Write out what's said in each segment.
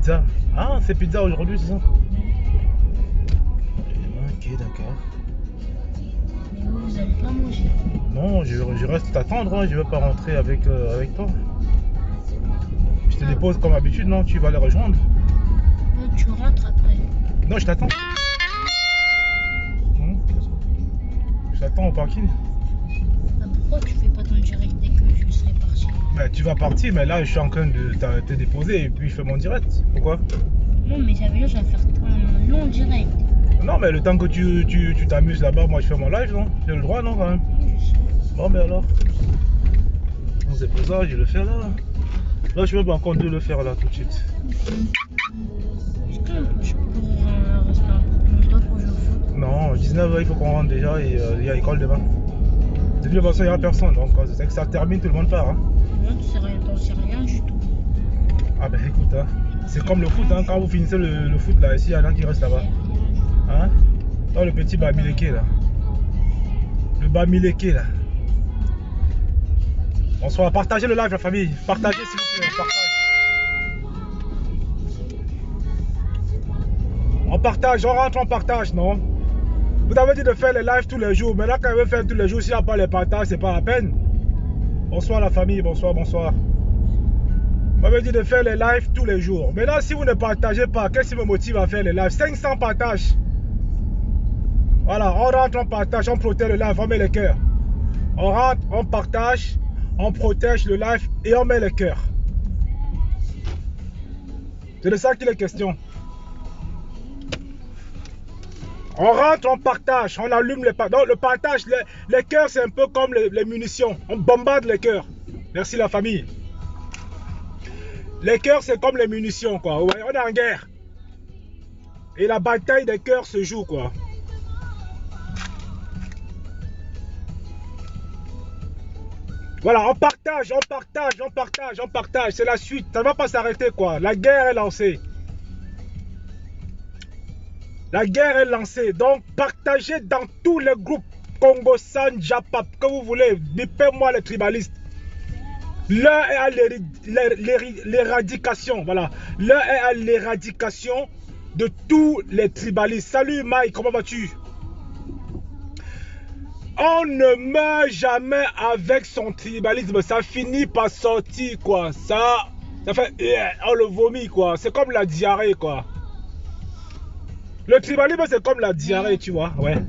pizza. Ah, c'est pizza aujourd'hui, c'est ça? Ok, d'accord. Mais vous n'allez pas manger? Non, je reste t'attendre, hein. Je ne vais pas rentrer avec toi. Je te dépose comme d'habitude, non? Tu vas les rejoindre? Non, tu rentres après. Non, je t'attends. Je t'attends au parking. Ah, pourquoi tu fais pas ton direct dès que je serai parti? Ben, tu vas partir, mais là, je suis en train de te déposer et puis je fais mon direct. Pourquoi? Non, mais ça veut dire que je vais faire un long direct. Non, mais le temps que tu t'amuses là-bas, moi, je fais mon live, non? J'ai le droit, non, quand même? Oui, je sais. Bon, mais alors? C'est pour ça, je le fais là. Là, je peux pas encore le faire là tout de suite. Est-ce que je pourrais rester un peu plus longtemps pour jouer au foot? Non, 19h, il faut qu'on rentre déjà et il y a école demain. De toute façon, il n'y aura personne, donc c'est que ça termine, tout le monde part. Hein. Non, t'en sais rien du tout. Ah ben écoute, hein, c'est comme le foot, hein, quand vous finissez le foot là, ici, il y en a qui restent là-bas. Hein? Dans le petit Bamileke là. Le Bamileke là. Bonsoir, partagez le live la famille. Partagez s'il vous plaît, on partage, on rentre, on partage, non? Vous avez dit de faire les lives tous les jours, mais là quand vous faire tous les jours, s'il n'y a pas les partages, c'est pas la peine. Bonsoir la famille, bonsoir, bonsoir. Vous m'avez dit de faire les lives tous les jours. Maintenant, si vous ne partagez pas, qu'est-ce qui me motive à faire les lives? 500 partages. Voilà, on rentre, on partage, on protège le live, on met les cœurs. On rentre, on partage, on protège le live et on met les cœurs. C'est de ça qu'il est question. On rentre, on partage, on allume les partages. Donc le partage, les cœurs, c'est un peu comme les munitions. On bombarde les cœurs. Merci la famille. Les cœurs, c'est comme les munitions, quoi. Ouais, on est en guerre. Et la bataille des cœurs se joue, quoi. Voilà, on partage, on partage, on partage, on partage. C'est la suite. Ça ne va pas s'arrêter, quoi. La guerre est lancée. La guerre est lancée. Donc, partagez dans tous les groupes. Congo, San, Japap, que vous voulez. Bipez-moi les tribalistes. L'un est à l'éradication. Voilà. L'un est à l'éradication de tous les tribalistes. Salut Mike, comment vas-tu? On ne meurt jamais avec son tribalisme. Ça finit par sortir, quoi. Ça fait... On le vomit, quoi. C'est comme la diarrhée, quoi. Le tribalisme, c'est comme la diarrhée, tu vois. Ouais.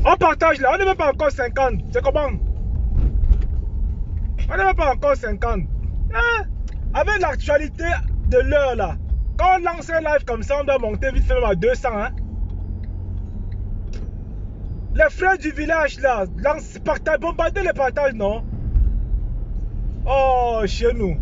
On partage là. On n'est même pas encore 50. C'est comment? On n'est même pas encore 50. Hein? Avec l'actualité de l'heure, là. Quand on lance un live comme ça, on doit monter vite fait même à 200. Hein? Les frères du village, là, bombardez les partages, non? Oh, chez nous.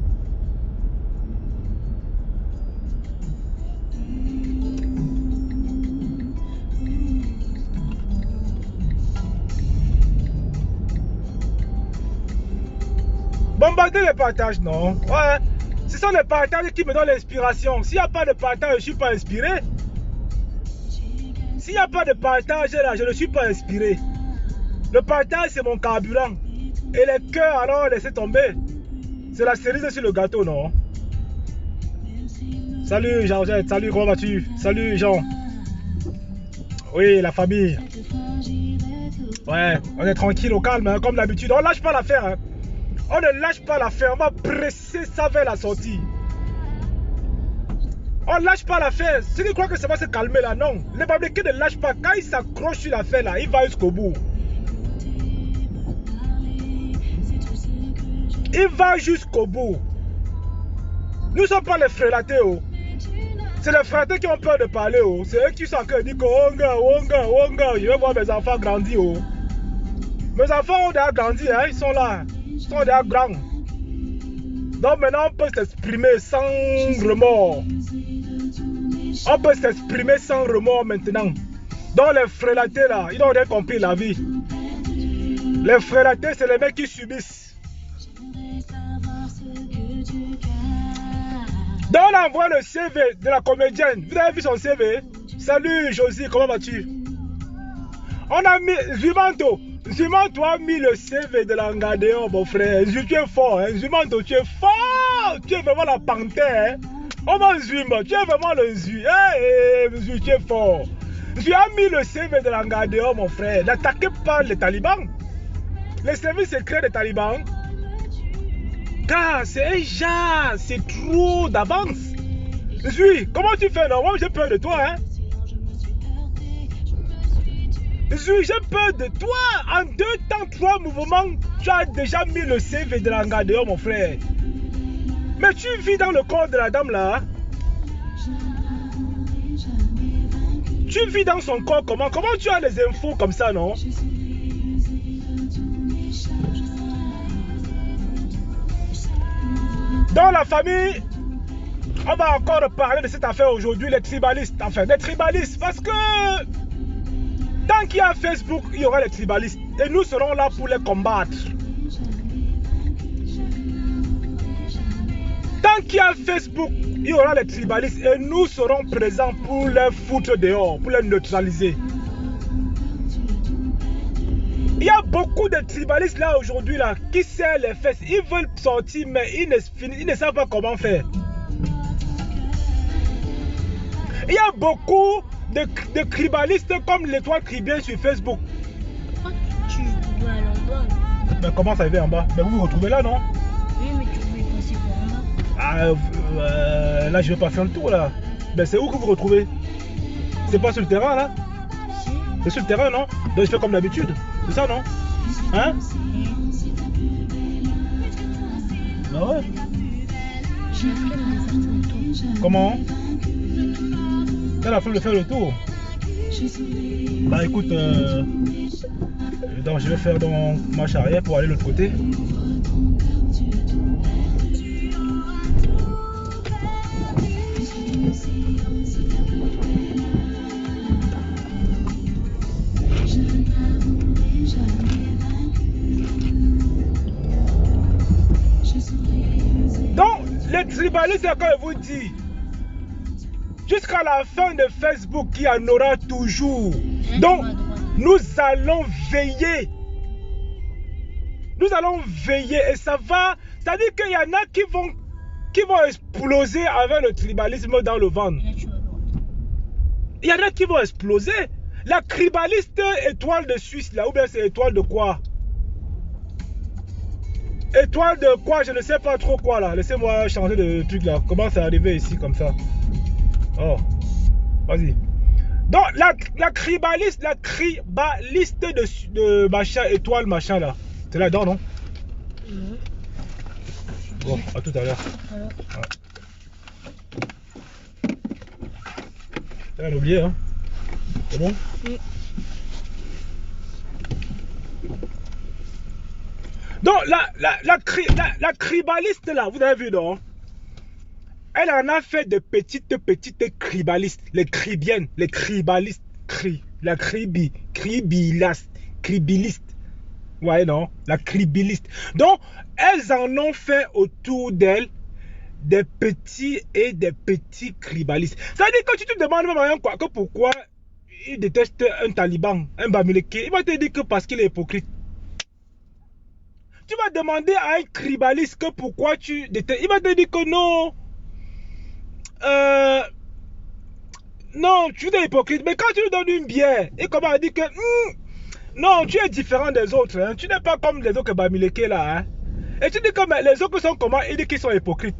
Bombardez les partages, non? Ouais. Ce sont les partages qui me donnent l'inspiration. S'il n'y a pas de partage, je ne suis pas inspiré. S'il n'y a pas de partage, là, je ne suis pas inspiré. Le partage, c'est mon carburant. Et les cœurs, alors, laissez tomber. C'est la cerise sur le gâteau, non? Salut, Georgette. Salut, comment vas-tu? Salut, Jean. Oui, la famille. Ouais, on est tranquille, au calme, hein, comme d'habitude. On ne lâche pas l'affaire, hein. On ne lâche pas l'affaire, on va presser ça vers la sortie. On ne lâche pas l'affaire. Ceux qui croient que ça va se calmer là, non. Les Bamileke ne lâchent pas. Quand il s'accroche sur l'affaire là, il va jusqu'au bout. Il va jusqu'au bout. Nous ne sommes pas les frélatés, oh. C'est les frélatés qui ont peur de parler, oh. C'est eux qui sont en train de dire que je vais voir mes enfants grandir, oh. Mes enfants ont déjà grandi, hein, ils sont là. Ils sont déjà grands. Donc maintenant, on peut s'exprimer sans remords. On peut s'exprimer sans remords maintenant. Donc les frélatés là, ils n'ont rien compris la vie. Les frélatés, c'est les mecs qui subissent. Donc on envoie le CV de la comédienne. Vous avez vu son CV? Salut Josie, comment vas-tu? On a mis Vivanto. Zuman, tu as mis le CV de l'Angadéon, mon frère. Tu es fort, hein. Zuman, tu es fort. Tu es vraiment la panthère, hein. Oh mon Zuman, tu es vraiment le Zu. Tu es fort. Tu as mis le CV de l'Angadéon, mon frère. N'attaquez pas les talibans. Les services secrets des talibans. Car c'est un genre, c'est trop d'avance. Zui, comment tu fais, non? Moi, j'ai peur de toi, hein. Zui, j'ai peur de toi. En 2 temps, 3 mouvements, tu as déjà mis le CV de l'Angadéon, mon frère. Mais tu vis dans le corps de la dame, là. Tu vis dans son corps comment? Comment tu as les infos comme ça, non? Dans la famille, on va encore parler de cette affaire aujourd'hui, les tribalistes. Enfin, les tribalistes, parce que tant qu'il y a Facebook, il y aura les tribalistes. Et nous serons là pour les combattre. Tant qu'il y a Facebook, il y aura les tribalistes. Et nous serons présents pour les foutre dehors, pour les neutraliser. Il y a beaucoup de tribalistes là aujourd'hui là qui serrent les fesses. Ils veulent sortir mais ils ne savent pas comment faire. Il y a beaucoup de tribalistes comme l'étoile Tribien sur Facebook. Pourquoi tu dois aller en bas? Mais comment ça arrive en bas? Mais vous vous retrouvez là, non? Oui, mais tu voulais passer par en bas. Là je vais pas faire le tour là. Mais c'est où que vous vous retrouvez? C'est pas sur le terrain là? Si. C'est sur le terrain, non? Donc je fais comme d'habitude. C'est ça, non? Hein? Ah ouais? J'ai la flemme de faire le tour. Comment? T'as la flemme de faire le tour? Bah écoute, donc je vais faire donc marche arrière pour aller de l'autre côté. Donc, les tribalistes, quand je vous dis, jusqu'à la fin de Facebook, il y en aura toujours. Donc, nous allons veiller. Nous allons veiller et ça va. C'est-à-dire qu'il y en a qui vont exploser avec le tribalisme dans le ventre. Il y en a qui vont exploser. La tribaliste étoile de Suisse, là, ou bien c'est étoile de quoi? Étoile de quoi? Je ne sais pas trop quoi là. Laissez-moi changer de truc là. Comment c'est arrivé ici comme ça? Oh, vas-y. Donc la tribaliste de machin, étoile machin là. C'est là-dedans, non? Non. Bon, à tout à l'heure. Alors. Ouais. T'as oublié, hein? C'est bon? Oui. Donc la tribaliste là, vous avez vu, non? Elle en a fait de petites tribalistes, les cribiennes, les tribalistes, la cribiliste. Ouais, non, la cribiliste. Donc, elles en ont fait autour d'elles des petits tribalistes. Ça veut dire que tu te demandes même quoi, que pourquoi il déteste un taliban, un bamileke, il va te dire que parce qu'il est hypocrite. Tu vas demander à un tribaliste que pourquoi tu détestes, il va te dire que non. Non, tu es hypocrite. Mais quand tu lui donnes une bière, et comment on dit que non, tu es différent des autres. Hein. Tu n'es pas comme les autres bamileke là. Hein. Et tu dis que mais les autres sont comment? Il dit qu'ils sont hypocrites.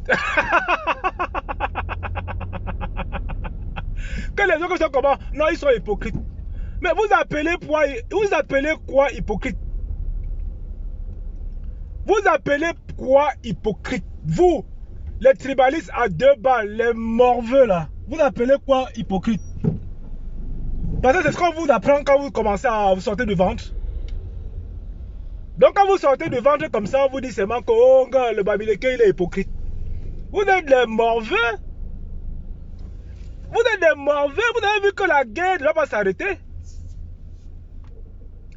Que les autres sont comment? Non, ils sont hypocrites. Mais vous appelez quoi hypocrite? Vous appelez quoi hypocrite? Vous, les tribalistes à 2 balles, les morveux là, vous appelez quoi hypocrite? Parce que c'est ce qu'on vous apprend quand vous commencez à vous sortir du ventre. Donc quand vous sortez du ventre comme ça, on vous dit seulement que oh, gars, le bamileke il est hypocrite. Vous êtes des morveux. Vous êtes des morveux. Vous avez vu que la guerre ne va pas s'arrêter.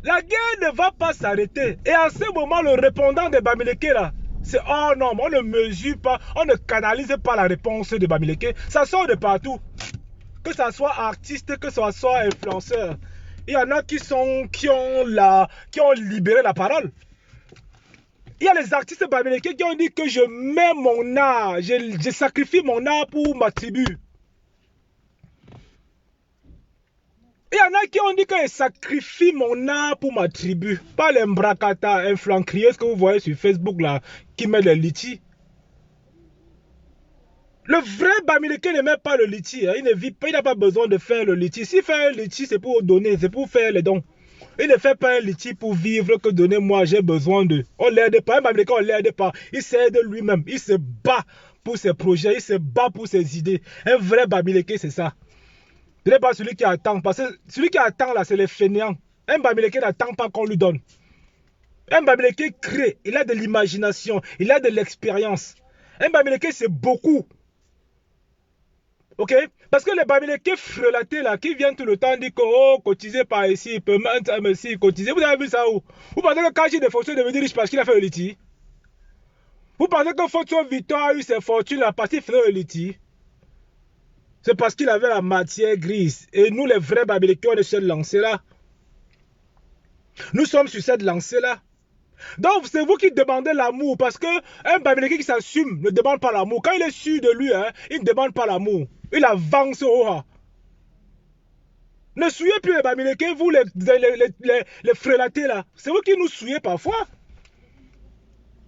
La guerre ne va pas s'arrêter. Et en ce moment, le répondant des bamileke là, c'est oh non, on ne mesure pas, on ne canalise pas la réponse de bamileke. Ça sort de partout. Que ça soit artiste, que ça soit influenceur. Il y en a qui ont libéré la parole. Il y a les artistes bamileke qui ont dit que je mets mon art, je sacrifie mon art pour ma tribu. Il y en a qui ont dit que je sacrifie mon art pour ma tribu. Pas les mbrakata inflancrieux que vous voyez sur Facebook là, qui met le litchi. Le vrai bamileke ne met pas le litchi. Hein. Il ne vit pas, il n'a pas besoin de faire le litchi. S'il fait un litchi, c'est pour donner, c'est pour faire les dons. Il ne fait pas un litchi pour vivre que donnez-moi, j'ai besoin de. On l'aide pas, un bamileke, on l'aide pas. Il s'aide lui-même, il se bat pour ses projets, il se bat pour ses idées. Un vrai bamileke, c'est ça. Ce n'est pas celui qui attend, parce que celui qui attend là, c'est les fainéants. Un bamileke n'attend pas qu'on lui donne. Un bamileke crée, il a de l'imagination, il a de l'expérience. Un bamileke, c'est beaucoup. Ok? Parce que les bamileke frelatés là, qui viennent tout le temps dire que oh, cotisez par ici, ici, cotisez. Vous avez vu ça où? Vous pensez que Kaji de Fonso est devenu riche parce qu'il a fait le liti? Vous pensez que Fonso Victor a eu ses fortunes là parce qu'il faisait le liti? C'est parce qu'il avait la matière grise. Et nous, les vrais bamileke, on est sur cette lancée là. Nous sommes sur cette lancée là. Donc, c'est vous qui demandez l'amour. Parce qu'un bamileke qui s'assume ne demande pas l'amour. Quand il est sûr de lui, hein, il ne demande pas l'amour. Il avance au haut. Ne souillez plus les bamileke, vous les frelatés là. C'est vous qui nous souillez parfois.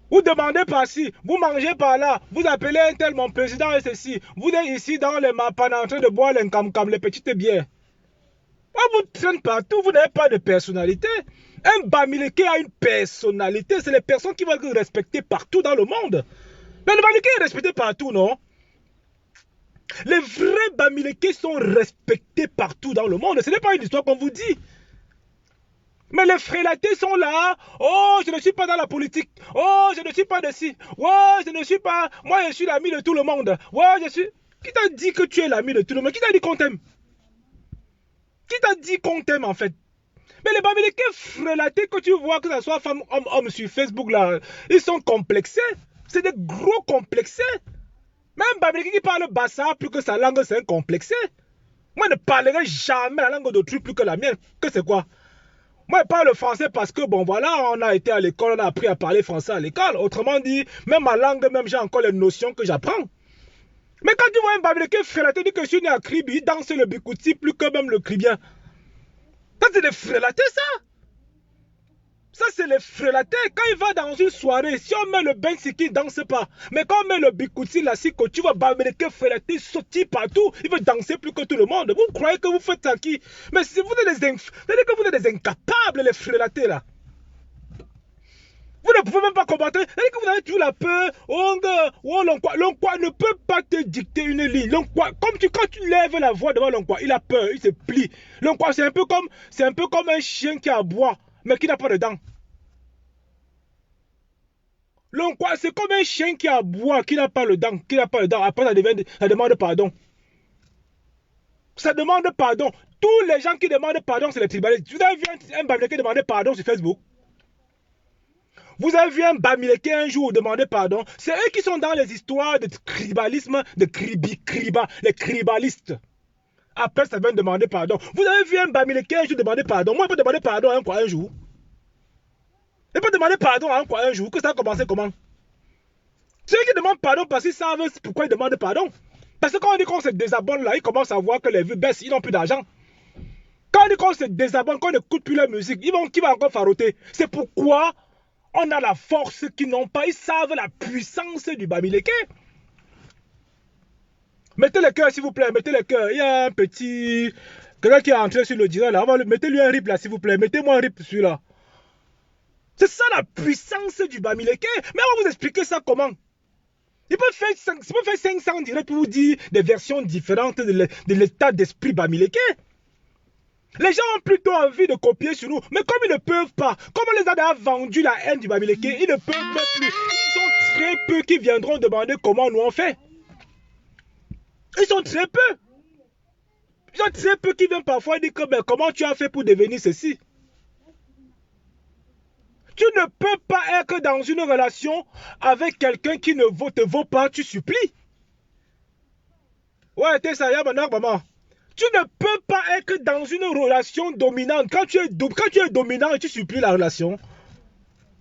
Vous demandez par ci, vous mangez par là, vous appelez un tel mon président et ceci. Vous êtes ici dans les mapanes en train de boire les cam-cam, les petites bières. On vous traîne partout, vous n'avez pas de personnalité. Un bamileke a une personnalité, c'est les personnes qui vont être respectées partout dans le monde. Mais le bamileke est respecté partout, non? Les vrais bamileke sont respectés partout dans le monde. Ce n'est pas une histoire qu'on vous dit. Mais les frelatés sont là. Oh, je ne suis pas dans la politique. Oh, je ne suis pas de ci. Oh, je ne suis pas... Moi, je suis l'ami de tout le monde. Oh, je suis... Qui t'a dit que tu es l'ami de tout le monde? Qui t'a dit qu'on t'aime? Qui t'a dit qu'on t'aime en fait? Mais les bamileke frelatés que tu vois, que ce soit femme, homme sur Facebook là, ils sont complexés. C'est des gros complexés. Même bamileke qui parle bassa plus que sa langue, c'est un complexé. Moi, je ne parlerai jamais la langue d'autrui plus que la mienne. Que c'est quoi? Moi, je parle français parce que, bon, voilà, on a été à l'école, on a appris à parler français à l'école. Autrement dit, même ma langue, même j'ai encore les notions que j'apprends. Mais quand tu vois un bamileke frelaté dire que je suis né à Kribi, il danse le bikouti plus que même le kribien. Ça, c'est des frelatés, ça. Ça, c'est les frelatés. Quand il va dans une soirée, si on met le bensiki, il ne danse pas. Mais quand on met le bikouti, la siko, tu vois bamileke frelaté sauter partout. Il veut danser plus que tout le monde. Vous croyez que vous faites ça qui? Mais si vous êtes des incapables, les frelatés, là. Vous ne pouvez même pas combattre. C'est-à-dire que vous avez toujours la peur. L'Onkwa ne peut pas te dicter une ligne. L'Onkwa, quand tu lèves la voix devant l'Onkwa, il a peur, il se plie. L'Onkwa, c'est un peu comme un chien qui aboie, mais qui n'a pas de dents. L'Onkwa, c'est comme un chien qui aboie, qui n'a pas de dents, Après, ça demande pardon. Ça demande pardon. Tous les gens qui demandent pardon, c'est les tribalistes. Vous avez vu un bamileke demander pardon sur Facebook? Vous avez vu un bamileke un jour demander pardon? C'est eux qui sont dans les histoires de tribalisme, de les tribalistes. Après, ça vient demander pardon. Vous avez vu un bamileke un jour demander pardon? Moi, je peux demander pardon à un jour. Je peux demander pardon à un jour. Que ça a commencé comment? Ceux qui demandent pardon parce qu'ils savent pourquoi ils demandent pardon. Parce que quand on dit qu'on se désabonne là, ils commencent à voir que les vues baissent, ils n'ont plus d'argent. Quand on dit qu'on se désabonne, qu'on n'écoute plus leur musique, qui va encore faroter? C'est pourquoi on a la force qu'ils n'ont pas. Ils savent la puissance du bamileke. Mettez le cœur s'il vous plaît, mettez le cœur. Il y a un petit... Quelqu'un qui est entré sur le direct là. Mettez-lui un rip là s'il vous plaît. Mettez-moi un rip celui-là. C'est ça la puissance du bamileke. Mais on va vous expliquer ça comment. Il peut faire 500 directs pour vous dire des versions différentes de l'état d'esprit bamileke. Les gens ont plutôt envie de copier sur nous. Mais comme ils ne peuvent pas, comme on les a déjà vendu la haine du bamileke, ils ne peuvent même plus. Ils sont très peu qui viendront demander comment nous on fait. Ils sont très peu. Ils sont très peu qui viennent parfois dire que, ben, comment tu as fait pour devenir ceci. Tu ne peux pas être dans une relation avec quelqu'un qui ne te vaut pas, tu supplies. Ouais, t'es ça, maman. Tu ne peux pas être dans une relation dominante. Quand tu es dominant et tu supplies la relation.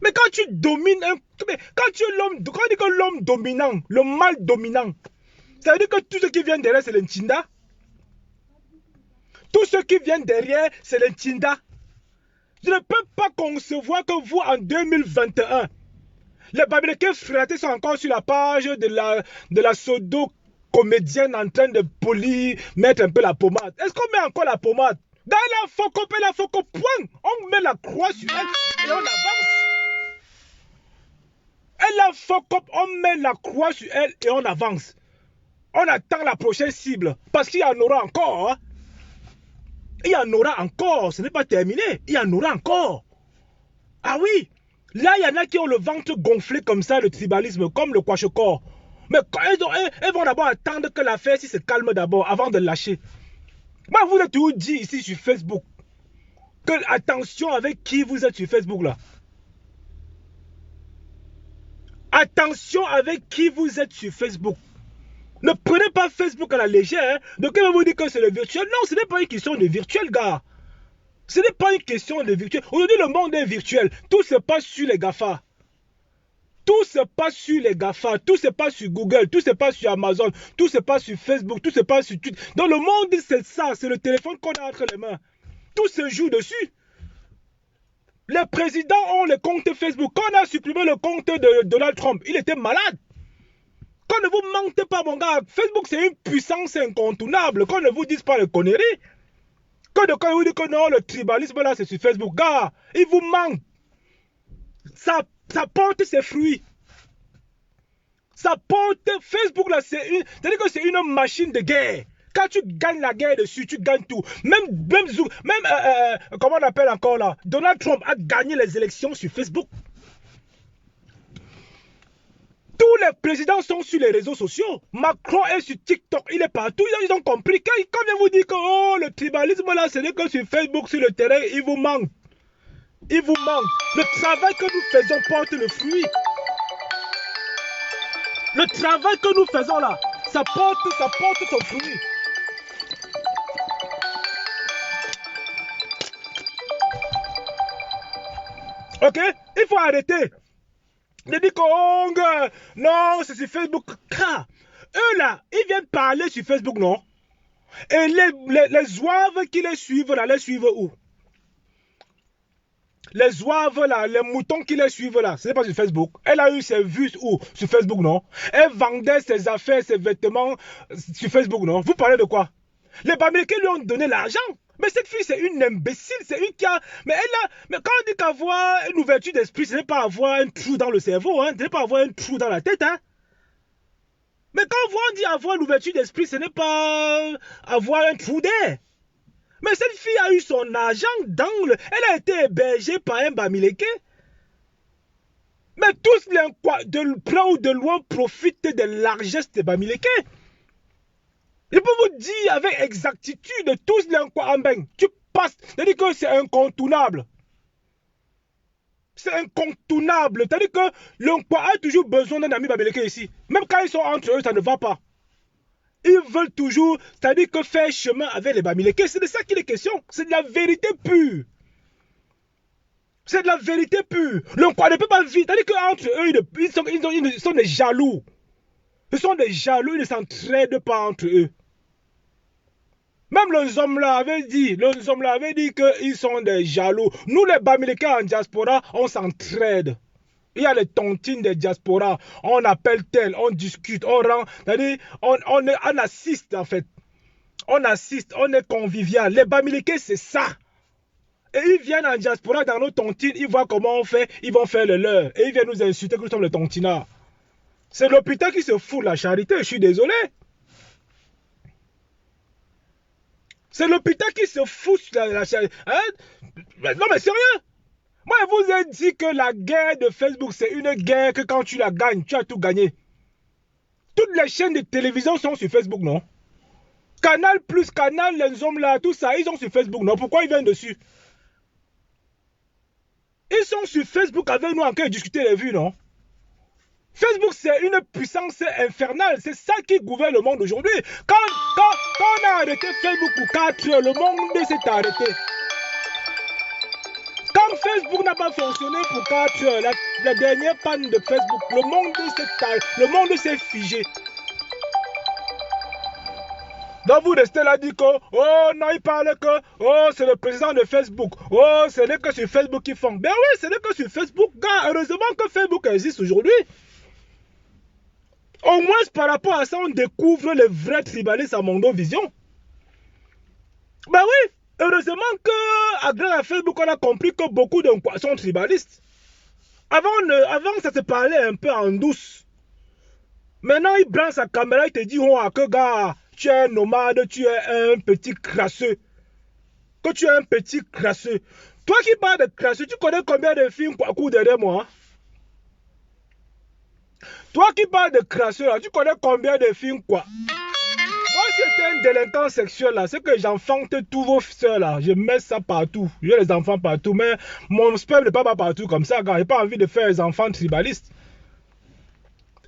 Mais quand tu domines, quand tu es l'homme, quand on dit que l'homme dominant, le mal dominant, ça veut dire que tout ce qui vient derrière, c'est le Ntinda. Tout ce qui vient derrière, c'est le Ntinda. Je ne peux pas concevoir que vous, en 2021, les Bamileke fratés sont encore sur la page de la pseudo comédienne en train de mettre un peu la pommade. Est-ce qu'on met encore la pommade? Dans la foco, point. On met la croix sur elle et on avance. Elle la foco, on met la croix sur elle et on avance. On attend la prochaine cible. Parce qu'il y en aura encore. Hein? Il y en aura encore. Ce n'est pas terminé. Il y en aura encore. Ah oui. Là, il y en a qui ont le ventre gonflé comme ça, le tribalisme, comme le Kwashokor. Mais elles vont d'abord attendre que l'affaire se calme d'abord, avant de lâcher. Moi, vous êtes toujours dit ici sur Facebook que attention avec qui vous êtes sur Facebook là. Attention avec qui vous êtes sur Facebook. Ne prenez pas Facebook à la légère. Hein. Donc, on va vous dire que c'est le virtuel. Non, ce n'est pas une question de virtuel, gars. Ce n'est pas une question de virtuel. Aujourd'hui, le monde est virtuel. Tout se passe sur les GAFA. Tout se passe sur les GAFA. Tout se passe sur Google. Tout se passe sur Amazon. Tout se passe sur Facebook. Tout se passe sur Twitter. Dans le monde, c'est ça. C'est le téléphone qu'on a entre les mains. Tout se joue dessus. Les présidents ont les comptes Facebook. Quand on a supprimé le compte de Donald Trump, il était malade. Quand ne vous mentez pas, mon gars, Facebook c'est une puissance incontournable. Quand ne vous dise pas les conneries. Quand vous dites que non, le tribalisme là c'est sur Facebook, gars, il vous manque. Ça porte ses fruits. Ça porte, Facebook là, c'est-à-dire que c'est une machine de guerre. Quand tu gagnes la guerre dessus, tu gagnes tout. Comment on appelle encore là, Donald Trump a gagné les élections sur Facebook. Tous les présidents sont sur les réseaux sociaux. Macron est sur TikTok, il est partout. Ils ont compris. Quand vient vous dire que oh, le tribalisme là, ce n'est que sur Facebook, sur le terrain, il vous manque. Il vous manque. Le travail que nous faisons porte le fruit. Le travail que nous faisons là, ça porte son fruit. Ok? Il faut arrêter. Ils disent que oh, non, c'est sur Facebook. Car eux là, ils viennent parler sur Facebook, non? Et les zouaves qui les suivent là, les suivent où? Les zouaves là, les moutons qui les suivent là, ce n'est pas sur Facebook. Elle a eu ses vues où? Sur Facebook, non? Elle vendait ses affaires, ses vêtements sur Facebook, non? Vous parlez de quoi? Les Bamileke lui ont donné l'argent. Mais cette fille, c'est une imbécile, c'est une qui a... Mais quand on dit qu'avoir une ouverture d'esprit, ce n'est pas avoir un trou dans le cerveau, hein. Ce n'est pas avoir un trou dans la tête, hein. Mais quand on dit avoir une ouverture d'esprit, ce n'est pas avoir un trou d'air. Mais cette fille a eu son argent dans le... Elle a été hébergée par un Bamileke. Mais tous les de près ou de loin profitent de largesse des Bamileke. Je peux vous dire avec exactitude, tous les Nkwambeng, tu passes, c'est-à-dire que c'est incontournable. C'est incontournable. C'est-à-dire que le Nkwa a toujours besoin d'un ami Bamileke ici. Même quand ils sont entre eux, ça ne va pas. Ils veulent toujours, c'est-à-dire que faire chemin avec les Bamileke, c'est de ça qu'il est question. C'est de la vérité pure. C'est de la vérité pure. Le Nkwa ne peut pas vivre. C'est-à-dire qu'entre eux, ils sont des jaloux. Ils sont des jaloux, ils ne s'entraident pas entre eux. Même les hommes là avaient dit qu'ils sont des jaloux. Nous les Bamileke en diaspora, on s'entraide. Il y a les tontines des diaspora. On appelle tel, on discute, on rend. C'est-à-dire, on assiste en fait. On assiste, on est convivial. Les Bamileke, c'est ça. Et ils viennent en diaspora dans nos tontines, ils voient comment on fait, ils vont faire le leur. Et ils viennent nous insulter que nous sommes les tontinards. C'est l'hôpital qui se fout de la charité, je suis désolé. C'est l'hôpital qui se fout de la charité. Hein? Non mais sérieux. Moi je vous ai dit que la guerre de Facebook c'est une guerre que quand tu la gagnes, tu as tout gagné. Toutes les chaînes de télévision sont sur Facebook, non? Canal Plus, Canal, les hommes là, tout ça, ils sont sur Facebook, non? Pourquoi ils viennent dessus? Ils sont sur Facebook avec nous en train de discuter les vues, non? Facebook, c'est une puissance infernale. C'est ça qui gouverne le monde aujourd'hui. Quand on a arrêté Facebook pour 4 heures, le monde s'est arrêté. Quand Facebook n'a pas fonctionné pour 4 heures, la dernière panne de Facebook, le monde s'est figé. Donc vous restez là, dit que, oh non, il parle que, oh c'est le président de Facebook, oh ce n'est que sur Facebook qu'ils font. Ben oui, ce n'est que sur Facebook, gars, heureusement que Facebook existe aujourd'hui. Au moins par rapport à ça, on découvre les vrais tribalistes à Mondovision. Ben oui, heureusement que, grâce à Facebook, on a compris que beaucoup de sont tribalistes. Avant, ça se parlait un peu en douce. Maintenant, il branche sa caméra, il te dit, oh, que gars, tu es un nomade, tu es un petit crasseux. Que tu es un petit crasseux. Toi qui parles de crasseux, tu connais combien de films Kwaku derrière moi? Toi qui parles de crasseux, là, tu connais combien de films quoi? Moi, c'est un délinquant sexuel, là. C'est que j'enfante tous vos soeurs, là. Je mets ça partout. J'ai les enfants partout. Mais mon sperme n'est pas partout comme ça, gars. J'ai pas envie de faire les enfants tribalistes.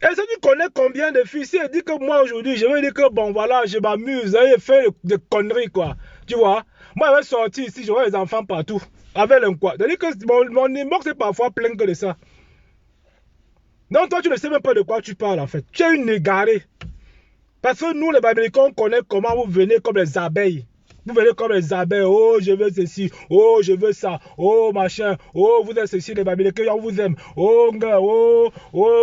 Et si tu connais combien de filles, si elle dit que moi aujourd'hui, je vais dire que bon voilà, je m'amuse, je fais des conneries quoi. Tu vois, moi je vais sortir ici, j'aurai les enfants partout. Avec un quoi. C'est-à-dire que mon inbox est parfois plein que de ça. Donc toi tu ne sais même pas de quoi tu parles en fait. Tu es une égarée. Parce que nous les Américains, on connaît comment vous venez comme les abeilles. Vous venez comme les abeilles, oh je veux ceci, oh je veux ça, oh machin, oh vous êtes ceci, les Américains, on vous aime, oh gars, oh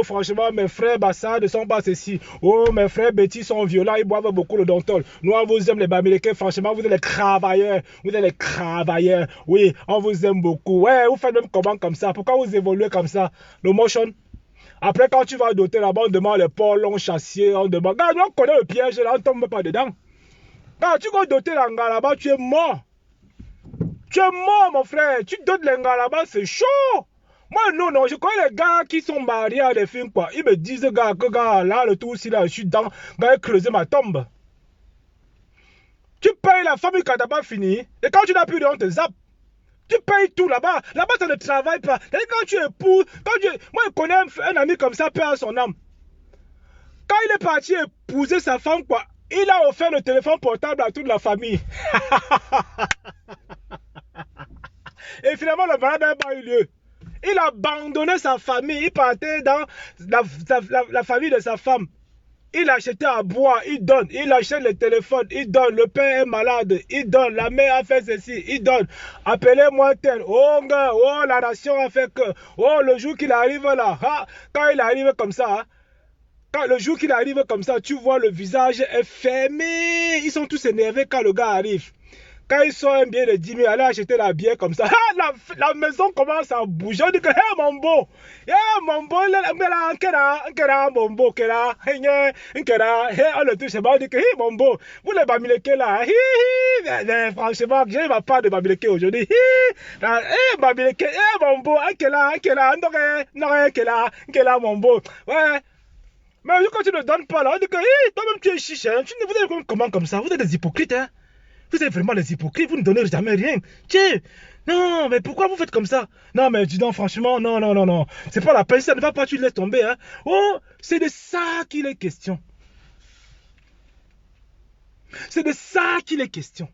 franchement mes frères Bassa ne sont pas ceci, oh mes frères Betty sont violents, ils boivent beaucoup le Dontol, nous on vous aime les Américains, franchement vous êtes les cravailleurs, oui on vous aime beaucoup, ouais vous faites même comment comme ça, pourquoi vous évoluez comme ça, le motion. Après quand tu vas doter là-bas on demande les porcs longs chassiers, on demande, gars on connaît le piège là, on ne tombe pas dedans. Quand tu vas doter l'anga là-bas, tu es mort. Tu es mort, mon frère. Tu dotes l'anga là-bas, c'est chaud. Moi, non, je connais les gars qui sont mariés à des films, quoi. Ils me disent, gars, que gars, là, le tout aussi, là, je suis dans, gars, creuser ma tombe. Tu payes la famille quand t'as pas fini. Et quand tu n'as plus de on te zappe. Tu payes tout là-bas. Là-bas, ça ne travaille pas. Et quand tu épouses, moi, je connais un ami comme ça, perd son âme. Quand il est parti épouser sa femme, quoi. Il a offert le téléphone portable à toute la famille. Et finalement, le mariage n'a pas eu lieu. Il a abandonné sa famille. Il partait dans la famille de sa femme. Il achetait à boire, il donne. Il achète le téléphone, il donne. Le père est malade, il donne. La mère a fait ceci, il donne. Appelez-moi tel. Oh, gars, oh, la nation a fait que. Oh, le jour qu'il arrive là. Ah, quand il arrive comme ça, quand le jour qu'il arrive comme ça, tu vois le visage est fermé. Ils sont tous énervés quand le gars arrive. Quand ils sont un billet de 10 000, allez acheter la bière comme ça. Ah, la maison commence à bouger. On dit que, hey, mon beau. Hey, mon beau, mon beau, on le touche, on dit que, hey, mon beau. Vous les Bamileke là. Franchement, j'ai ma part de Bamileke aujourd'hui. Hey, Bamileke, hey, mon beau, mon beau. Ouais. Mais quand tu ne donnes pas là, on dit que toi-même tu es chiche, hein. Vous êtes comment comme ça? Vous êtes des hypocrites, hein? Vous êtes vraiment des hypocrites, vous ne donnez jamais rien. Tiens, non, mais pourquoi vous faites comme ça? Non, mais dis donc, franchement, non. C'est pas la peine, ça ne va pas, tu laisses tomber, hein? Oh, c'est de ça qu'il est question. C'est de ça qu'il est question.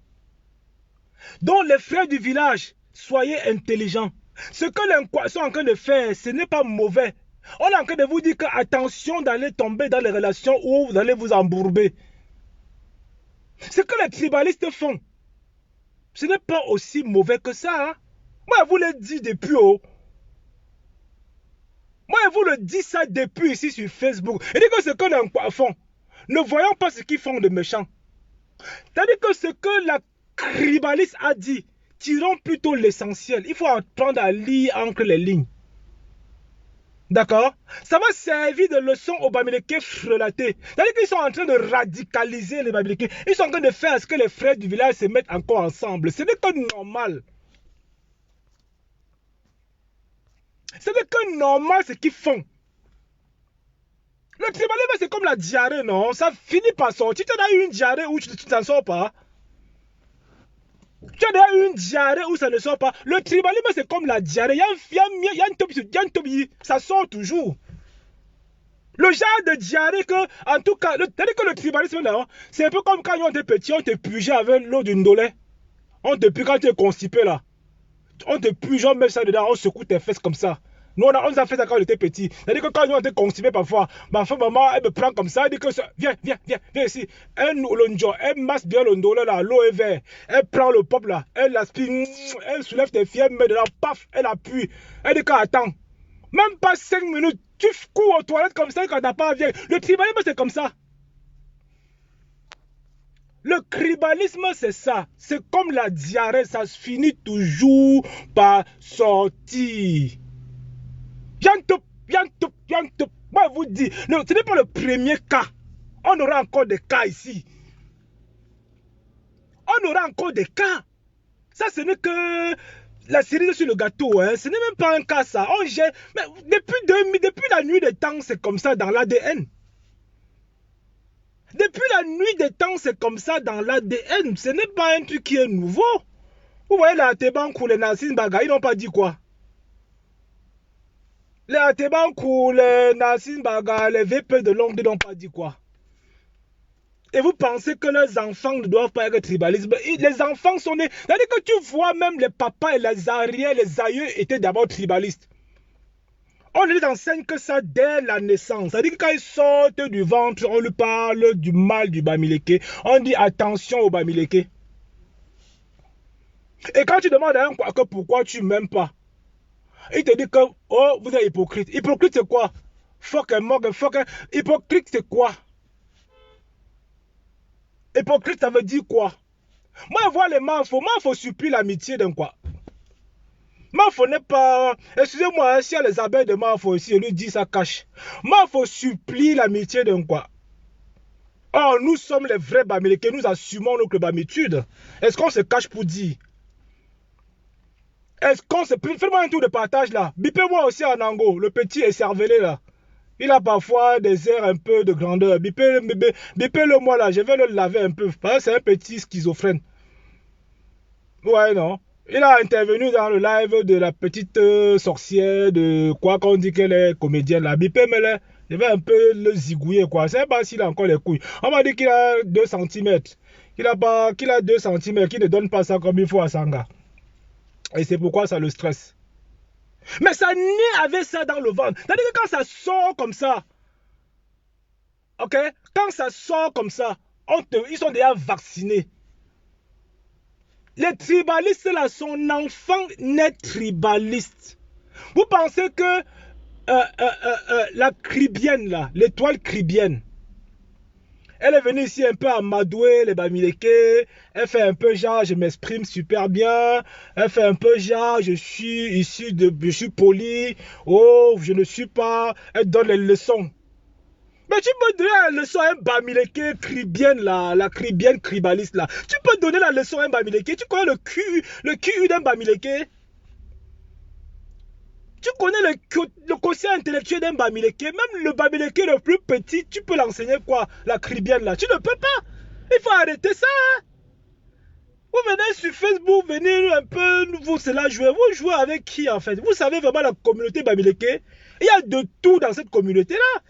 Donc, les frères du village, soyez intelligents. Ce que les sont en train de faire, ce n'est pas mauvais. On est en train de vous dire que attention d'aller tomber dans les relations où vous allez vous embourber. Ce que les tribalistes font, ce n'est pas aussi mauvais que ça. Hein? Moi, je vous l'ai dit depuis haut. Moi, je vous le dis ça depuis ici sur Facebook. Et dit que ce que les font, ne voyons pas ce qu'ils font de méchant. C'est-à-dire que ce que la tribaliste a dit, tirons plutôt l'essentiel. Il faut apprendre à lire entre les lignes. D'accord? Ça va servir de leçon aux Bamileke frelatés. C'est-à-dire qu'ils sont en train de radicaliser les Bamileke. Ils sont en train de faire à ce que les frères du village se mettent encore ensemble. Ce n'est que normal. Ce n'est que normal ce qu'ils font. Le tribalisme c'est comme la diarrhée, non? Ça finit par sortir. Tu as eu une diarrhée où tu ne t'en sors pas. Tu as déjà eu une diarrhée où ça ne sort pas. Le tribalisme c'est comme la diarrhée. Il y a un tobi, ça sort toujours. Le genre de diarrhée que, en tout cas, c'est-à-dire que le tribalisme là, c'est un peu comme quand on était petit, on te pugeait avec l'eau d'une dolée. On te pue quand tu es constipé là. On te pue, on met ça dedans, on secoue tes fesses comme ça. Nous, on a fait ça quand on était petit. C'est-à-dire que quand on était constipé parfois, ma femme, maman, elle me prend comme ça, elle dit que ça, viens ici. Elle masse bien le dolé là, l'eau est verte. Elle prend le pop là, elle l'aspire, elle soulève tes fièvres, elle met dedans, paf, elle appuie. Elle dit qu'attends. Même pas 5 minutes, tu cours aux toilettes comme ça quand t'as pas envie. Le tribalisme, c'est comme ça. Le tribalisme, c'est ça. C'est comme la diarrhée, ça se finit toujours par sortir. Moi, je vous dis, ce n'est pas le premier cas. On aura encore des cas ici. On aura encore des cas. Ça, ce n'est que la cerise sur le gâteau, hein. Ce n'est même pas un cas, ça. Mais depuis la nuit des temps, c'est comme ça dans l'ADN. Depuis la nuit des temps, c'est comme ça dans l'ADN. Ce n'est pas un truc qui est nouveau. Vous voyez, les Atebankou, les Nassim Baga, ils n'ont pas dit quoi? Les Atebankou, les Nassim Baga, les VP de Londres, ils n'ont pas dit quoi? Et vous pensez que les enfants ne doivent pas être tribalistes? Les enfants sont nés. C'est-à-dire que tu vois, même les papas et les arrières, les aïeux étaient d'abord tribalistes. On les enseigne que ça dès la naissance. C'est-à-dire que quand ils sortent du ventre, on lui parle du mal du Bamileke. On dit attention au Bamileke. Et quand tu demandes à un quoi que pourquoi tu ne m'aimes pas, il te dit que oh, vous êtes hypocrite. Hypocrite c'est quoi? Hypocrite c'est quoi? Hypocrite ça veut dire quoi? Moi je vois les Mafo. Mafo supplie l'amitié d'un quoi? Mafo n'est pas... Excusez-moi, s'il y a les abeilles de Mafo ici, je lui dis ça cache. Mafo supplie l'amitié d'un quoi? Oh, nous sommes les vrais Bamileke, nous assumons notre bamitude. Est-ce qu'on se cache pour dire? Est-ce qu'on se... Fais-moi un tour de partage là. Bipez-moi aussi en Ango, le petit est cervelé là. Il a parfois des airs un peu de grandeur. Bipez-le moi là, je vais le laver un peu. C'est un petit schizophrène. Ouais, non. Il a intervenu dans le live de la petite sorcière de quoi qu'on dit qu'elle est comédienne là. Bipez-moi, je vais un peu le zigouiller quoi. Je sais pas s'il a encore les couilles. On m'a dit qu'il a 2 cm. Qu'il a 2 cm, qu'il ne donne pas ça comme il faut à Sanga. Et c'est pourquoi ça le stresse. Mais ça naît avec ça dans le ventre. C'est-à-dire que quand ça sort comme ça, ok, quand ça sort comme ça, ils sont déjà vaccinés. Les tribalistes là, son enfant naît tribaliste. Vous pensez que la cribienne là, l'étoile cribienne, elle est venue ici un peu amadouer les Bamileke. Elle fait un peu genre, je m'exprime super bien. Elle fait un peu genre, je suis poli. Oh, je ne suis pas. Elle donne les leçons. Mais tu peux donner la leçon à un Bamileke cribienne là, la cribienne cribaliste là. Tu peux donner la leçon à un Bamileke. Tu connais le QU d'un Bamileke? Tu connais le quotient intellectuel d'un Bamileke? Même le Bamileke le plus petit, tu peux l'enseigner quoi? La cribienne là. Tu ne peux pas. Il faut arrêter ça. Hein? Vous venez sur Facebook, venez un peu, vous c'est là jouer. Vous jouez avec qui en fait? Vous savez vraiment la communauté Bamileke? Il y a de tout dans cette communauté là.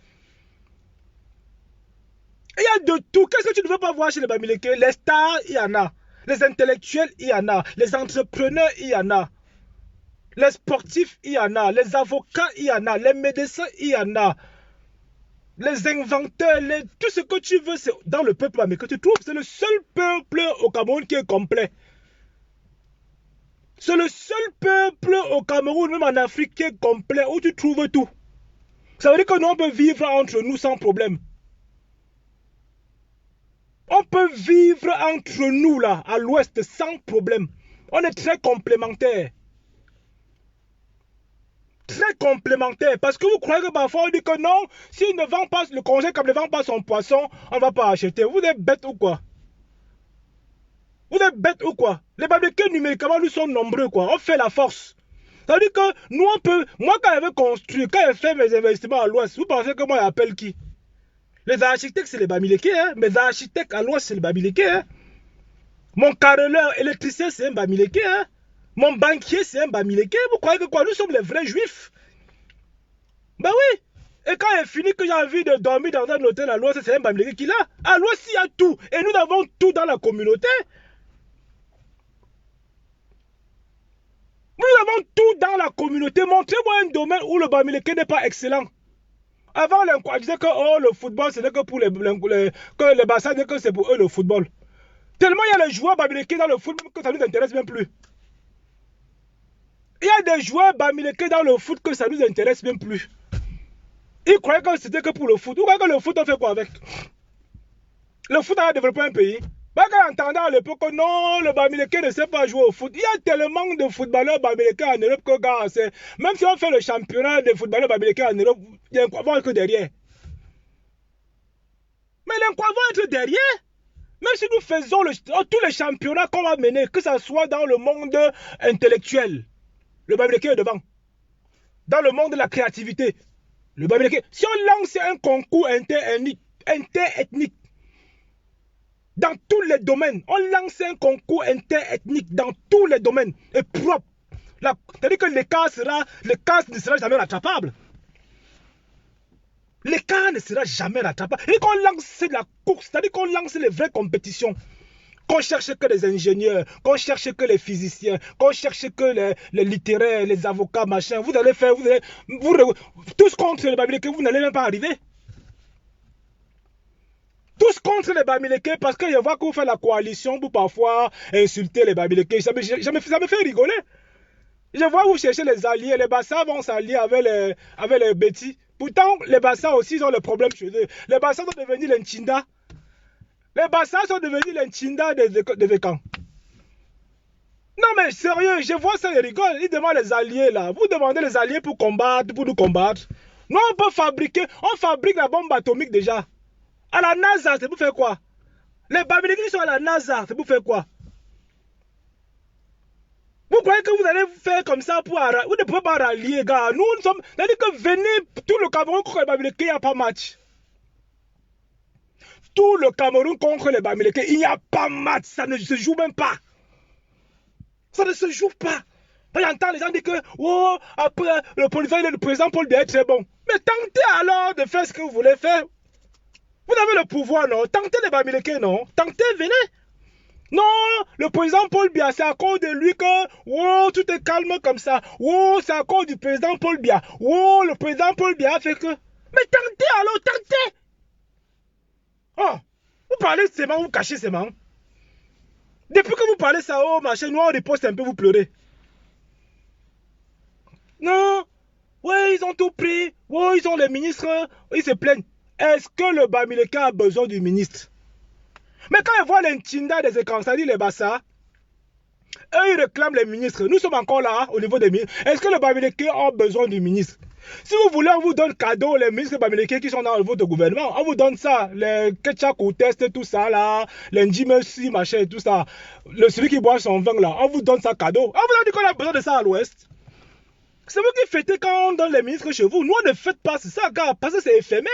Il y a de tout. Qu'est-ce que tu ne veux pas voir chez les Bamileke? Les stars, il y en a. Les intellectuels, il y en a. Les entrepreneurs, il y en a. Les sportifs, il y en a. Les avocats, il y en a. Les médecins, il y en a. Les inventeurs, tout ce que tu veux, c'est dans le peuple mais que tu trouves. C'est le seul peuple au Cameroun qui est complet. C'est le seul peuple au Cameroun, même en Afrique, qui est complet, où tu trouves tout. Ça veut dire que nous, on peut vivre entre nous sans problème. On peut vivre entre nous, là, à l'ouest, sans problème. On est très complémentaires. Très complémentaires. Parce que vous croyez que parfois on dit que non, s'il ne vend pas le congé comme ne vend pas son poisson, on ne va pas acheter. Vous êtes bêtes ou quoi? Vous êtes bêtes ou quoi? Les Bamileke numériquement, nous sommes nombreux, quoi. On fait la force. Ça veut dire que nous, on peut... Moi, quand j'avais construit, quand j'ai fait mes investissements à l'ouest, vous pensez que moi, j'appelle qui? Les architectes, c'est les Bamileke. Hein? Mes architectes à l'ouest, c'est les Bamileke. Hein? Mon carreleur électricien, c'est un Bamileke. Hein? Mon banquier, c'est un Bamileke. Vous croyez que quoi? Nous sommes les vrais juifs. Ben oui. Et quand il est fini, que j'ai envie de dormir dans un hôtel à l'Ouest, c'est un Bamileke qui l'a. À l'Ouest, il y a tout. Et nous avons tout dans la communauté. Nous avons tout dans la communauté. Montrez-moi un domaine où le Bamileke n'est pas excellent. Avant, on disait que oh, le football, c'est que pour que les bassins, que c'est pour eux le football. Tellement il y a les joueurs Bamileke dans le foot que ça ne nous intéresse même plus. Il y a des joueurs Bamileke dans le foot que ça ne nous intéresse même plus. Ils croyaient que c'était que pour le foot. Vous croyez que le foot, on fait quoi avec? Le foot a développé un pays. Quand on entendait à l'époque que non, le Bamileke ne sait pas jouer au foot. Il y a tellement de footballeurs Bamileke en Europe que, gars, même si on fait le championnat des footballeurs Bamileke en Europe, il y a un quoi être derrière. Mais les quoi vont être derrière? Même si nous faisons tous les championnats qu'on va mener, que ce soit dans le monde intellectuel, le Bamileke est devant. Dans le monde de la créativité, le Bamileke. Si on lance un concours interethnique, dans tous les domaines, on lance un concours interethnique dans tous les domaines, et propre. C'est-à-dire que l'écart ne sera jamais rattrapable. L'écart ne sera jamais rattrapable. Et qu'on lance la course, c'est-à-dire qu'on lance les vraies compétitions. Qu'on cherche que les ingénieurs, qu'on cherche que les physiciens, qu'on cherche que les littéraires, les avocats, machin. Vous allez faire, tous contre les Bamileke, vous n'allez même pas arriver. Tous contre les Bamileke parce que je vois que vous faites la coalition pour parfois insulter les Bamileke. Ça me fait rigoler. Je vois vous cherchez les alliés. Les Bassa vont s'allier avec les Betty. Pourtant, les Bassa aussi ils ont le problème chez eux. Les Bassa sont devenus les Nchinda. Les Bassa sont devenus les Nchinda des Vécans. Non mais sérieux, je vois ça, ils rigolent. Ils demandent les alliés là. Vous demandez les alliés pour nous combattre. Nous on peut on fabrique la bombe atomique déjà. À la NASA, c'est pour faire quoi? Les Bamileke qui sont à la NASA, c'est pour faire quoi? Vous croyez que vous allez faire comme ça pour... Vous ne pouvez pas rallier, gars. Nous sommes... C'est-à-dire que venez, tout le Cameroun contre les Bamileke, il n'y a pas match. Tout le Cameroun contre les Bamileke, il n'y a pas match. Ça ne se joue même pas. Ça ne se joue pas. J'entends les gens dire que, oh, après, le président Paul Biya est très bon. Mais tentez alors de faire ce que vous voulez faire. Vous avez le pouvoir, non? Tentez les Bamileke, non? Tentez, venez. Non, le président Paul Biya, c'est à cause de lui que, oh, tout est calme comme ça. Oh, c'est à cause du président Paul Biya. Oh, le président Paul Biya fait que... Mais tentez alors, tentez. Oh, vous parlez de ces mains, vous cachez ces mains. Depuis que vous parlez ça, oh, machin, nous on riposte un peu, vous pleurez. Non, ouais, ils ont tout pris. Oh, ils ont les ministres, ils se plaignent. Est-ce que le Bamileke a besoin du ministre? Mais quand ils voient les Nchinda des écrans, ça dit les Bassa, eux ils réclament les ministres. Nous sommes encore là au niveau des ministres. Est-ce que le Bamileke a besoin du ministre? Si vous voulez, on vous donne cadeau les ministres Bamileke qui sont dans votre gouvernement. On vous donne ça, les Ketchak ou Test, tout ça là, les Njimesi, machin, tout ça. Celui qui boit son vin là, on vous donne ça cadeau. On vous a dit qu'on a besoin de ça à l'Ouest. C'est vous qui fêtez quand on donne les ministres chez vous. Nous on ne fête pas ça, gars, parce que c'est éphémère.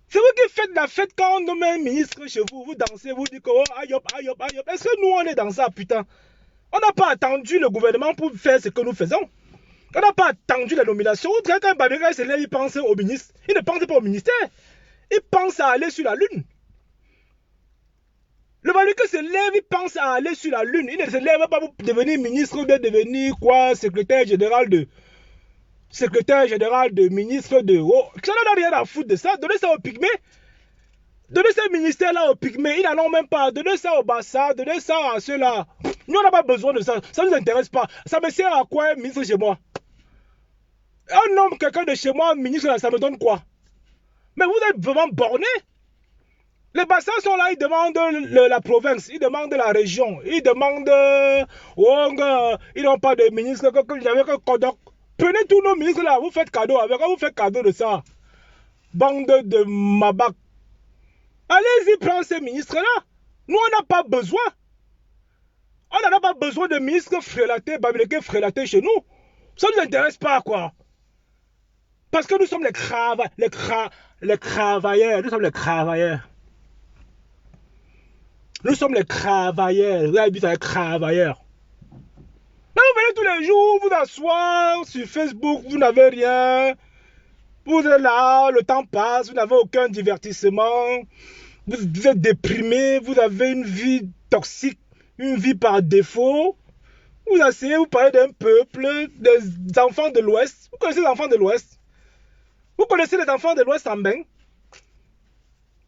C'est vous qui faites la fête quand on nomme un ministre chez vous, vous dansez, vous dites que oh, aïe hop, aïe hop, aïe hop. Est-ce que nous on est dans ça, putain? On n'a pas attendu le gouvernement pour faire ce que nous faisons. On n'a pas attendu la nomination. Quand un Bamileke se lève, il pense au ministre. Il ne pense pas au ministère. Il pense à aller sur la lune. Le Bamileke se lève, il pense à aller sur la lune. Il ne se lève pas pour devenir ministre ou bien devenir quoi, secrétaire général de ministre de... Oh, ça n'a rien à foutre de ça. Donnez ça aux pygmées. Donnez ce ministère-là aux pygmées. Ils n'en ont même pas. Donnez ça aux Bassa. Donnez ça à ceux-là. Nous, on n'a pas besoin de ça. Ça ne nous intéresse pas. Ça me sert à quoi, ministre chez moi? Un homme, quelqu'un de chez moi, ministre, là, ça me donne quoi? Mais vous êtes vraiment borné. Les Bassa sont là, ils demandent la province, ils demandent la région, ils demandent... ils n'ont pas de ministre. J'avais que Kodok. Prenez tous nos ministres là, vous faites cadeau avec, vous faites cadeau de ça. Bande de mabac. Allez-y, prendre ces ministres-là. Nous, on n'a pas besoin. On n'a pas besoin de ministres frélatés, Bamileke frélatés chez nous. Ça ne nous intéresse pas, quoi. Parce que nous sommes les travailleurs. Nous sommes les travailleurs. Nous sommes les travailleurs. Vous avez dit ça, les travailleurs. Non, vous venez tous les jours, vous asseoir sur Facebook, vous n'avez rien. Vous êtes là, le temps passe, vous n'avez aucun divertissement. Vous êtes déprimé, vous avez une vie toxique, une vie par défaut. Vous asseyez, vous parlez d'un peuple, des enfants de l'Ouest. Vous connaissez les enfants de l'Ouest? Vous connaissez les enfants de l'Ouest en bain?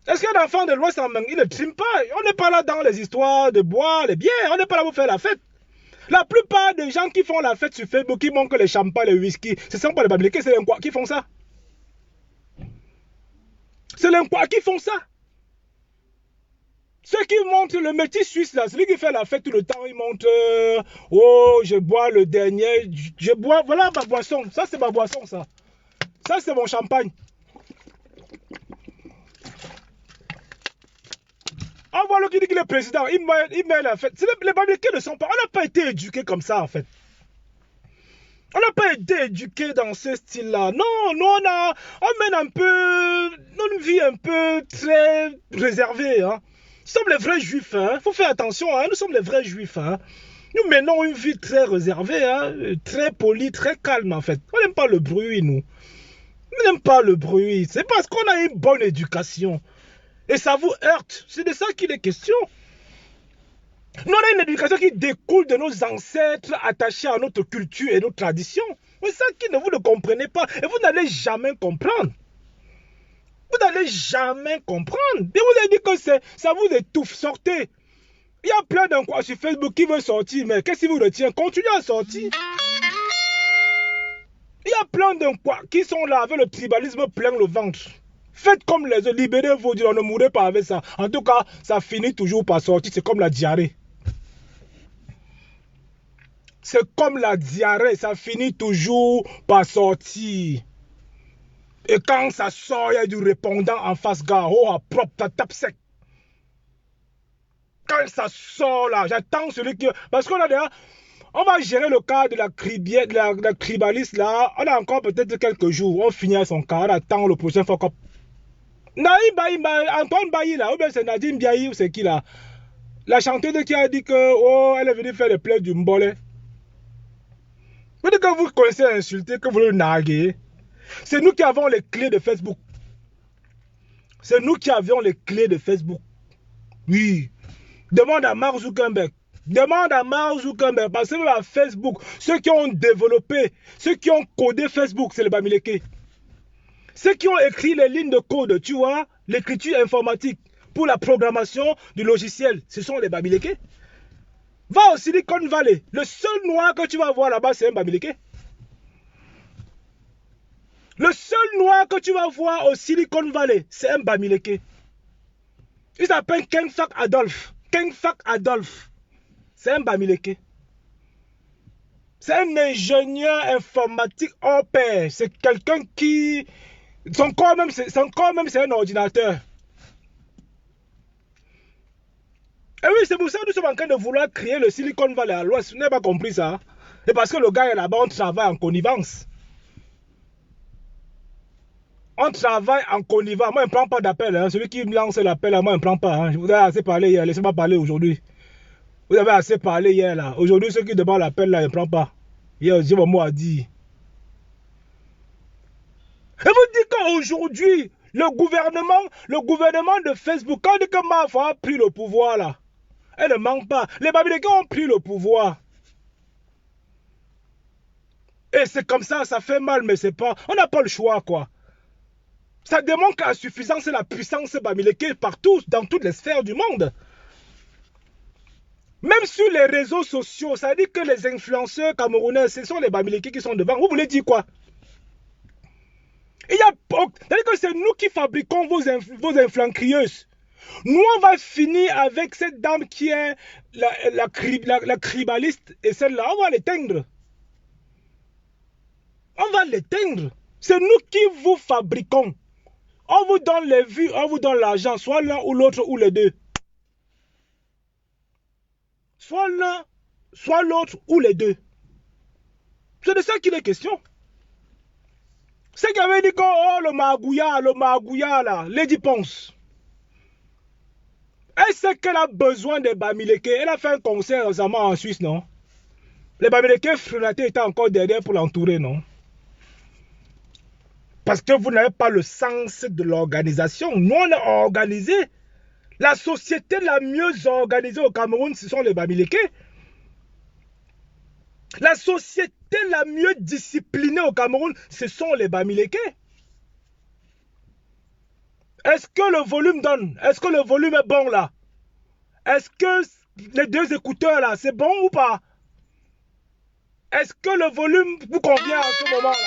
Est-ce qu'un enfant de l'Ouest en bain, il ne trime pas? On n'est pas là dans les histoires de boire, les bières, on n'est pas là pour faire la fête. La plupart des gens qui font la fête sur Facebook, qui montrent les champagnes, les whisky, ce ne sont pas les Bamileke, c'est les Nkwa qui font ça. C'est les Nkwa qui font ça. Ceux qui montrent le métis suisse là, celui qui fait la fête tout le temps, il montre oh, je bois le dernier, je bois, voilà ma boisson, ça c'est ma boisson ça. Ça c'est mon champagne. On voit le qui dit qu'il est président, il met la fête. Les Bamileke ne sont pas, on n'a pas été éduqués comme ça en fait. On n'a pas été éduqués dans ce style-là. Non, nous on mène un peu, une vie un peu très réservée. Hein. Nous sommes les vrais juifs. Il faut faire attention, hein. Nous sommes les vrais juifs. Hein. Nous menons une vie très réservée, hein. Très polie, très calme en fait. On n'aime pas le bruit, nous. On n'aime pas le bruit. C'est parce qu'on a une bonne éducation. Et ça vous heurte. C'est de ça qu'il est question. Nous, on a une éducation qui découle de nos ancêtres attachés à notre culture et nos traditions. C'est ça que vous ne comprenez pas. Et vous n'allez jamais comprendre. Vous n'allez jamais comprendre. Et vous avez dit que ça vous étouffe. Sortez. Il y a plein d'enquêtes sur Facebook qui veulent sortir. Mais qu'est-ce qui vous retient? Continuez à sortir. Il y a plein d'enquêtes qui sont là avec le tribalisme plein le ventre. Faites comme les autres. Libérez-vous. On ne mourrez pas avec ça. En tout cas, ça finit toujours par sortir. C'est comme la diarrhée. C'est comme la diarrhée, ça finit toujours par sortir. Et quand ça sort, il y a du répondant en face, gars. Oh, propre, ça tape sec. Quand ça sort là, j'attends celui qui... Parce qu'on a déjà... On va gérer le cas de la cribaliste là. On a encore peut-être quelques jours. On finit son cas. On attend le prochain fois. Antoine Bailly là. Ou bien c'est Nadine Biaï ou c'est qui là? La chanteuse qui a dit que... Oh, elle est venue faire les plaies du Mbolé. Vous dites que vous connaissez insulter, que vous le narguez. C'est nous qui avons les clés de Facebook. C'est nous qui avions les clés de Facebook. Oui. Demande à Mark Zuckerberg. Demande à Mark Zuckerberg. Parce que à Facebook, ceux qui ont développé, ceux qui ont codé Facebook, c'est les Bamileke. Ceux qui ont écrit les lignes de code, tu vois, l'écriture informatique pour la programmation du logiciel, ce sont les Bamileke. Va au Silicon Valley. Le seul noir que tu vas voir là-bas, c'est un Bamileke. Le seul noir que tu vas voir au Silicon Valley, c'est un Bamileke. Il s'appelle Kenfak Adolphe. Kenfak Adolphe. C'est un Bamileke. C'est un ingénieur informatique hors pair. C'est quelqu'un qui... Son corps même, c'est un ordinateur. Et oui, c'est pour ça que nous sommes en train de vouloir créer le Silicon Valley à l'ouest. Vous n'avez pas compris ça. Et parce que le gars est là-bas, on travaille en connivence. On travaille en connivence. Moi, je ne prends pas d'appel. Hein. Celui qui me lance l'appel, moi, je ne prends pas. Hein. Vous avez assez parlé hier. Laissez-moi parler aujourd'hui. Vous avez assez parlé hier. Là. Aujourd'hui, ceux qui demandent l'appel, là, je ne prends pas. Hier, j'ai mon mot à dire. Et vous dites qu'aujourd'hui, le gouvernement de Facebook, quand on dit que Mafa a pris le pouvoir, là, elle ne manque pas. Les Bamileke ont pris le pouvoir. Et c'est comme ça, ça fait mal, mais c'est pas... On n'a pas le choix, quoi. Ça démontre la suffisance et la puissance Bamileke partout, dans toutes les sphères du monde. Même sur les réseaux sociaux, ça dit que les influenceurs camerounais, ce sont les Bamileke qui sont devant. Vous voulez dire quoi? Il y a... C'est-à-dire que c'est nous qui fabriquons vos influenceuses. Nous, on va finir avec cette dame qui est la cribaliste et celle-là, on va l'éteindre. On va l'éteindre. C'est nous qui vous fabriquons. On vous donne les vues, on vous donne l'argent, soit l'un ou l'autre ou les deux. Soit l'un, soit l'autre ou les deux. C'est de ça qu'il est question. C'est qui avait dit que oh, le Magouya là, Lady Ponce. Elle sait qu'elle a besoin des Bamileke. Elle a fait un concert récemment en Suisse, non? Les Bamileke frelatés étaient encore derrière pour l'entourer, non? Parce que vous n'avez pas le sens de l'organisation. Nous, on est organisé. La société la mieux organisée au Cameroun, ce sont les Bamileke. La société la mieux disciplinée au Cameroun, ce sont les Bamileke. Est-ce que le volume donne? Est-ce que le volume est bon là? Est-ce que les deux écouteurs là, c'est bon ou pas? Est-ce que le volume vous convient à ce moment-là?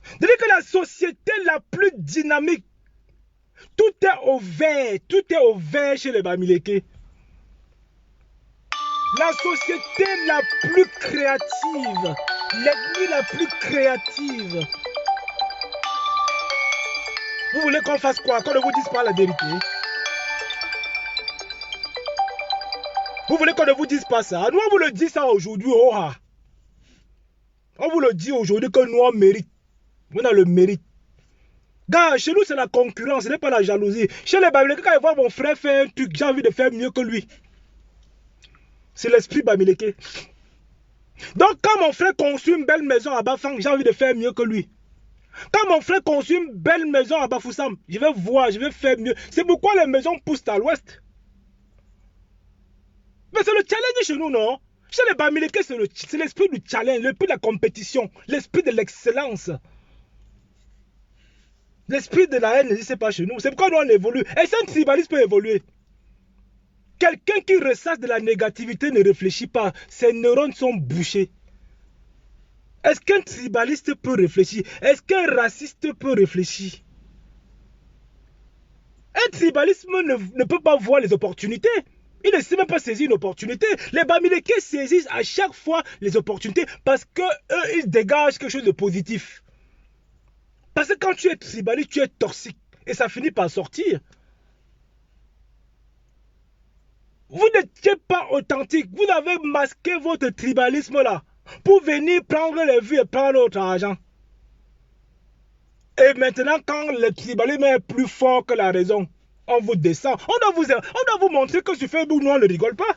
C'est-à-dire que la société la plus dynamique, tout est au vert chez les Bamileke. La société la plus créative, l'ethnie la plus créative. Vous voulez qu'on fasse quoi? Qu'on ne vous dise pas la vérité? Vous voulez qu'on ne vous dise pas ça? Nous, on vous le dit ça aujourd'hui. Oh, ah. On vous le dit aujourd'hui que nous, on mérite. On a le mérite. Gars, chez nous, c'est la concurrence, ce n'est pas la jalousie. Chez les Bamileke, quand ils voient mon frère faire un truc, j'ai envie de faire mieux que lui. C'est l'esprit Bamileke. Donc, quand mon frère construit une belle maison à Bafang, j'ai envie de faire mieux que lui. Quand mon frère construit une belle maison à Bafoussam, je vais voir, je vais faire mieux. C'est pourquoi les maisons poussent à l'ouest. Mais c'est le challenge chez nous, non? Chez les Bamileke, c'est l'esprit du challenge, l'esprit de la compétition, l'esprit de l'excellence. L'esprit de la haine n'existe pas chez nous. C'est pourquoi nous on évolue. Et si un tribaliste peut évoluer, quelqu'un qui ressasse de la négativité ne réfléchit pas. Ses neurones sont bouchés. Est-ce qu'un tribaliste peut réfléchir? Est-ce qu'un raciste peut réfléchir? Un tribalisme ne peut pas voir les opportunités. Il ne sait même pas saisir une opportunité. Les Bamileke saisissent à chaque fois les opportunités parce qu'eux, ils dégagent quelque chose de positif. Parce que quand tu es tribaliste, tu es toxique. Et ça finit par sortir. Vous n'étiez pas authentique. Vous avez masqué votre tribalisme là pour venir prendre les vues et prendre notre argent. Et maintenant, quand le tribalisme est plus fort que la raison, on vous descend. On doit vous montrer que sur Facebook, nous, on ne rigole pas.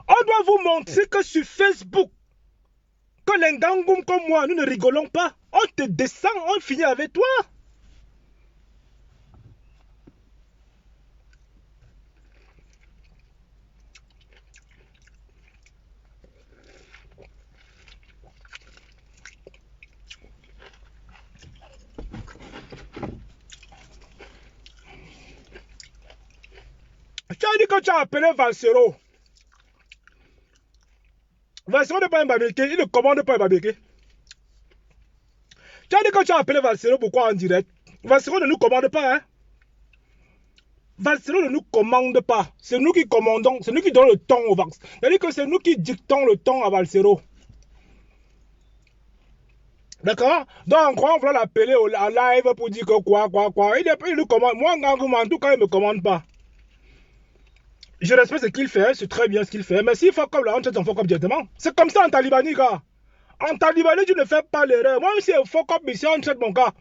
On doit vous montrer que sur Facebook, que les gangoum comme moi, nous ne rigolons pas. On te descend, on finit avec toi. Tu as dit que tu as appelé Valsero. Valsero n'est pas un Bamileke, il ne commande pas un Bamileke. Tu as dit que tu as appelé Valsero, pourquoi en direct? Valsero ne nous commande pas, hein? Valsero ne nous commande pas. C'est nous qui commandons, c'est nous qui donnons le ton au Vax. C'est-à-dire que c'est nous qui dictons le ton à Valsero. D'accord? Donc, on va l'appeler en live pour dire que quoi. Il nous commande. Moi, en tout cas, il ne me commande pas. Je respecte ce qu'il fait, c'est très bien ce qu'il fait. Mais s'il faut comme là, on traite son faux comme directement. C'est comme ça en Talibanie, gars. En Talibanie, tu ne fais pas l'erreur. Moi, si un faux comme ici, on traite mon gars.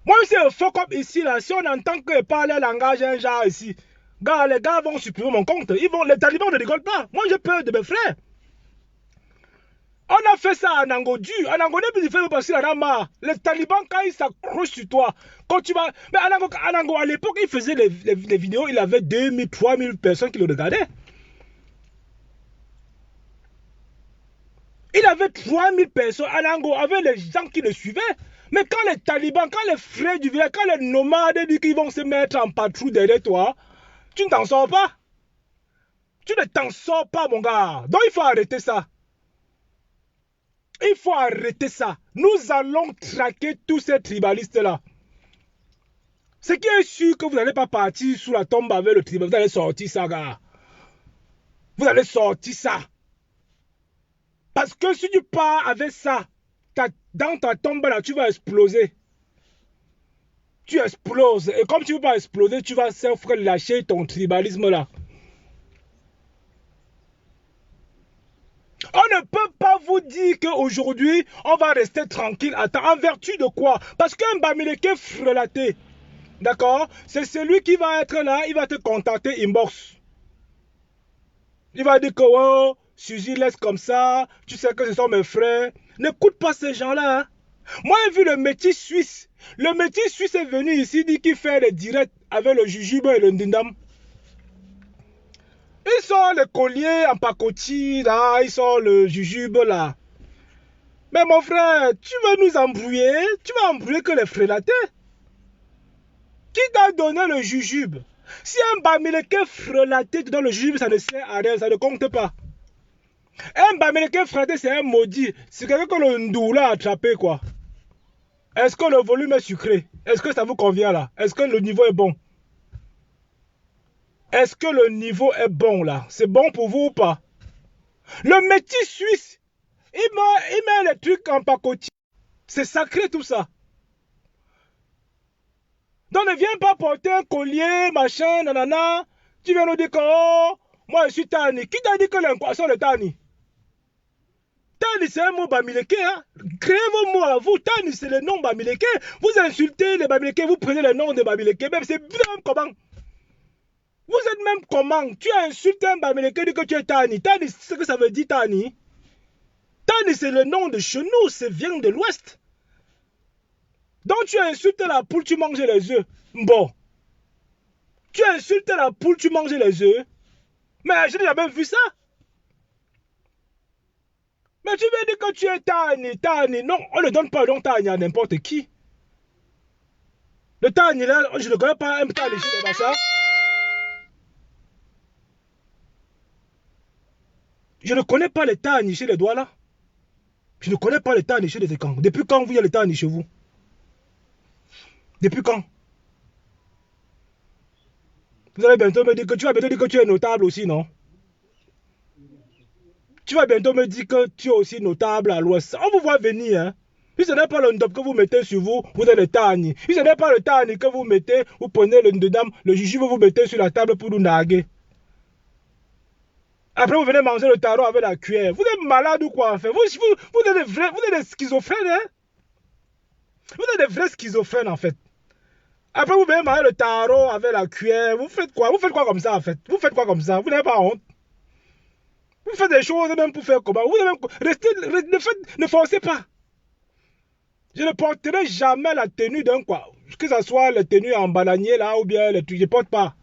Moi, si un faux comme ici, là, si on entend que parler langage un genre ici, gars, les gars vont supprimer mon compte. Les talibans ne rigolent pas. Moi, j'ai peur de mes frères. On a fait ça à Nangodu. À Nangodu, il fait parce qu'il en a marre. Les talibans, quand ils s'accrochent sur toi, quand tu vas. Mais à Nango, à l'époque, il faisait les vidéos, il avait 2000, 3000 personnes qui le regardaient. Il avait 3000 personnes à Nango, avec les gens qui le suivaient. Mais quand les talibans, quand les frères du village, quand les nomades disent qu'ils vont se mettre en patrouille derrière toi, tu ne t'en sors pas. Tu ne t'en sors pas, mon gars. Donc, il faut arrêter ça. Il faut arrêter ça. Nous allons traquer tous ces tribalistes-là. Ce qui est sûr que vous n'allez pas partir sous la tombe avec le tribal. Vous allez sortir ça, gars. Vous allez sortir ça. Parce que si tu pars avec ça, dans ta tombe là, tu vas exploser. Tu exploses. Et comme tu ne veux pas exploser, tu vas lâcher ton tribalisme là. On ne peut pas vous dire qu'aujourd'hui, on va rester tranquille. Attends, en vertu de quoi? Parce qu'un Bamileke frelaté, d'accord? C'est celui qui va être là, il va te contacter inbox. Il va dire que oh, Suzy laisse comme ça, tu sais que ce sont mes frères. N'écoute pas ces gens-là. Hein. Moi, j'ai vu le métis suisse. Le métis suisse est venu ici, dit qu'il fait les directs avec le jujube et le ndindam. Ils sont les colliers en pacotille, là, ils sont le jujube, là. Mais mon frère, tu veux nous embrouiller? Tu vas embrouiller que les frélatés. Qui t'a donné le jujube? Si un bamileke frélaté te donne le jujube, ça ne sert à rien, ça ne compte pas. Un bamileke frélaté, c'est un maudit. C'est quelqu'un que le ndoula a attrapé, quoi. Est-ce que le volume est sucré? Est-ce que ça vous convient, là? Est-ce que le niveau est bon? Est-ce que le niveau est bon, là? C'est bon pour vous ou pas? Le métis suisse, il met les trucs en pacotille. C'est sacré, tout ça. Donc ne viens pas porter un collier, machin, nanana. Tu viens nous dire que, oh, moi je suis Tani. Qui t'a dit que l'incroissant de Tani? Tani c'est un mot bamileke. Hein? Créez vos mots à vous. Tani c'est le nom bamileke. Vous insultez les bamileke, vous prenez le nom de bamileke. Même c'est même comment? Vous êtes même comment? Tu as insulté un bamileke, dit que tu es Tani. Tani, c'est ce que ça veut dire Tani. Tani c'est le nom de chez nous, ça vient de l'Ouest. Donc tu insultes la poule, tu manges les œufs. Bon. Tu insultes la poule, tu manges les œufs. Mais je n'ai jamais vu ça. Mais tu veux dire que tu es Tani. Non, on ne donne pas le nom Tani à n'importe qui. Le Tani là, je ne connais pas un Tani chez les Bassa. Je ne connais pas les Tani chez les Douala. Je ne connais pas les Tani chez les Ekang. Depuis quand vous y a les Tani chez vous? Depuis quand? Vous allez bientôt me dire que tu vas bientôt dire que tu es notable aussi, non? Tu vas bientôt me dire que tu es aussi notable à l'Ouest. On vous voit venir, hein? Si ce n'est pas le ndop que vous mettez sur vous, vous êtes le Tani. Si ce n'est pas le Tani que vous mettez, vous prenez le ndedam, le jujube, vous mettez sur la table pour nous narguer. Après, vous venez manger le taro avec la cuillère. Vous êtes malade ou quoi, en fait? Vous êtes des schizophrènes, hein? Vous êtes des vrais schizophrènes, en fait. Après, vous venez manger le taro avec la cuillère. Vous faites quoi? Vous faites quoi comme ça, en fait? Vous faites quoi comme ça? Vous n'avez pas honte? Vous faites des choses même pour faire comment? Vous même, restez, ne forcez pas. Je ne porterai jamais la tenue d'un quoi. Que ce soit la tenue en bananier là ou bien les trucs. Je ne porte pas.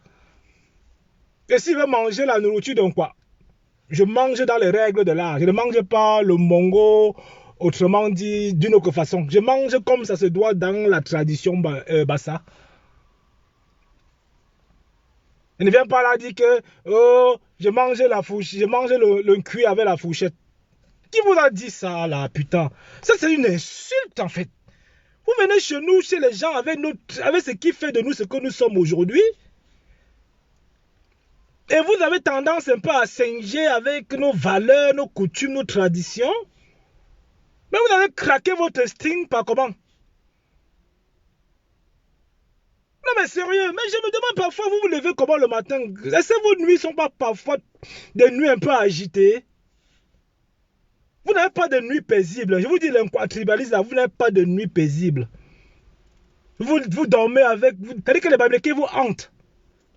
Et s'il veut manger la nourriture d'un quoi? Je mange dans les règles de l'art. Je ne mange pas le mongo, autrement dit, d'une autre façon. Je mange comme ça se doit dans la tradition bassa. Je ne viens pas là dire que oh, je mange la fourchette, je mange le cuit avec la fourchette. Qui vous a dit ça là, putain? Ça c'est une insulte en fait. Vous venez chez nous, chez les gens, avec ce qui fait de nous ce que nous sommes aujourd'hui. Et vous avez tendance un peu à singer avec nos valeurs, nos coutumes, nos traditions. Mais vous avez craqué votre string par comment? Non mais sérieux, mais je me demande parfois, vous vous levez comment le matin? Est-ce que vos nuits ne sont pas parfois des nuits un peu agitées? Vous n'avez pas de nuit paisible. Je vous dis, l'inquatribalisme, vous n'avez pas de nuit paisible. Vous dormez avec... C'est-à-dire que les Babyloniens vous hantent.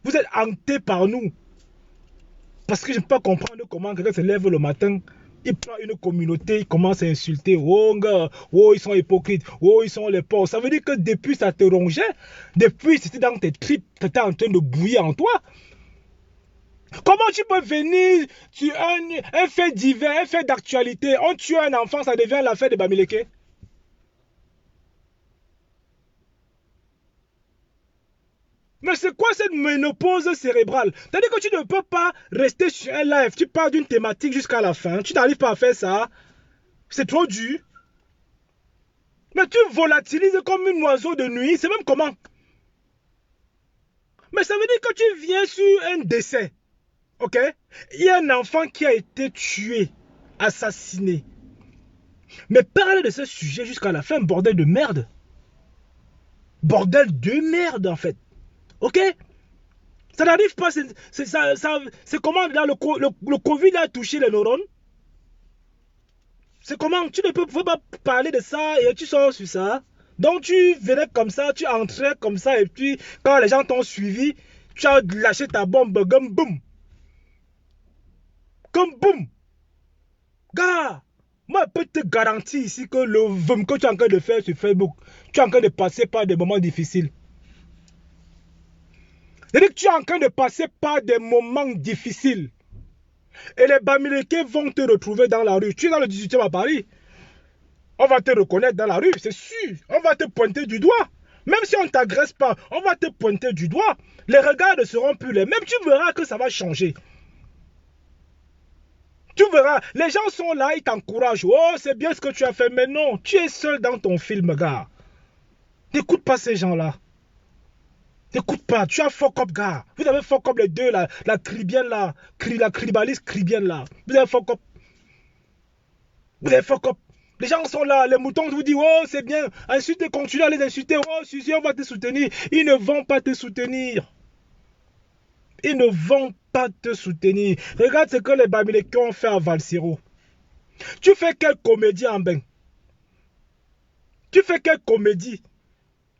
Vous êtes hantés par nous. Parce que je ne peux pas comprendre comment quelqu'un se lève le matin, il prend une communauté, il commence à insulter. Oh, gars, oh, ils sont hypocrites. Oh, ils sont les pauvres. Ça veut dire que depuis, ça te rongeait. Depuis, c'était dans tes tripes. Tu étais en train de bouillir en toi. Comment tu peux venir sur un fait divers, un fait d'actualité, on tue un enfant, ça devient l'affaire de Bamileke? Mais c'est quoi cette ménopause cérébrale? C'est-à-dire que tu ne peux pas rester sur un live, tu parles d'une thématique jusqu'à la fin, tu n'arrives pas à faire ça, c'est trop dur. Mais tu volatilises comme un oiseau de nuit, c'est même comment? Mais ça veut dire que tu viens sur un décès. Ok? Il y a un enfant qui a été tué, assassiné. Mais parler de ce sujet jusqu'à la fin, bordel de merde. Bordel de merde, en fait. Ok? Ça n'arrive pas. C'est comment là, le Covid a touché les neurones? C'est comment? Tu ne peux pas parler de ça et tu sors sur ça. Donc tu venais comme ça, tu entrais comme ça et puis quand les gens t'ont suivi, tu as lâché ta bombe, boum. comme boum. Gars, moi, je peux te garantir ici que le vum que tu es en train de faire sur Facebook, tu es en train de passer par des moments difficiles. C'est-à-dire que tu es en train de passer par des moments difficiles. Et les Bamileke vont te retrouver dans la rue. Tu es dans le 18e à Paris. On va te reconnaître dans la rue, c'est sûr. On va te pointer du doigt. Même si on ne t'agresse pas, on va te pointer du doigt. Les regards ne seront plus les mêmes. Tu verras que ça va changer. Tu verras, les gens sont là, ils t'encouragent. Oh, c'est bien ce que tu as fait. Mais non, tu es seul dans ton film, gars. N'écoute pas ces gens-là. N'écoute pas, tu as fuck up, gars. Vous avez fuck up les deux, là. La cribienne, là. La cribaliste cribienne, là. Vous avez fuck up. Vous avez fuck up. Les gens sont là, les moutons vous disent, oh, c'est bien. Insultez, continuez à les insulter. Oh, Suzy, on va te soutenir. Ils ne vont pas te soutenir. Ils ne vont pas te soutenir. Regarde ce que les Bamileke ont fait à Valsero. Tu fais quelle comédie en bain? Tu fais quelle comédie?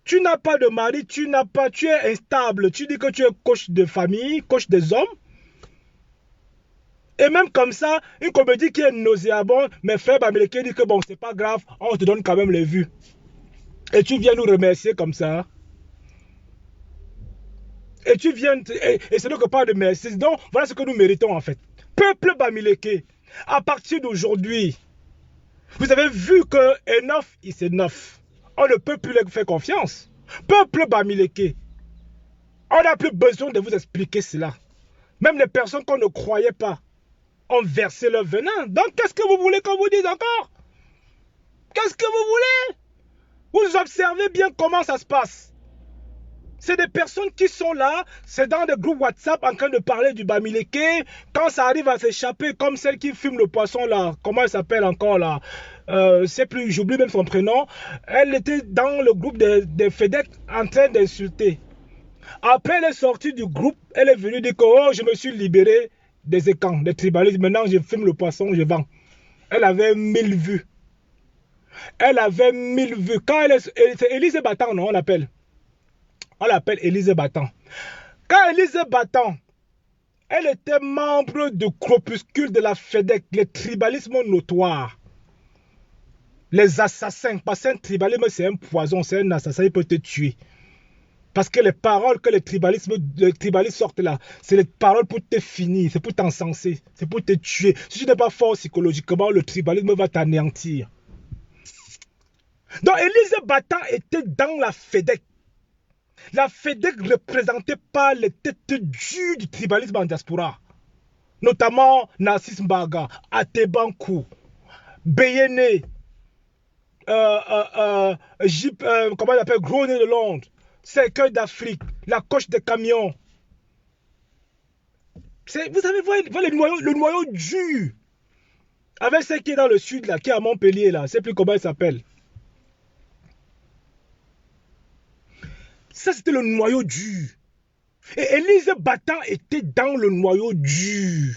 Tu n'as pas de mari, tu es instable. Tu dis que tu es coach de famille, coach des hommes. Et même comme ça, une comédie qui est nauséabonde, mes frères Bamileke disent que bon, c'est pas grave, on te donne quand même les vues. Et tu viens nous remercier comme ça. Et tu viens, et c'est donc pas de merci. Donc, voilà ce que nous méritons en fait. Peuple Bamileke, à partir d'aujourd'hui, vous avez vu que enough is enough. On ne peut plus leur faire confiance. Peuple Bamileke, on n'a plus besoin de vous expliquer cela. Même les personnes qu'on ne croyait pas ont versé leur venin. Donc, qu'est-ce que vous voulez qu'on vous dise encore? Qu'est-ce que vous voulez? Vous observez bien comment ça se passe. C'est des personnes qui sont là, c'est dans des groupes WhatsApp en train de parler du Bamileke. Quand ça arrive à s'échapper, comme celle qui fume le poisson là, comment elle s'appelle encore là? C'est plus, j'oublie même son prénom. Elle était dans le groupe des FEDEC en train d'insulter. Après, elle est sortie du groupe, elle est venue dire que oh, je me suis libérée des écans, des tribalistes. Maintenant, je fume le poisson, je vends. Elle avait 1000 vues. Elle avait 1000 vues. Quand elle est, c'est Élise Battant, non, on l'appelle. On l'appelle Élise Battant. Quand Élise Battant, elle était membre du corpuscule de la FEDEC, les tribalismes notoires. Les assassins, parce qu'un tribalisme c'est un poison, c'est un assassin, il peut te tuer. Parce que les paroles que les tribalistes sortent là, c'est les paroles pour te finir, c'est pour t'encenser, c'est pour te tuer. Si tu n'es pas fort psychologiquement, le tribalisme va t'anéantir. Donc Élise Battant était dans la FEDEC. La FEDEC représentait par les têtes dures du tribalisme en diaspora. Notamment Narcisse Mbaga, Atebankou, Beyene, comment il appelle, Gros Nez de Londres, Cercueil d'Afrique, la coche des camions. Vous avez vu le noyau dur. Avec celle qui est dans le sud, là, qui est à Montpellier, là, je ne sais plus comment elle s'appelle. Ça, c'était le noyau dur. Et Élise Battant était dans le noyau dur.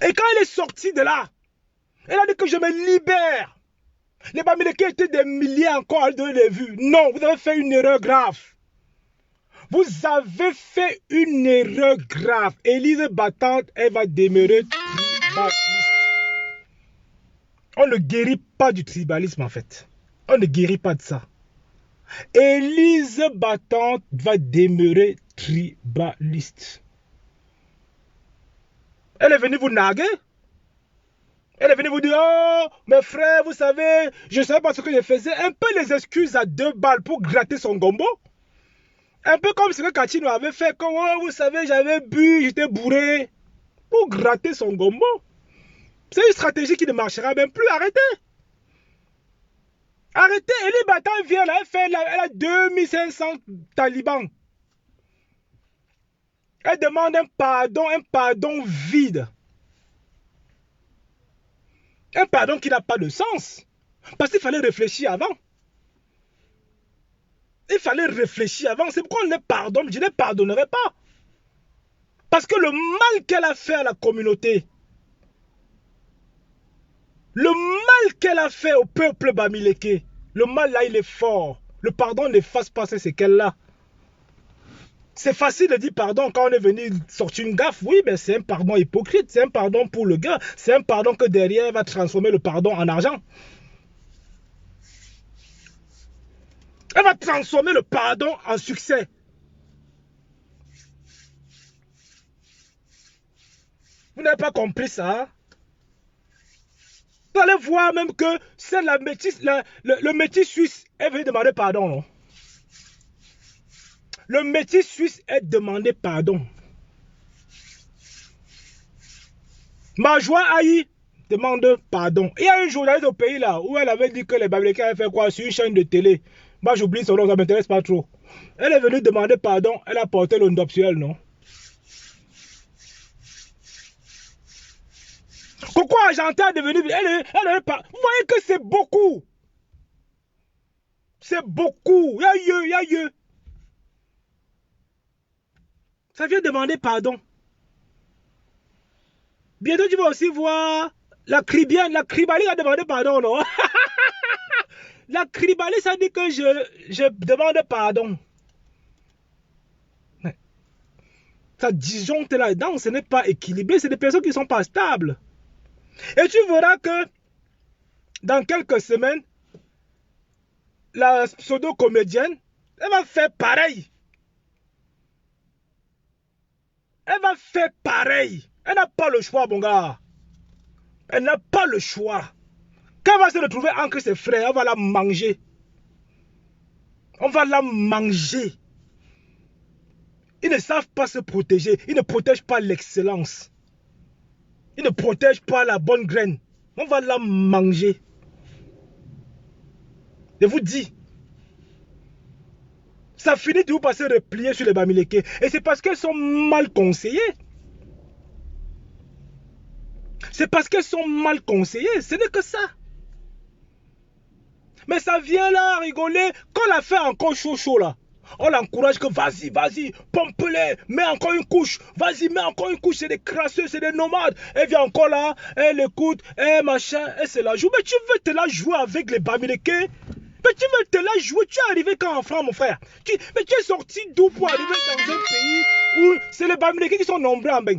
Et quand elle est sortie de là, elle a dit que je me libère. Les Bamileke étaient des milliers encore à lui donner des vues. Non, vous avez fait une erreur grave. Vous avez fait une erreur grave. Élise Battant, elle va demeurer tribaliste. On ne guérit pas du tribalisme en fait. On ne guérit pas de ça. Élise Battant va demeurer tribaliste. Elle est venue vous narguer. Elle est venue vous dire, oh, mes frères, vous savez, je ne savais pas ce que je faisais. Un peu les excuses à 2 balles pour gratter son gombo. Un peu comme ce que Katino avait fait. Comme, oh, vous savez, j'avais bu, j'étais bourré. Pour gratter son gombo. C'est une stratégie qui ne marchera même plus. Arrêtez. Arrêtez. Élise Battant vient là, elle a 2500 talibans. Elle demande un pardon vide. Un pardon qui n'a pas de sens. Parce qu'il fallait réfléchir avant. Il fallait réfléchir avant. C'est pourquoi on ne pardonne. Je ne pardonnerai pas. Parce que le mal qu'elle a fait à la communauté, le mal qu'elle a fait au peuple Bamileke, le mal là, il est fort. Le pardon n'efface pas ces séquelles-là. C'est facile de dire pardon quand on est venu sortir une gaffe. Oui, mais c'est un pardon hypocrite. C'est un pardon pour le gars. C'est un pardon que derrière va transformer le pardon en argent. Elle va transformer le pardon en succès. Vous n'avez pas compris ça? Vous allez voir même que c'est la métisse, le métis suisse est venu demander pardon. Non? Le métis suisse est demandé pardon. Majoie Aïe demande pardon. Il y a une journaliste au pays là où elle avait dit que les Bamilekés avaient fait quoi sur une chaîne de télé. Moi j'oublie son nom, ça ne m'intéresse pas trop. Elle est venue demander pardon, elle a porté le nuptial, non? Coco Argentin est devenu... Vous voyez que c'est beaucoup. C'est beaucoup. Il y a eu. Ça vient demander pardon. Bientôt tu vas aussi voir la Cribienne. La Cribali a demandé pardon, non? La Cribali, ça dit que je demande pardon. Ça disjoncte là-dedans, ce n'est pas équilibré. C'est des personnes qui ne sont pas stables. Et tu verras que dans quelques semaines, la pseudo-comédienne, elle va faire pareil. Elle va faire pareil. Elle n'a pas le choix, mon gars. Elle n'a pas le choix. Quand elle va se retrouver entre ses frères, on va la manger. On va la manger. Ils ne savent pas se protéger. Ils ne protègent pas l'excellence. Ils ne protègent pas la bonne graine. On va la manger. Je vous dis. Ça finit de vous passer replier sur les Bamilekés. Et c'est parce qu'elles sont mal conseillées. C'est parce qu'elles sont mal conseillées. Ce n'est que ça. Mais ça vient là rigoler. Quand on la fait encore chaud là. On l'encourage que vas-y, vas-y, pompe-les, mets encore une couche, vas-y, mets encore une couche, c'est des crasseux, c'est des nomades. Elle vient encore là, elle écoute, elle machin, elle se la joue. Mais tu veux te la jouer avec les Bamilekés? Mais tu veux te la jouer? Tu es arrivé quand en France, mon frère? Mais tu es sorti d'où pour arriver dans un pays où c'est les Bamilekés qui sont nombreux en bain?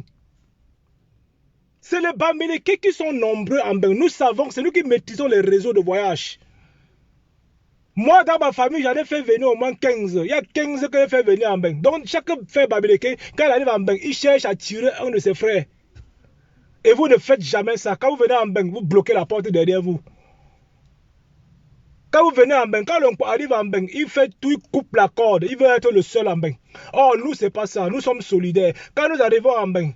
C'est les Bamilekés qui sont nombreux en bain. Nous savons, c'est nous qui maîtrisons les réseaux de voyage. Moi, dans ma famille, j'en ai fait venir au moins 15. Il y a 15 que j'ai fait venir en bain. Donc, chaque frère Bamileke, quand il arrive en bain, il cherche à tirer un de ses frères. Et vous ne faites jamais ça. Quand vous venez en bain, vous bloquez la porte derrière vous. Quand vous venez en bain, quand l'on arrive en bain, il fait tout, il coupe la corde. Il veut être le seul en bain. Or, nous, c'est pas ça. Nous sommes solidaires. Quand nous arrivons en bain,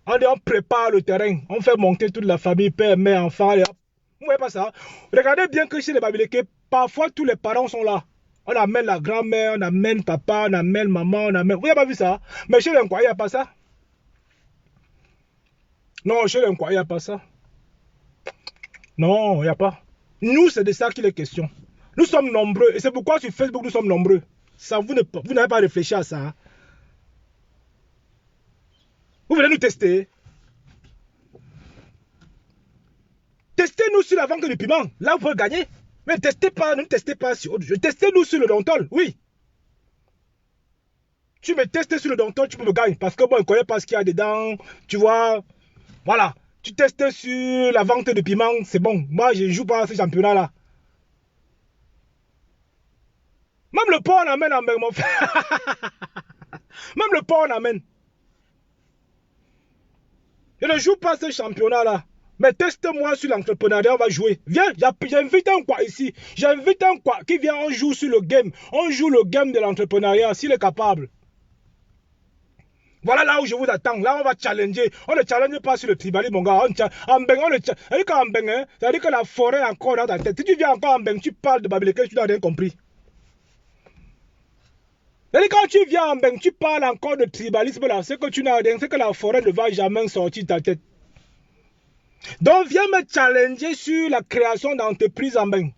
on prépare le terrain. On fait monter toute la famille, père, mère, enfant. Vous ne voyez pas ça? Regardez bien que chez les Bamileke, parfois tous les parents sont là. On amène la grand-mère, on amène papa, on amène maman, on amène... Vous n'avez pas vu ça? Mais chez les Nkwa, il n'y a pas ça. Non, chez les Nkwa, il n'y a pas ça. Non, il n'y a pas. Nous, c'est de ça qu'il est question. Nous sommes nombreux. Et c'est pourquoi sur Facebook, nous sommes nombreux. Ça, vous n'avez pas réfléchi à ça. Vous voulez nous tester? Testez-nous sur la vente du piment. Là, vous pouvez gagner. Mais testez pas, ne testez pas sur autre chose. Testez-nous sur le Dontol, oui. Tu me testes sur le Dontol, tu peux me gagner. Parce que bon, je ne connais pas ce qu'il y a dedans. Tu vois, voilà. Tu testes sur la vente de piment, c'est bon. Moi, je ne joue pas à ce championnat-là. Même le porc, on amène en bain, mon frère. Même le porc, on amène. Je ne joue pas à ce championnat-là. Mais teste-moi sur l'entrepreneuriat, on va jouer. Viens, j'invite un quoi ici. J'invite un quoi qui vient, on joue sur le game. On joue le game de l'entrepreneuriat, s'il est capable. Voilà là où je vous attends. Là, on va challenger. On ne challenge pas sur le tribalisme, mon gars. En Beng, on le challenge. Ça veut dire que la forêt est encore dans ta tête. Si tu viens encore en Beng, tu parles de Bamileke, tu n'as rien compris. C'est-à-dire quand tu viens en Beng, tu parles encore de tribalisme là. C'est que tu n'as rien, c'est que la forêt ne va jamais sortir de ta tête. Donc, viens me challenger sur la création d'entreprises en bain.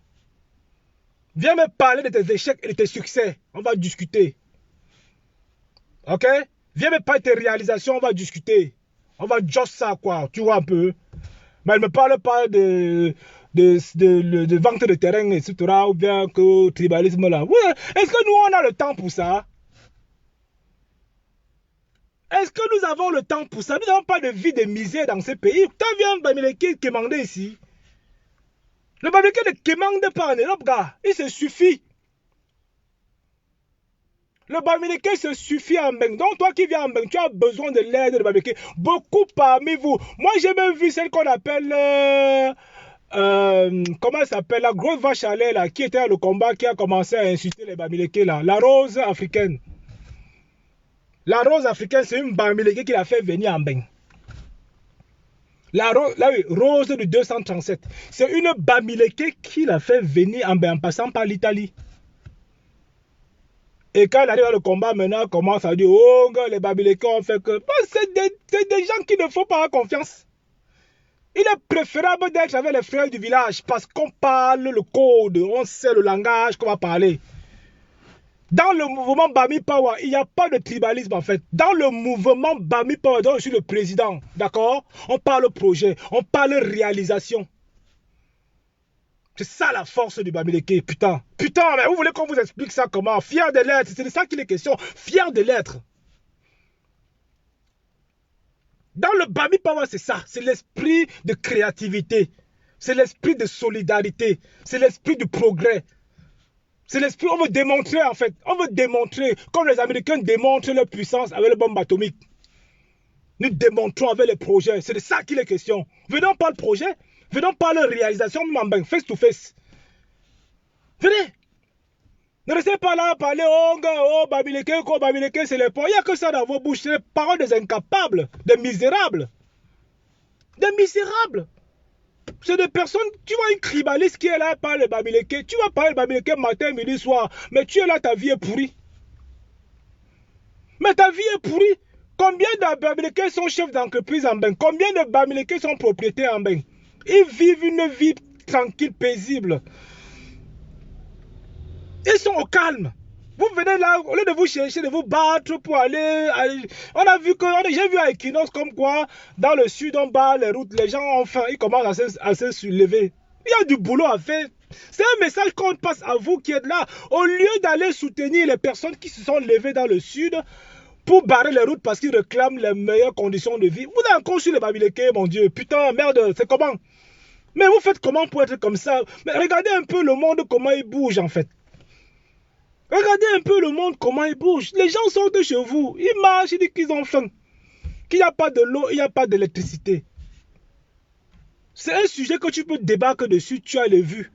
Viens me parler de tes échecs et de tes succès. On va discuter. Ok? Viens me parler de tes réalisations. On va discuter. On va just ça, quoi. Tu vois un peu. Mais elle ne me parle pas de vente de terrain, etc. Ou bien que tribalisme là. Oui, est-ce que nous, on a le temps pour ça? Est-ce que nous avons le temps pour ça? Nous n'avons pas de vie de misère dans ce pays. Quand vient Bamileke Kemangde ici, le Bamileke ne Kemangde pas en Europe, gars. Il se suffit. Le Bamileke se suffit en Beng. Donc toi qui viens en Beng, tu as besoin de l'aide de Bamileke. Beaucoup parmi vous. Moi j'ai même vu celle qu'on appelle... comment elle s'appelle? La grosse vache à lait là, qui était à le combat, qui a commencé à insulter les Bamileke là. La rose africaine. La rose africaine, c'est une Bamileke qui l'a fait venir en Beng. La rose de 237. C'est une Bamileke qui l'a fait venir en Beng en passant par l'Italie. Et quand elle arrive à le combat, maintenant, elle commence à dire, oh, les Bamileke ont fait que... Bon, c'est des gens qui ne font pas confiance. Il est préférable d'être avec les frères du village parce qu'on parle le code, on sait le langage qu'on va parler. Dans le mouvement Bami Power, il n'y a pas de tribalisme en fait. Dans le mouvement Bami Power, dont je suis le président, d'accord? On parle projet, on parle réalisation. C'est ça la force du Bamileke, putain. Putain, mais vous voulez qu'on vous explique ça comment? Fier de l'être, c'est de ça qu'il est question. Fier de l'être. Dans le Bami Power, c'est ça. C'est l'esprit de créativité. C'est l'esprit de solidarité. C'est l'esprit du progrès. C'est l'esprit, on veut démontrer en fait. On veut démontrer, comme les Américains démontrent leur puissance avec les bombes atomiques. Nous démontrons avec les projets. C'est de ça qu'il est question. Venons par le projet. Venons par la réalisation, face to face. Venez. Ne restez pas là à parler, oh, Bamileke, c'est les points. Il n'y a que ça dans vos bouches. C'est les paroles des incapables, des misérables. Des misérables. C'est des personnes, tu vois une cribaliste qui est là par le Bamileke. Tu vas parler de Bamileke matin, midi, soir. Mais tu es là, ta vie est pourrie. Mais ta vie est pourrie. Combien de Bamileke sont chefs d'entreprise en Beng? Combien de Bamileke sont propriétaires en Beng? Ils vivent une vie tranquille, paisible. Ils sont au calme. Vous venez là, au lieu de vous chercher, de vous battre pour aller... On a vu que... J'ai vu à Equinox comme quoi, dans le sud, on bat les routes. Les gens, enfin, ils commencent à se soulever. Il y a du boulot à faire. C'est un message qu'on passe à vous qui êtes là. Au lieu d'aller soutenir les personnes qui se sont levées dans le sud pour barrer les routes parce qu'ils réclament les meilleures conditions de vie. Vous avez encore sur les Bamileke, mon Dieu. Putain, merde, c'est comment? Mais vous faites comment pour être comme ça? Mais regardez un peu le monde, comment il bouge en fait. Regardez un peu le monde, comment il bouge. Les gens sortent chez vous, ils marchent, ils disent qu'ils ont faim. Qu'il n'y a pas de l'eau, il n'y a pas d'électricité. C'est un sujet que tu peux débattre dessus, tu as les vues.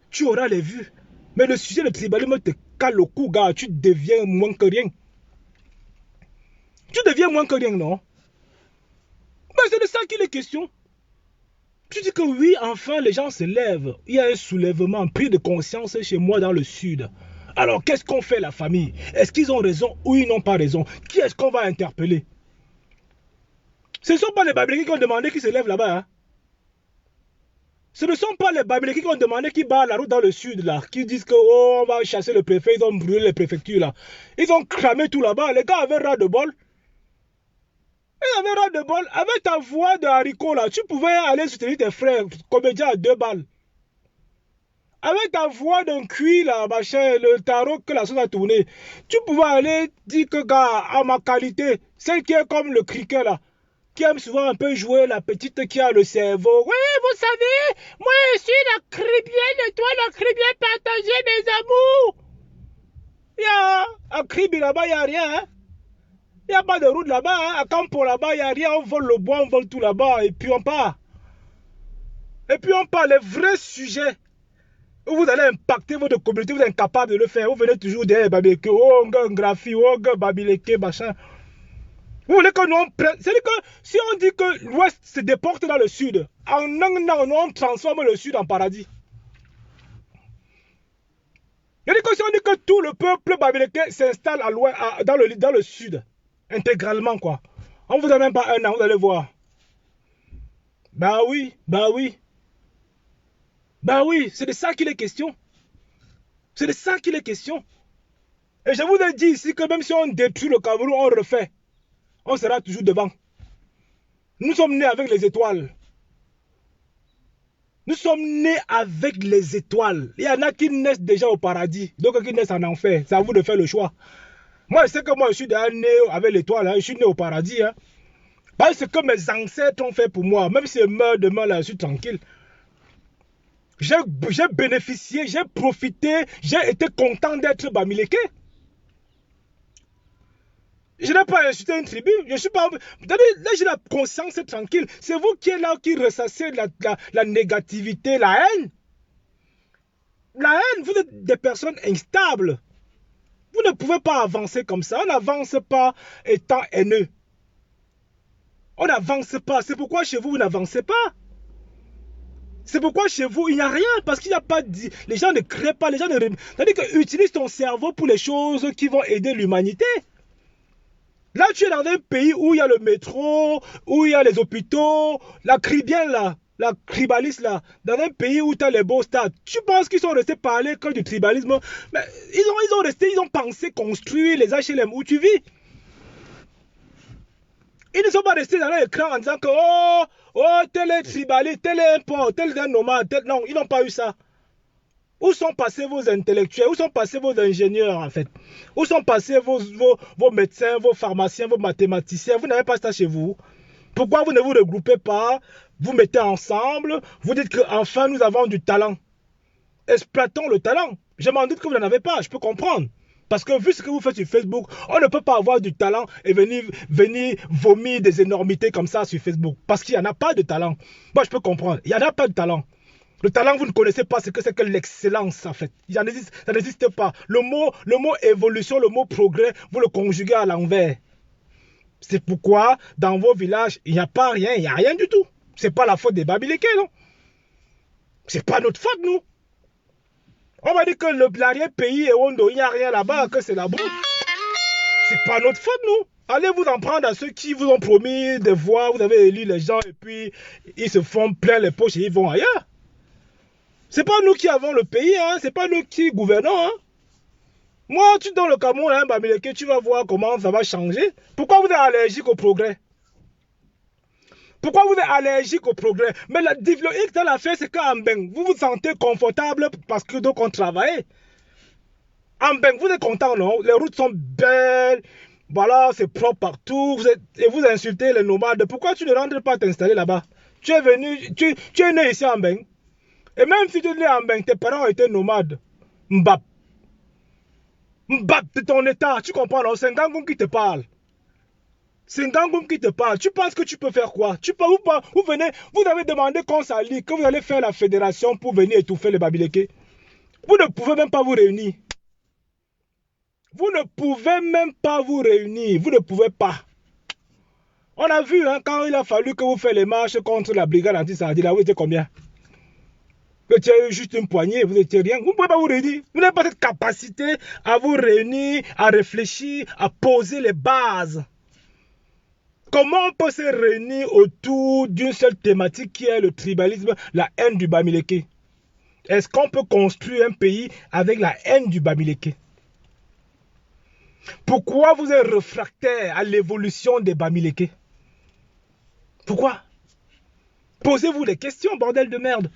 Tu auras les vues. Mais le sujet de tribalisme te cale le cou, gars. Tu deviens moins que rien. Tu deviens moins que rien, non? Mais c'est de ça qu'il est question. Tu dis que oui, enfin, les gens se lèvent. Il y a un soulèvement, un prise de conscience chez moi dans le sud. Alors, qu'est-ce qu'on fait, la famille? Est-ce qu'ils ont raison ou ils n'ont pas raison? Qui est-ce qu'on va interpeller? Ce ne sont pas les Bamileke qui ont demandé qu'ils se lèvent là-bas. Hein? Ce ne sont pas les Bamileke qui ont demandé qu'ils barrent la route dans le sud, là. Qui disent que, oh, on va chasser le préfet, ils ont brûlé les préfectures, là. Ils ont cramé tout là-bas. Les gars avaient ras de bol. Ils avaient ras de bol. Avec ta voix de haricot, là, tu pouvais aller soutenir tes frères, comédiens à 2 balles. Avec ta voix d'un cuit, là, machin, le tarot que la sauce a tourné, tu pouvais aller dire que, gars, à ma qualité, celle qui est comme le cricket, là, qui aime souvent un peu jouer, la petite qui a le cerveau. Oui, vous savez, moi, je suis la cribienne, et toi, la cribienne, partagez mes amours. Il y a un cribi là-bas, il n'y a rien, hein. Il n'y a pas de route là-bas, hein. À Campo là-bas, il n'y a rien, on vole le bois, on vole tout là-bas, et puis on part. Et puis on part, les vrais sujets. Vous allez impacter votre communauté, vous êtes incapable de le faire. Vous venez toujours derrière Bamileke, oh, un graphie, oh, un Bamileke, machin. Vous voulez que nous on prenne. C'est-à-dire que si on dit que l'Ouest se déporte dans le Sud, en un an, on transforme le Sud en paradis. C'est-à-dire que si on dit que tout le peuple Bamileke s'installe dans le Sud, intégralement, quoi. On vous a même pas un an, vous allez voir. Bah oui, bah oui. Bah oui, c'est de ça qu'il est question. C'est de ça qu'il est question. Et je vous ai dit ici que même si on détruit le Cameroun, on refait. On sera toujours devant. Nous sommes nés avec les étoiles. Nous sommes nés avec les étoiles. Il y en a qui naissent déjà au paradis, d'autres qui naissent en enfer. C'est à vous de faire le choix. Moi, je sais que moi, je suis déjà né avec l'étoile, hein, je suis né au paradis. Hein. Parce que mes ancêtres ont fait pour moi, même si je meurs demain, là, je suis tranquille. J'ai bénéficié, j'ai profité, j'ai été content d'être Bamileke. Je n'ai pas insulté une tribu. Je suis pas. Là, j'ai la conscience tranquille. C'est vous qui êtes là, qui ressassez la négativité, la haine. La haine, vous êtes des personnes instables. Vous ne pouvez pas avancer comme ça. On n'avance pas étant haineux. On n'avance pas. C'est pourquoi chez vous, vous n'avancez pas. C'est pourquoi chez vous, il n'y a rien. Parce qu'il n'y a pas de... Les gens ne créent pas. Les gens ne... C'est-à-dire que utilise ton cerveau pour les choses qui vont aider l'humanité. Là, tu es dans un pays où il y a le métro, où il y a les hôpitaux, la cribienne là, la tribaliste là, dans un pays où tu as les beaux stades. Tu penses qu'ils sont restés parler que du tribalisme? Mais ils ont pensé construire les HLM où tu vis. Ils ne sont pas restés dans l'écran en disant que tel est tribaliste, tel est un pauvre, tel est un nomade, tel... Non, ils n'ont pas eu ça. Où sont passés vos intellectuels? Où sont passés vos ingénieurs en fait? Où sont passés vos médecins, vos pharmaciens, vos mathématiciens? Vous n'avez pas ça chez vous. Pourquoi vous ne vous regroupez pas? Vous mettez ensemble. Vous dites qu'enfin nous avons du talent. Exploitons le talent. Je m'en doute que vous n'en avez pas. Je peux comprendre. Parce que vu ce que vous faites sur Facebook, on ne peut pas avoir du talent et venir vomir des énormités comme ça sur Facebook. Parce qu'il n'y en a pas de talent. Moi, je peux comprendre. Il n'y en a pas de talent. Le talent, vous ne connaissez pas ce que c'est que l'excellence, en fait. Ça n'existe pas. Le mot évolution, le mot progrès, vous le conjuguez à l'envers. C'est pourquoi, dans vos villages, il n'y a pas rien, il n'y a rien du tout. Ce n'est pas la faute des Bamileke, non? Ce n'est pas notre faute, nous. On va dire que l'arrière-pays est Ondo, il n'y a rien là-bas, que c'est la boue. Ce n'est pas notre faute, nous. Allez vous en prendre à ceux qui vous ont promis des voix, vous avez élu les gens et puis ils se font plein les poches et ils vont ailleurs. C'est pas nous qui avons le pays, hein. C'est pas nous qui gouvernons. Hein. Moi, tu es dans le Cameroun, hein, Bamileke, tu vas voir comment ça va changer. Pourquoi vous êtes allergique au progrès? Pourquoi vous êtes allergique au progrès? Mais le hic de l'affaire, c'est qu'en Beng, vous vous sentez confortable parce que donc on travaille. En Beng, vous êtes content, non? Les routes sont belles. Voilà, c'est propre partout. Et vous insultez les nomades. Pourquoi tu ne rentres pas t'installer là-bas? Tu es venu, tu es né ici en Beng. Et même si tu es né en Beng, tes parents étaient nomades. Mbap. Mbap de ton état. Tu comprends, non? C'est un Gangoum qui te parle. C'est un Gangoum qui te parle. Tu penses que tu peux faire quoi? Vous venez, vous avez demandé qu'on s'allie, que vous allez faire la fédération pour venir étouffer les Bamileke. Vous ne pouvez même pas vous réunir. Vous ne pouvez même pas vous réunir. Vous ne pouvez pas. On a vu, hein, quand il a fallu que vous fassiez les marches contre la brigade anti-Sadi, là, vous étiez combien? Vous étiez juste une poignée, vous n'étiez rien. Vous ne pouvez pas vous réunir. Vous n'avez pas cette capacité à vous réunir, à réfléchir, à poser les bases. Comment on peut se réunir autour d'une seule thématique qui est le tribalisme, la haine du Bamileke? Est-ce qu'on peut construire un pays avec la haine du Bamileke? Pourquoi vous êtes réfractaire à l'évolution des Bamileke? Pourquoi? Posez-vous les questions, bordel de merde.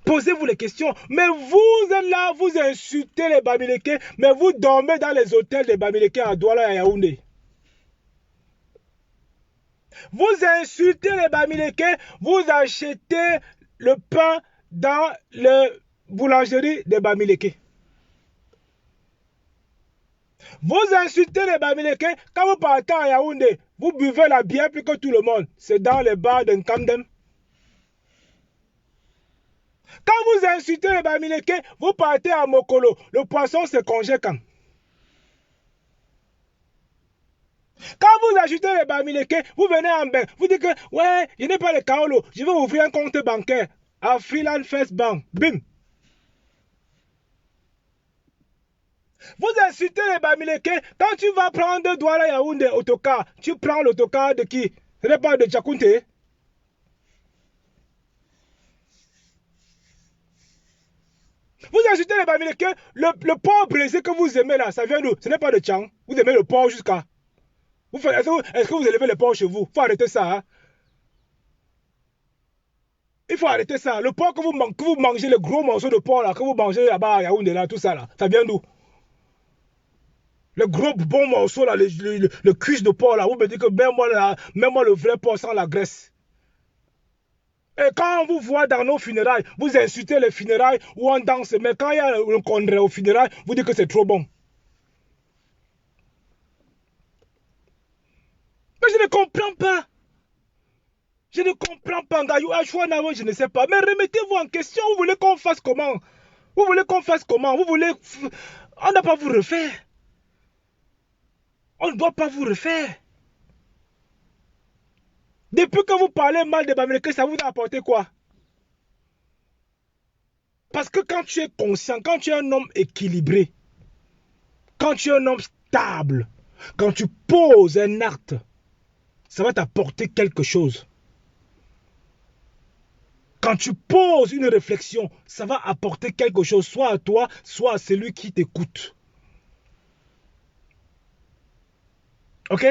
Posez-vous les questions. Mais vous êtes là, vous insultez les Bamileke, mais vous dormez dans les hôtels des Bamileke à Douala et à Yaoundé. Vous insultez les Bamileke, vous achetez le pain dans la boulangerie des Bamileke. Vous insultez les Bamileke, quand vous partez à Yaoundé, vous buvez la bière plus que tout le monde. C'est dans les bars de Nkandem. Quand vous insultez les Bamileke, vous partez à Mokolo. Le poisson se congèle quand? Quand vous ajoutez les Bamileke, vous venez en bain. Vous dites que, ouais, je n'ai pas le Kaolo. Je vais ouvrir un compte bancaire à Freeland First Bank. Bim. Vous insultez les Bamileke. Quand tu vas prendre Douala Yaoundé autocar, tu prends l'autocar de qui? Ce n'est pas de Tchakounte. Vous insultez les Bamileke. Le porc brisé que vous aimez là, ça vient d'où? Ce n'est pas de Tchang. Vous aimez le porc jusqu'à... Est-ce que vous élevez les porcs chez vous? Il faut arrêter ça. Hein? Il faut arrêter ça. Le porc que vous mangez, les gros morceaux de porc là, que vous mangez là-bas à Yaoundé là, tout ça là, ça vient d'où? Le gros bon morceau, là, le cuisse de porc, là, vous me dites que même moi le vrai porc sans la graisse. Et quand on vous voit dans nos funérailles, vous insultez les funérailles où on danse, mais quand il y a un congrès aux funérailles, vous dites que c'est trop bon. Mais je ne comprends pas. Je ne comprends pas, je ne sais pas. Mais remettez-vous en question. Vous voulez qu'on fasse comment? Vous voulez qu'on fasse comment? Vous voulez... On n'a pas vous refaire. On ne doit pas vous refaire. Depuis que vous parlez mal des Bamileke, ça vous a apporté quoi? Parce que quand tu es conscient, quand tu es un homme équilibré, quand tu es un homme stable, quand tu poses un acte, ça va t'apporter quelque chose. Quand tu poses une réflexion, ça va apporter quelque chose, soit à toi, soit à celui qui t'écoute. Ok?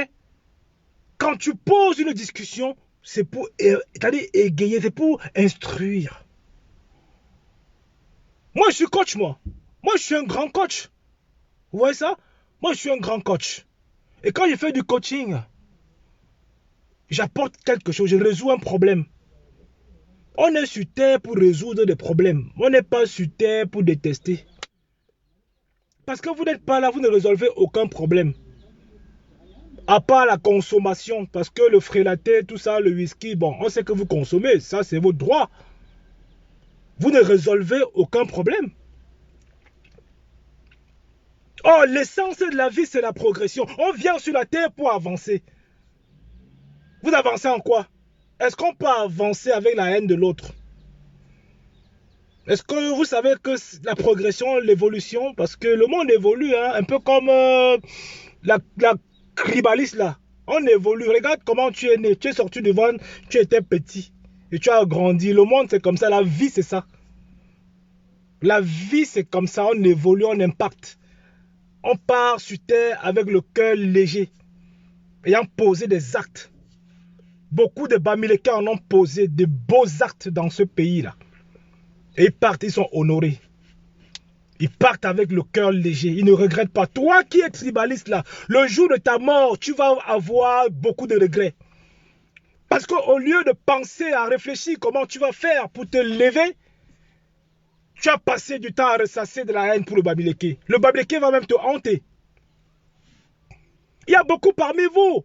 Quand tu poses une discussion, c'est pour égayer, c'est pour instruire. Moi, je suis coach, moi. Moi, je suis un grand coach. Vous voyez ça? Moi, je suis un grand coach. Et quand je fais du coaching, j'apporte quelque chose, je résous un problème. On est sur terre pour résoudre des problèmes. On n'est pas sur terre pour détester. Parce que vous n'êtes pas là, vous ne résolvez aucun problème. À part la consommation, parce que le frélaté, tout ça, le whisky, bon, on sait que vous consommez, ça c'est votre droit. Vous ne résolvez aucun problème. Oh, l'essence de la vie, c'est la progression. On vient sur la terre pour avancer. Vous avancez en quoi? Est-ce qu'on peut avancer avec la haine de l'autre? Est-ce que vous savez que la progression, l'évolution, parce que le monde évolue, hein, un peu comme la cribaliste là. On évolue. Regarde comment tu es né. Tu es sorti du ventre, tu étais petit. Et tu as grandi. Le monde, c'est comme ça. La vie, c'est ça. La vie, c'est comme ça. On évolue, on impacte. On part sur terre avec le cœur léger. Ayant posé des actes. Beaucoup de Bamileke en ont posé de beaux actes dans ce pays-là. Et ils partent, ils sont honorés. Ils partent avec le cœur léger. Ils ne regrettent pas. Toi qui es tribaliste là, le jour de ta mort, tu vas avoir beaucoup de regrets. Parce qu'au lieu de penser à réfléchir comment tu vas faire pour te lever, tu as passé du temps à ressasser de la haine pour le Bamileke. Le Bamileke va même te hanter. Il y a beaucoup parmi vous,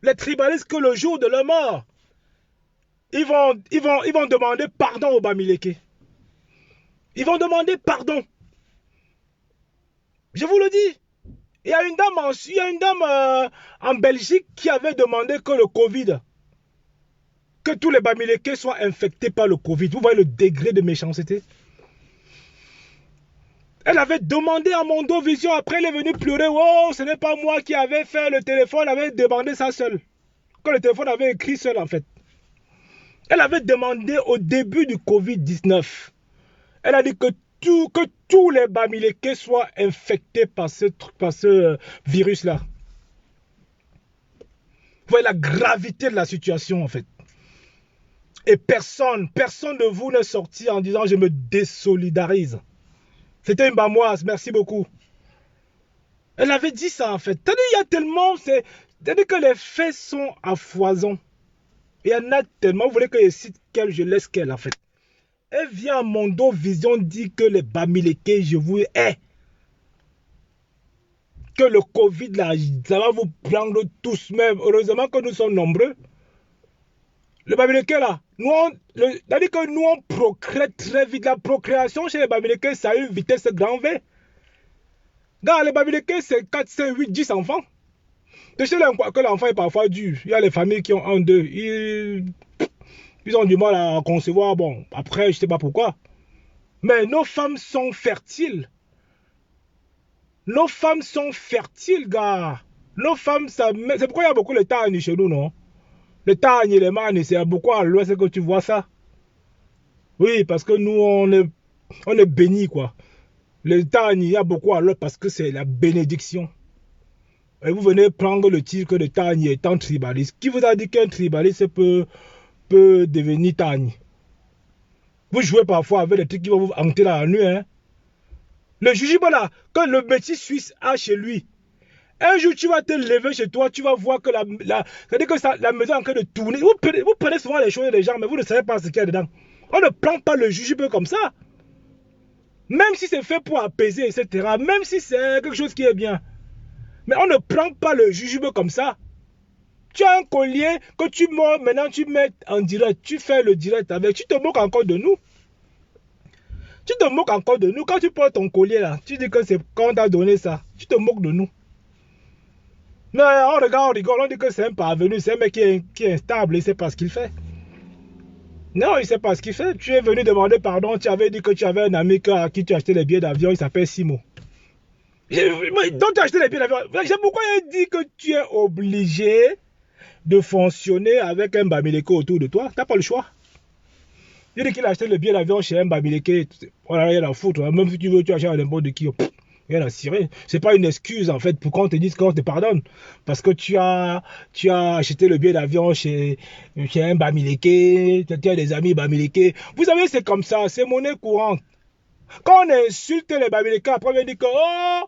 les tribalistes, que le jour de leur mort, ils vont demander pardon au Bamileke. Ils vont demander pardon. Je vous le dis. Il y a une dame en Belgique qui avait demandé que le Covid, que tous les Bamileke soient infectés par le Covid. Vous voyez le degré de méchanceté. Elle avait demandé à Mondo Vision, après elle est venue pleurer. Oh, ce n'est pas moi qui avais fait le téléphone, elle avait demandé ça seule. Que le téléphone avait écrit seul en fait. Elle avait demandé au début du Covid-19. Elle a dit que tous les Bamileke soient infectés par ce virus-là. Vous voyez la gravité de la situation en fait. Et personne de vous n'est sorti en disant je me désolidarise. C'était une bamoise, merci beaucoup. Elle avait dit ça en fait. Il y a tellement, c'est-à-dire que les faits sont à foison. Il y en a tellement, vous voulez que je cite qu'elle, je laisse qu'elle en fait. Elle vient à Mondo Vision dire que les Bamileke, je vous hais. Que le Covid, là, ça va vous prendre tous même. Heureusement que nous sommes nombreux. Le Bamileke, là, c'est-à-dire que nous, on procrée très vite. La procréation chez les Bamileke, ça a une vitesse grand V. Dans les Bamileke, c'est 4, 5, 8, 10 enfants. De chez que l'enfant est parfois dur. Il y a les familles qui ont 1, 2. Ils ont du mal à concevoir. Bon, après, je ne sais pas pourquoi. Mais nos femmes sont fertiles. Nos femmes sont fertiles, gars. Nos femmes, c'est pourquoi il y a beaucoup de tagnes chez nous, non? Les tagnes et les manes, c'est beaucoup à l'ouest que tu vois ça. Oui, parce que nous, on est bénis, quoi. Les tagnes, il y a beaucoup à l'ouest parce que c'est la bénédiction. Et vous venez prendre le titre de tagne étant tribaliste. Qui vous a dit qu'un tribaliste peut devenir tagne? Vous jouez parfois avec des trucs qui vont vous hanter la nuit, hein? Le jujube là, que le métis suisse a chez lui. Un jour, tu vas te lever chez toi, tu vas voir que c'est-à-dire que la maison est en train de tourner. Vous prenez souvent les choses des gens, mais vous ne savez pas ce qu'il y a dedans. On ne prend pas le jujube comme ça. Même si c'est fait pour apaiser, etc. Même si c'est quelque chose qui est bien. Mais on ne prend pas le jujube comme ça. Tu as un collier que tu mets, maintenant tu mets en direct. Tu fais le direct avec. Tu te moques encore de nous. Tu te moques encore de nous. Quand tu portes ton collier là, tu dis que c'est quand on t'a donné ça. Tu te moques de nous. Mais on regarde, on rigole, on dit que c'est un parvenu, c'est un mec qui est instable, il ne sait pas ce qu'il fait. Non, il ne sait pas ce qu'il fait. Tu es venu demander pardon, tu avais dit que tu avais un ami à qui tu as acheté les billets d'avion, il s'appelle Simo. Donc tu as acheté les billets d'avion. Pourquoi il dit que tu es obligé de fonctionner avec un Bamileke autour de toi? Tu n'as pas le choix. Il dit qu'il a acheté le billet d'avion chez un Bamileke. On n'a rien à foutre. Même si tu veux, tu achètes à n'importe de qui. Rien à cirer. C'est pas une excuse en fait pour qu'on te dise qu'on te pardonne. Parce que tu as acheté le billet d'avion chez un Bamileke, tu as des amis Bamileke. Vous savez, c'est comme ça, c'est monnaie courante. Quand on insulte les Bamileke, après on dit que oh,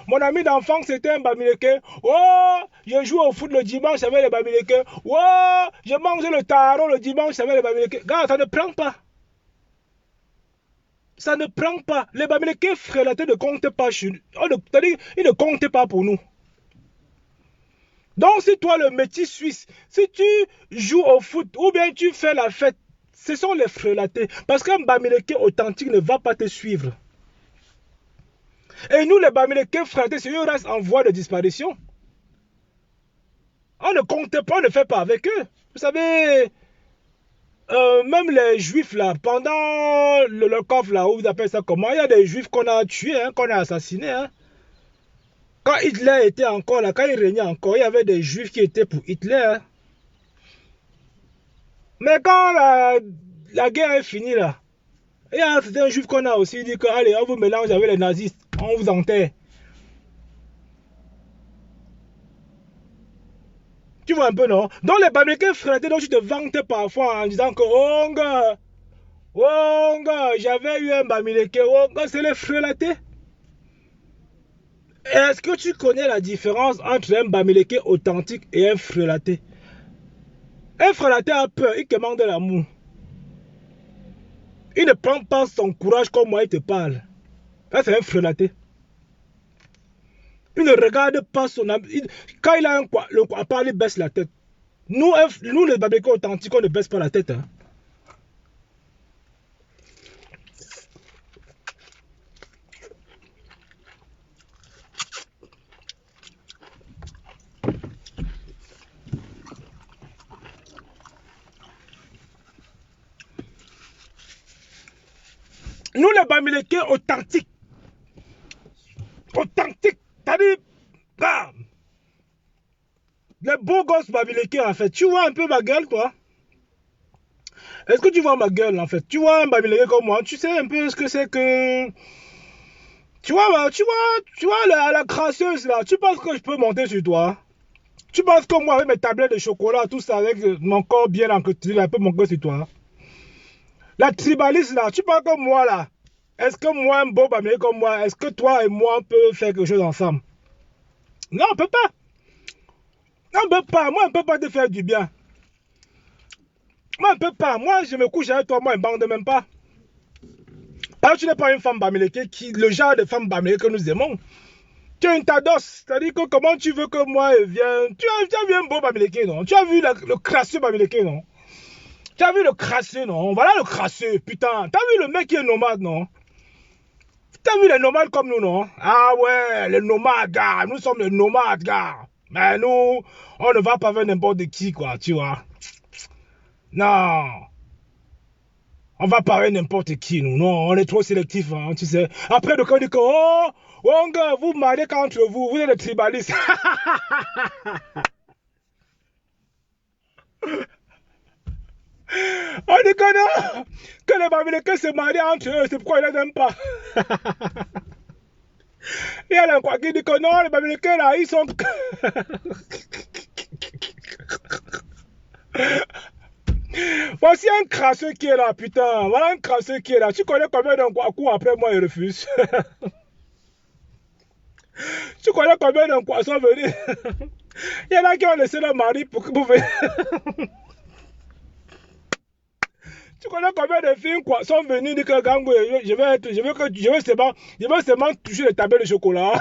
mon ami d'enfance c'était un Bamileke. Oh, je joue au foot le dimanche avec les Bamileke. Oh, je mange le taro le dimanche avec les Bamileke. Regarde, ça ne prend pas. Ça ne prend pas. Les Bamileke frélatés ne comptent pas sur nous. Ils ne comptent pas pour nous. Donc si toi le métis suisse, si tu joues au foot ou bien tu fais la fête, ce sont les frélatés. Parce qu'un Bamileke authentique ne va pas te suivre. Et nous les Bamileke frélatés, c'est une race en voie de disparition. On ne compte pas, on ne fait pas avec eux. Vous savez... même les juifs là, pendant l'Holocauste là, où vous appelez ça comment, il y a des juifs qu'on a tués, hein, qu'on a assassinés. Hein. Quand Hitler était encore là, quand il régnait encore, il y avait des juifs qui étaient pour Hitler. Hein. Mais quand la guerre est finie là, il y a un juif qu'on a aussi dit que allez, on vous mélange avec les nazistes, on vous enterre. Tu vois un peu, non? Donc les Bamileke frélatés, donc tu te vantes parfois en disant que oh gars, j'avais eu un Bamileke, oh gars, c'est les frélatés. Est-ce que tu connais la différence entre un Bamileke authentique et un frélaté? Un frélaté a peur, il te manque de l'amour. Il ne prend pas son courage comme moi, il te parle. Ça, c'est un frélaté. Il ne regarde pas son ami. Quand il a un quoi, le quoi parle, il baisse la tête. Nous les Bamileke authentiques, on ne baisse pas la tête. Hein. Nous les Bamileke authentiques. Authentiques. C'est-à-dire, les beaux gosses Bamileke en fait. Tu vois un peu ma gueule, toi? Est-ce que tu vois ma gueule en fait? Tu vois un Bamileke comme moi? Tu sais un peu ce que c'est que... Tu vois la crasseuse là. Tu penses que je peux monter sur toi? Tu penses que moi avec mes tablettes de chocolat, tout ça, avec mon corps bien entretenu, un peu monter sur toi? La tribaliste là, tu penses que moi là, est-ce que moi, un beau Bamileke comme moi, est-ce que toi et moi on peut faire quelque chose ensemble? Non, on peut pas. Non, on peut pas. Moi, on peut pas te faire du bien. Moi, on peut pas. Moi, je me couche avec toi, moi, on ne bande même pas. Parce que tu n'es pas une femme Bamileke, le genre de femme Bamileke que nous aimons. Tu es une tados. C'est-à-dire que comment tu veux que moi je vienne. Tu as vu un beau Bamileke, non? Tu as vu le crasseux Bamileke, non? Tu as vu le crasseux, non? Voilà le crasseux, putain. Tu as vu le mec qui est nomade, non? Tu as vu les nomades comme nous, non? Ah ouais, les nomades, gars. Nous sommes les nomades, gars. Mais nous, on ne va pas vers n'importe qui, quoi, tu vois. Non. On va pas vers n'importe qui, nous. Non, on est trop sélectif, hein, tu sais. Après, le on dit que, oh, gars, vous mariez qu'entre vous, vous êtes des tribalistes. On dit que non, que les Bamileke se marient entre eux, c'est pourquoi ils ne les aiment pas. Il y a quoi qui dit que non, les Bamileke là, ils sont... Voici un crasseux qui est là, putain. Voilà un crasseux qui est là. Tu connais combien d'un coup après moi, il refuse. Tu connais combien de quoi sont venus? Il y en a qui ont laissé leur mari pour venir. Tu connais combien de filles quoi sont venues dire que Gango, je vais seulement toucher les tablettes de chocolat.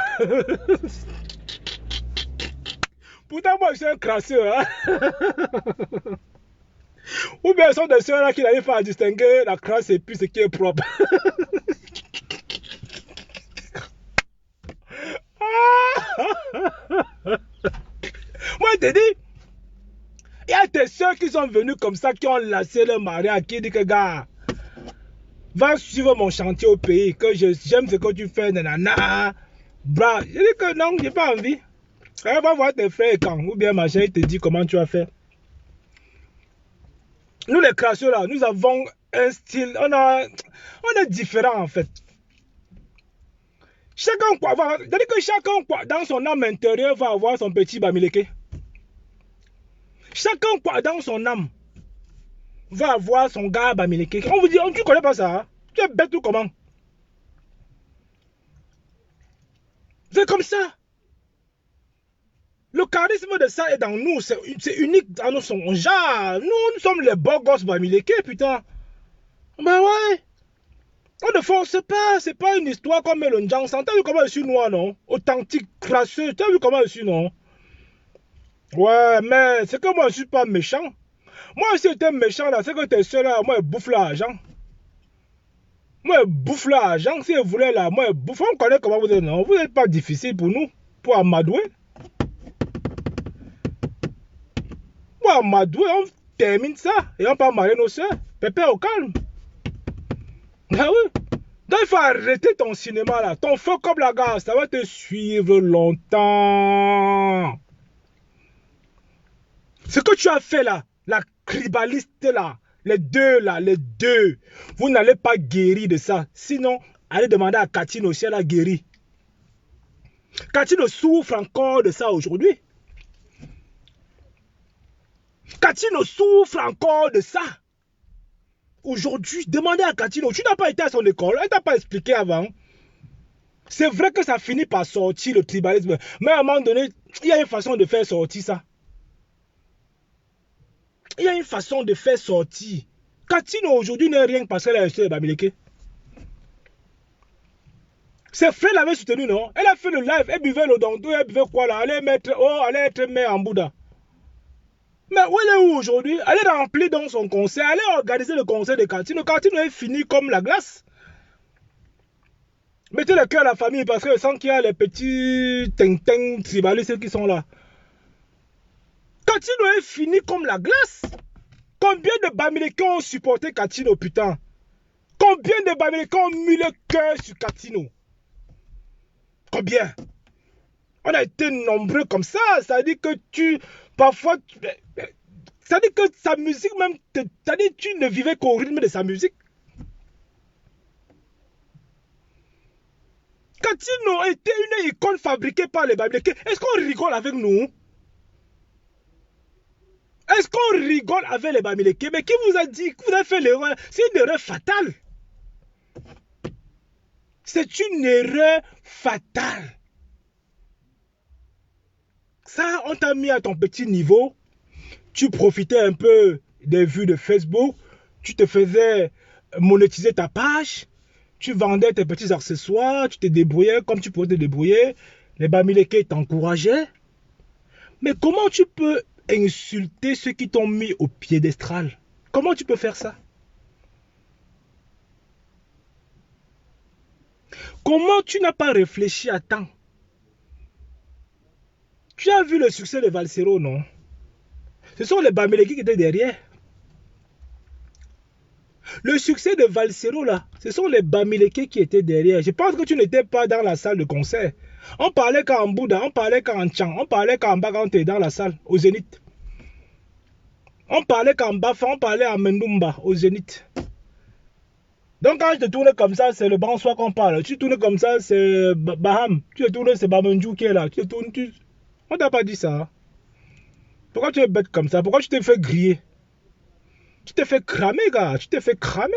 Pourtant, moi, je suis un crasseux. Hein? Ou bien, ce sont des soeurs là qui n'arrivent pas à distinguer la crasse et puis ce qui est propre. Moi, je te dis, il y a des soeurs qui sont venues comme ça, qui ont lassé leur mari, qui disent que, gars, va suivre mon chantier au pays, que j'aime ce que tu fais, nanana. Bra, je dis que non, j'ai pas envie. Elle va voir tes frères quand, ou bien machin, il te dit comment tu vas faire. Nous les crasseux là, nous avons un style, on est différent en fait. Chacun quoi, c'est-à-dire que chacun quoi, dans son âme intérieure va avoir son petit bamileke. Chacun quoi, dans son âme va avoir son gars bamileke. On vous dit, tu connais pas ça, hein? Tu es bête ou comment? C'est comme ça. Le charisme de ça est dans nous, c'est unique dans nous, son genre. Nous sommes les beaux gosses bamileke, putain. Ben ouais. On ne force pas, c'est pas une histoire comme le Njangsan. T'as vu comment je suis noir, non? Authentique, crasseux, t'as vu comment je suis, non? Ouais, mais c'est que moi je suis pas méchant. Moi si j'étais méchant là, c'est que tes soeurs là, moi elles bouffent l'argent. Moi elles bouffent l'argent, si elles voulaient là, moi elles bouffent. On connaît comment vous êtes, non? Vous n'êtes pas difficile pour nous, pour amadouer. Pour amadouer, on termine ça et on peut marier nos soeurs. Pépé au calme. Ah oui. Donc il faut arrêter ton cinéma là. Ton feu comme la gare, ça va te suivre longtemps. Ce que tu as fait là, la cribaliste là, les deux, vous n'allez pas guérir de ça. Sinon, allez demander à Katino si elle a guéri. Katino souffre encore de ça aujourd'hui. Katino souffre encore de ça. Aujourd'hui, demandez à Katino, tu n'as pas été à son école, elle t'a pas expliqué avant. C'est vrai que ça finit par sortir le tribalisme, mais à un moment donné, il y a une façon de faire sortir ça. Il y a une façon de faire sortir. Katino aujourd'hui n'est rien parce qu'elle a acheté le bamileke. Ses frères l'avaient soutenu, non? Elle a fait le live, elle buvait le dondou, elle buvait quoi là? Elle allait être mère en Bouddha. Mais où elle est où aujourd'hui? Elle est remplie dans son concert. Elle est organiser le concert de Katino. Katino est fini comme la glace. Mettez le cœur à la famille parce que sans qu'il y a les petits ting-ting tribalistes qui sont là. Katino est fini comme la glace. Combien de bamileke ont supporté Katino, putain? Combien de bamileke ont mis le cœur sur Katino? Combien? On a été nombreux comme ça. Ça veut dire que parfois, ça veut dire que sa musique même, ça veut dire que tu ne vivais qu'au rythme de sa musique. Katino était une icône fabriquée par les bamileke. Est-ce qu'on rigole avec nous? Est-ce qu'on rigole avec les bamileke? Mais qui vous a dit que vous avez fait l'erreur? C'est une erreur fatale. C'est une erreur fatale. Ça, on t'a mis à ton petit niveau. Tu profitais un peu des vues de Facebook. Tu te faisais monétiser ta page. Tu vendais tes petits accessoires. Tu te débrouillais comme tu pouvais te débrouiller. Les bamileke t'encourageaient. Mais comment tu peux insulter ceux qui t'ont mis au piédestal? Comment tu peux faire ça? Comment tu n'as pas réfléchi à temps? Tu as vu le succès de Valsero, non? Ce sont les bamileke qui étaient derrière. Le succès de Valsero, là, ce sont les bamileke qui étaient derrière. Je pense que tu n'étais pas dans la salle de concert. On parlait qu'en Bouddha, on parlait qu'en Chang, on parlait qu'en Bagante dans la salle, au Zénith. On parlait qu'en Bafa, on parlait en Mendumba, au Zénith. Donc quand je te tourne comme ça, c'est le Bransois qu'on parle. Tu tournes comme ça, c'est Baham. Tu te tournes, c'est Bamenjou qui est là. Tu te tournes, on t'a pas dit ça. Pourquoi tu es bête comme ça? Pourquoi tu t'es fait griller? Tu t'es fait cramer, gars. Tu t'es fait cramer.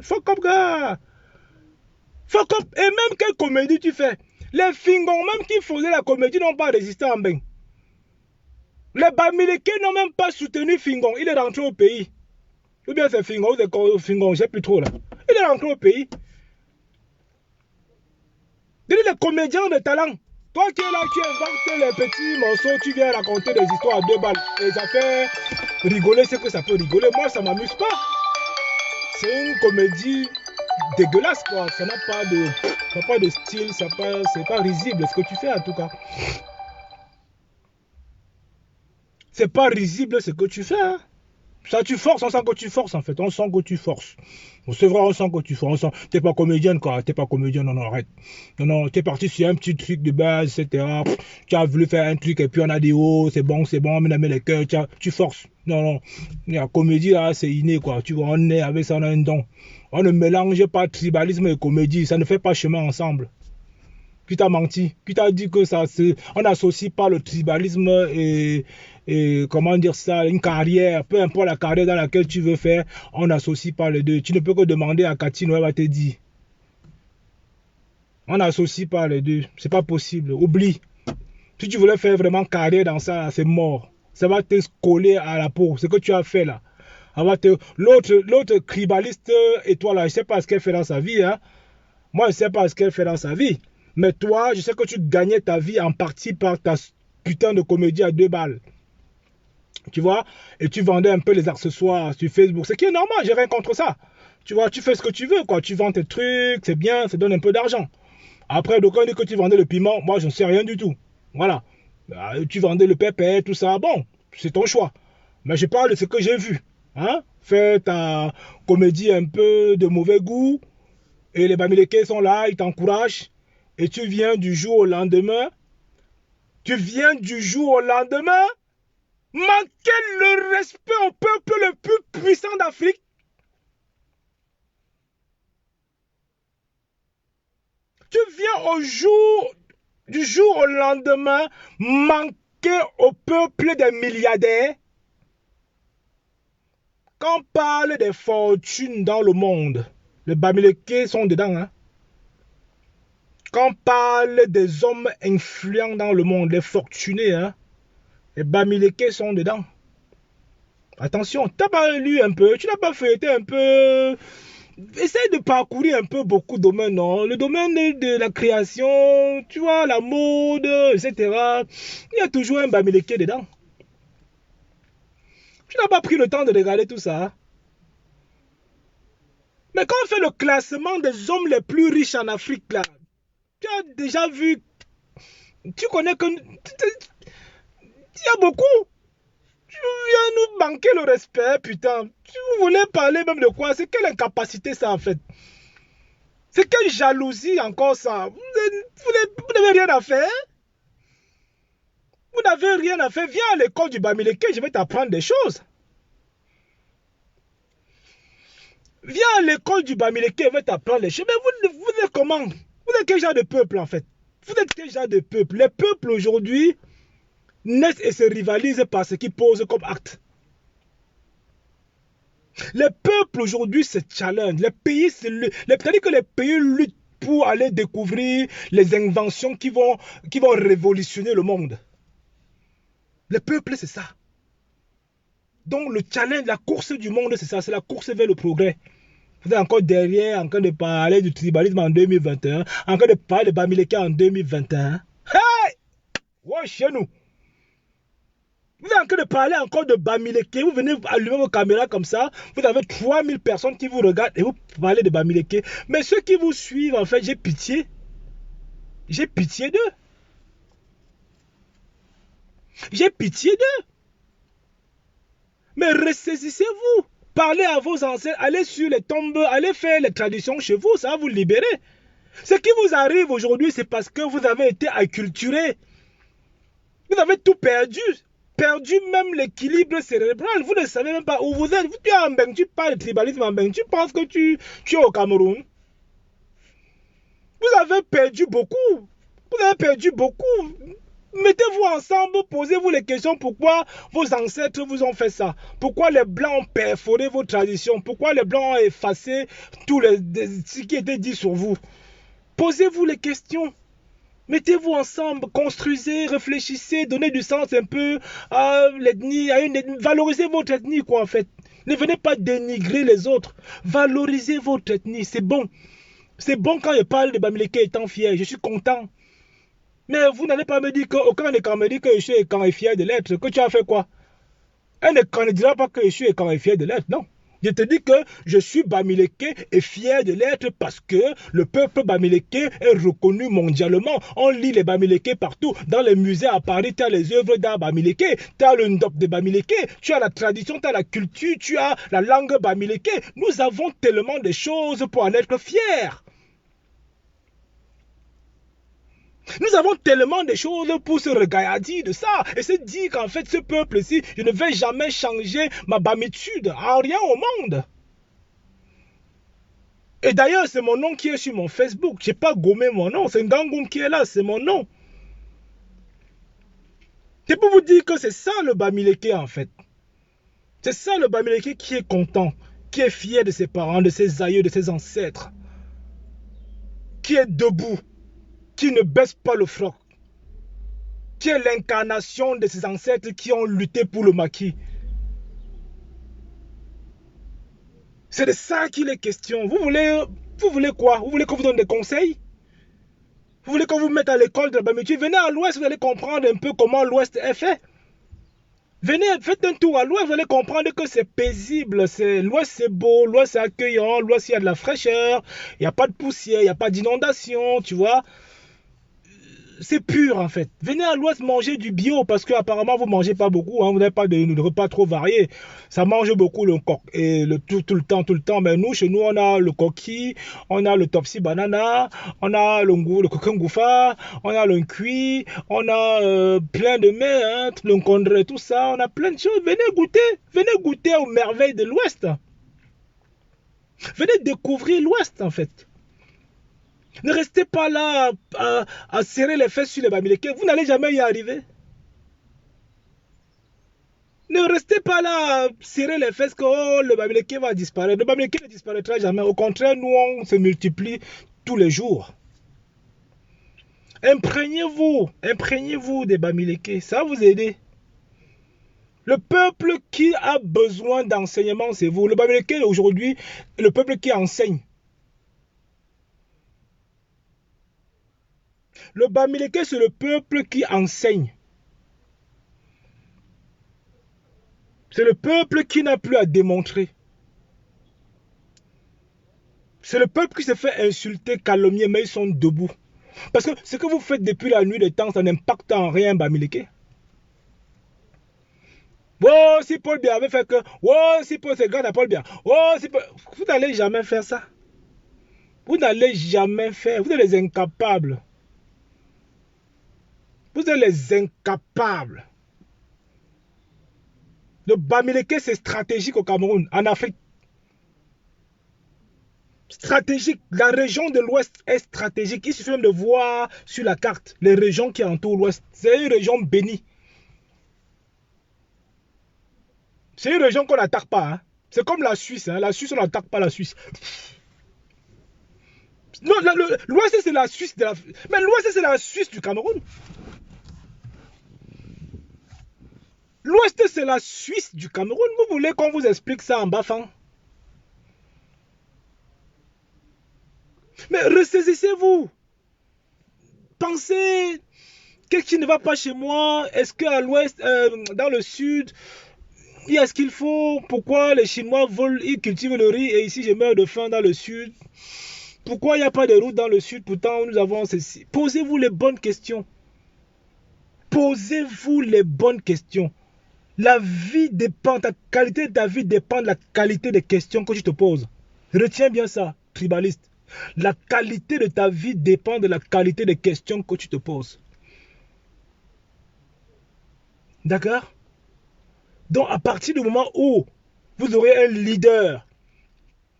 Fuck up, gars. Fuck up. Et même quelle comédie tu fais? Les Fingons même qui faisaient la comédie n'ont pas résisté en bain. Les Bamileke n'ont même pas soutenu Fingon. Il est rentré au pays. Ou bien c'est Fingon ou c'est Fingon, je ne sais plus trop là. Il est rentré au pays. Les comédiens de talent. Toi qui es là, tu inventes les petits morceaux, tu viens raconter des histoires à 2 balles. Et ça fait rigoler ce que ça peut rigoler. Moi, ça ne m'amuse pas. C'est une comédie dégueulasse, quoi. Ça n'a pas de style, c'est pas risible ce que tu fais en tout cas. C'est pas risible ce que tu fais. Hein. Ça, tu forces, on sent que tu forces en fait. On sent que tu forces. C'est vrai, on sent que tu forces. T'es pas comédienne quoi. T'es pas comédienne, non, arrête. Non, t'es parti sur un petit truc de base, etc. Tu as voulu faire un truc et puis on a dit oh, c'est bon, on a mis les cœurs. Tu forces. Non. La comédie là, c'est inné quoi. Tu vois, on est avec ça, on a un don. On ne mélange pas tribalisme et comédie. Ça ne fait pas chemin ensemble. Qui t'a menti, qui t'a dit que ça, on n'associe pas le tribalisme et comment dire ça, une carrière, peu importe la carrière dans laquelle tu veux faire, on n'associe pas les deux. Tu ne peux que demander à Cathy, elle va te dire. On n'associe pas les deux, c'est pas possible, oublie. Si tu voulais faire vraiment carrière dans ça, c'est mort. Ça va te coller à la peau, ce que tu as fait là. L'autre tribaliste et toi là, je ne sais pas ce qu'elle fait dans sa vie. Hein. Moi, je ne sais pas ce qu'elle fait dans sa vie. Mais toi, je sais que tu gagnais ta vie en partie par ta putain de comédie à 2 balles. Tu vois? Et tu vendais un peu les accessoires sur Facebook. Ce qui est normal, j'ai rien contre ça. Tu vois, tu fais ce que tu veux, quoi. Tu vends tes trucs, c'est bien, ça donne un peu d'argent. Après, donc on dit que tu vendais le piment. Moi, je ne sais rien du tout. Voilà. Tu vendais le pépé, tout ça. Bon, c'est ton choix. Mais je parle de ce que j'ai vu. Hein? Fais ta comédie un peu de mauvais goût. Et les Bamileke sont là, ils t'encouragent. Et tu viens du jour au lendemain, manquer le respect au peuple le plus puissant d'Afrique. Tu viens du jour au lendemain, manquer au peuple des milliardaires. Quand on parle des fortunes dans le monde, les Bamileke sont dedans, hein. Quand on parle des hommes influents dans le monde, les fortunés, hein, les Bamileke sont dedans. Attention, tu n'as pas lu un peu, tu n'as pas feuilleté un peu. Essaye de parcourir un peu beaucoup de domaines, non? Le domaine de la création, tu vois, la mode, etc. Il y a toujours un Bamileke dedans. Tu n'as pas pris le temps de regarder tout ça. Mais quand on fait le classement des hommes les plus riches en Afrique, là, tu as déjà vu, tu connais que, il y a beaucoup. Tu viens nous manquer le respect, putain. Si vous voulez parler même de quoi, c'est quelle incapacité ça en fait? C'est quelle jalousie encore ça? Vous n'avez rien à faire? Vous n'avez rien à faire? Viens à l'école du Bamileke, je vais t'apprendre des choses. Viens à l'école du Bamileke, je vais t'apprendre des choses. Mais vous êtes comment? Vous êtes quel genre de peuple en fait? Vous êtes quel genre de peuple? Les peuples aujourd'hui naissent et se rivalisent par ce qu'ils posent comme acte. Les peuples aujourd'hui se challenge. C'est-à-dire que les pays luttent pour aller découvrir les inventions qui vont révolutionner le monde. Les peuples, c'est ça. Donc le challenge, la course du monde, c'est ça. C'est la course vers le progrès. Vous êtes encore derrière, en train de parler du tribalisme en 2021, en train de parler de Bamileke en 2021. Hey! Ouais, chez nous. Vous êtes en train de parler encore de Bamileke, vous venez allumer vos caméras comme ça, vous avez 3000 personnes qui vous regardent et vous parlez de Bamileke. Mais ceux qui vous suivent, en fait, j'ai pitié. J'ai pitié d'eux. J'ai pitié d'eux. Mais ressaisissez-vous. Parlez à vos ancêtres, allez sur les tombes, allez faire les traditions chez vous, ça va vous libérer. Ce qui vous arrive aujourd'hui, c'est parce que vous avez été acculturé. Vous avez tout perdu. Perdu même l'équilibre cérébral. Vous ne savez même pas où vous êtes. Tu es en Beng, tu parles de tribalisme en Beng, tu penses que tu es au Cameroun. Vous avez perdu beaucoup. Vous avez perdu beaucoup. Mettez-vous ensemble, posez-vous les questions. Pourquoi vos ancêtres vous ont fait ça? Pourquoi les Blancs ont perforé vos traditions? Pourquoi les Blancs ont effacé tout ce qui était dit sur vous? Posez-vous les questions. Mettez-vous ensemble, construisez, réfléchissez, donnez du sens un peu à l'ethnie, valorisez votre ethnie, quoi, en fait. Ne venez pas dénigrer les autres. Valorisez votre ethnie, c'est bon. C'est bon quand je parle de Bamileke étant fier, je suis content. Mais vous n'allez pas me dire qu'aucun écran me dit que je suis écran et fier de l'être. Que tu as fait quoi? Un écran ne dira pas que je suis écran et fier de l'être, non. Je te dis que je suis Bamileke et fier de l'être parce que le peuple Bamileke est reconnu mondialement. On lit les Bamileke partout. Dans les musées à Paris, tu as les œuvres d'art Bamileke, tu as le ndop de Bamileke, tu as la tradition, tu as la culture, tu as la langue Bamileke. Nous avons tellement de choses pour en être fiers. Nous avons tellement de choses pour se regarder de ça et se dire qu'en fait ce peuple-ci, je ne vais jamais changer ma bamitude en rien au monde. Et d'ailleurs, c'est mon nom qui est sur mon Facebook. Je n'ai pas gommé mon nom, c'est Ngangoum qui est là, c'est mon nom. C'est pour vous dire que c'est ça le Bamileke en fait. C'est ça le Bamileke qui est content, qui est fier de ses parents, de ses aïeux, de ses ancêtres. Qui est debout, qui ne baisse pas le froc. Qui est l'incarnation de ses ancêtres qui ont lutté pour le maquis. C'est de ça qu'il est question. Vous voulez quoi? Vous voulez qu'on vous donne des conseils? Vous voulez qu'on vous mette à l'école de la Bamitude? Venez à l'Ouest, vous allez comprendre un peu comment l'Ouest est fait. Venez, faites un tour à l'Ouest, vous allez comprendre que c'est paisible. L'Ouest c'est beau, l'Ouest c'est accueillant, l'Ouest il y a de la fraîcheur, il n'y a pas de poussière, il n'y a pas d'inondation, tu vois. C'est pur en fait. Venez à l'Ouest manger du bio parce que apparemment vous mangez pas beaucoup, hein, vous n'avez pas de repas trop variés. Ça mange beaucoup le coq et tout le temps. Mais nous, chez nous, on a le coquille, on a le topsy banana, on a le kokengoufa, on a le cuit, on a plein de mets, hein, le condré, tout ça. On a plein de choses. Venez goûter aux merveilles de l'Ouest. Venez découvrir l'Ouest en fait. Ne restez pas là à serrer les fesses sur les Bamileke. Vous n'allez jamais y arriver. Ne restez pas là à serrer les fesses que le Bamileke va disparaître. Le Bamileke ne disparaîtra jamais. Au contraire, nous, on se multiplie tous les jours. Imprégnez-vous des Bamileke. Ça va vous aider. Le peuple qui a besoin d'enseignement, c'est vous. Le Bamileke, aujourd'hui, le peuple qui enseigne. Le Bamileke, c'est le peuple qui enseigne. C'est le peuple qui n'a plus à démontrer. C'est le peuple qui se fait insulter, calomnier, mais ils sont debout. Parce que ce que vous faites depuis la nuit des temps, ça n'impacte en rien Bamileke. Oh, si Paul Biya avait fait que... Oh, si Paul c'est grâce à Paul Biya. Oh, si Paul... Vous n'allez jamais faire ça. Vous n'allez jamais faire. Vous êtes les incapables. Vous êtes les incapables. Le Bamileke, c'est stratégique au Cameroun, en Afrique. Stratégique. La région de l'Ouest est stratégique. Il suffit même de voir sur la carte les régions qui entourent l'Ouest. C'est une région bénie. C'est une région qu'on n'attaque pas. Hein. C'est comme la Suisse. Hein. La Suisse, on n'attaque pas la Suisse. Non, l'Ouest, c'est la Suisse. Mais l'Ouest, c'est la Suisse du Cameroun. L'Ouest, c'est la Suisse du Cameroun. Vous voulez qu'on vous explique ça en bafang? Mais ressaisissez-vous. Pensez, qu'est-ce qui ne va pas chez moi? Est-ce qu'à l'Ouest, dans le Sud, il y a ce qu'il faut? Pourquoi les Chinois ils cultivent le riz et ici je meurs de faim dans le Sud? Pourquoi il n'y a pas de route dans le Sud? Pourtant, nous avons ceci. Posez-vous les bonnes questions. Posez-vous les bonnes questions. La vie dépend, ta qualité de ta vie dépend de la qualité des questions que tu te poses. Retiens bien ça, tribaliste. La qualité de ta vie dépend de la qualité des questions que tu te poses. D'accord? Donc, à partir du moment où vous aurez un leader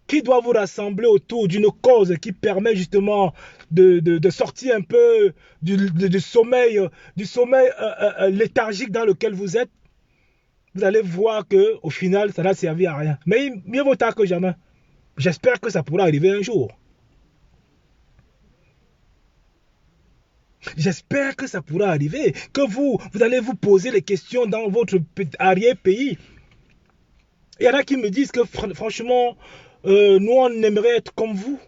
qui doit vous rassembler autour d'une cause qui permet justement de sortir un peu du sommeil léthargique dans lequel vous êtes, vous allez voir qu'au final, ça n'a servi à rien. Mais mieux vaut tard que jamais. J'espère que ça pourra arriver un jour. J'espère que ça pourra arriver, que vous allez vous poser les questions dans votre arrière-pays. Il y en a qui me disent que franchement, nous on aimerait être comme vous.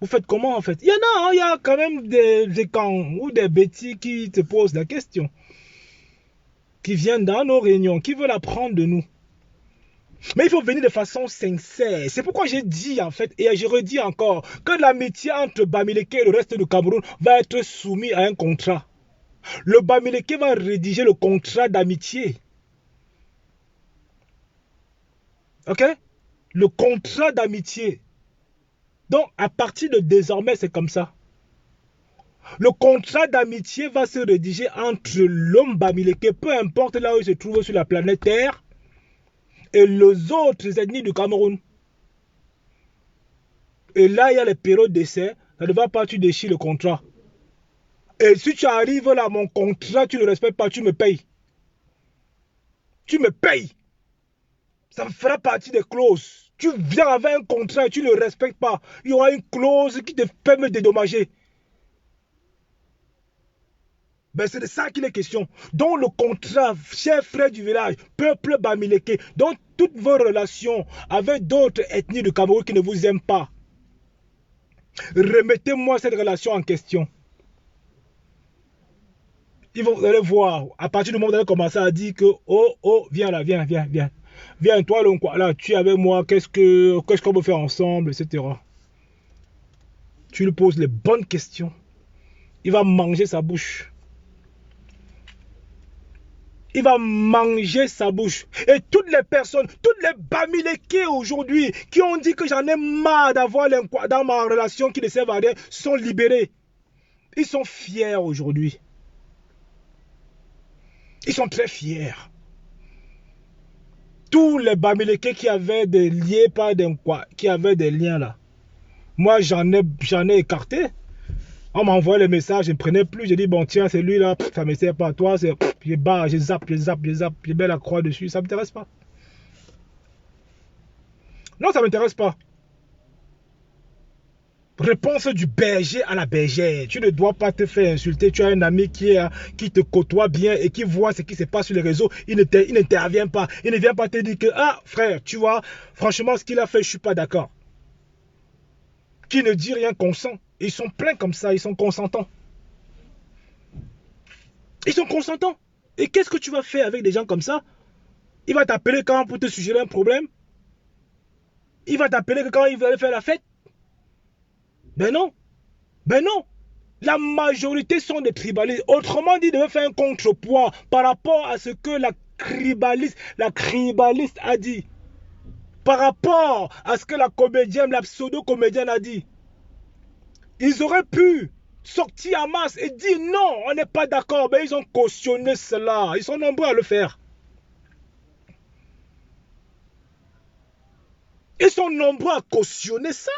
Vous faites comment en fait? Il y en a, hein, il y a quand même des camps ou des bêtis qui te posent la question. Qui viennent dans nos réunions, qui veulent apprendre de nous. Mais il faut venir de façon sincère. C'est pourquoi j'ai dit en fait, et je redis encore, que l'amitié entre Bamileke et le reste du Cameroun va être soumis à un contrat. Le Bamileke va rédiger le contrat d'amitié. Ok? Le contrat d'amitié. Donc, à partir de désormais, c'est comme ça. Le contrat d'amitié va se rédiger entre l'homme Bamileke, peu importe là où il se trouve sur la planète Terre, et les autres ethnies du Cameroun. Et là, il y a les périodes d'essai. Ça ne va pas, tu déchires le contrat. Et si tu arrives là, mon contrat, tu ne respectes pas, tu me payes. Tu me payes. Ça fera partie des clauses. Tu viens avec un contrat et tu ne le respectes pas. Il y aura une clause qui te fait me dédommager. Ben c'est de ça qu'il est question. Donc le contrat, chers frères du village, peuple Bamileke, donc toutes vos relations avec d'autres ethnies du Cameroun qui ne vous aiment pas, remettez-moi cette relation en question. Vous allez voir, à partir du moment où vous allez commencer à dire que, oh, viens là, viens. Viens, toi, là, tu es avec moi, qu'est-ce qu'on peut faire ensemble, etc. Tu lui poses les bonnes questions. Il va manger sa bouche. Il va manger sa bouche. Et toutes les personnes, toutes les Bamileke aujourd'hui, qui ont dit que j'en ai marre d'avoir dans ma relation qui ne servent à rien, sont libérés. Ils sont fiers aujourd'hui. Ils sont très fiers. Tous les Bamileke qui avaient des liens, qui avaient des liens là. Moi, j'en ai écarté. On m'envoie les messages, je ne prenais plus. Je dis, bon, tiens, c'est lui là, ça ne me sert pas à toi. Je barre, je zappe, je mets la croix dessus. Ça ne m'intéresse pas. Non, ça ne m'intéresse pas. Réponse du berger à la bergère. Tu ne dois pas te faire insulter. Tu as un ami qui te côtoie bien et qui voit ce qui se passe sur les réseaux. Il n'intervient pas. Il ne vient pas te dire que, ah, frère, tu vois, franchement, ce qu'il a fait, je ne suis pas d'accord. Qui ne dit rien consent. Ils sont pleins comme ça, ils sont consentants. Ils sont consentants. Et qu'est-ce que tu vas faire avec des gens comme ça? Il va t'appeler quand pour te suggérer un problème? Il va t'appeler quand il veut faire la fête? Ben non. Ben non. La majorité sont des tribalistes. Autrement dit, il devait faire un contrepoids par rapport à ce que la tribaliste a dit. Par rapport à ce que la comédienne, la pseudo-comédienne a dit. Ils auraient pu sortir en masse et dire non, on n'est pas d'accord. Mais ils ont cautionné cela. Ils sont nombreux à le faire. Ils sont nombreux à cautionner ça.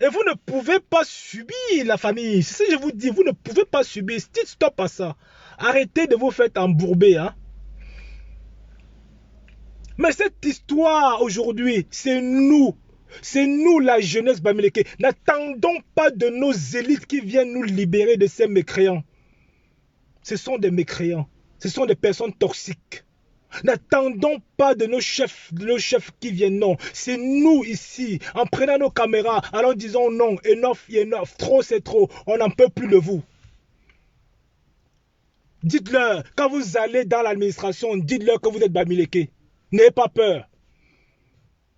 Et vous ne pouvez pas subir la famille. C'est ce que je vous dis, vous ne pouvez pas subir. Dites stop à ça. Arrêtez de vous faire embourber. Hein. Mais cette histoire aujourd'hui, c'est nous. C'est nous la jeunesse Bamileke. N'attendons pas de nos élites qui viennent nous libérer de ces mécréants. Ce sont des mécréants. Ce sont des personnes toxiques. N'attendons pas de nos chefs qui viennent, non. C'est nous ici, en prenant nos caméras, alors disons non, enough, trop c'est trop, on n'en peut plus de vous. Dites-leur, quand vous allez dans l'administration, dites-leur que vous êtes Bamileke. N'ayez pas peur.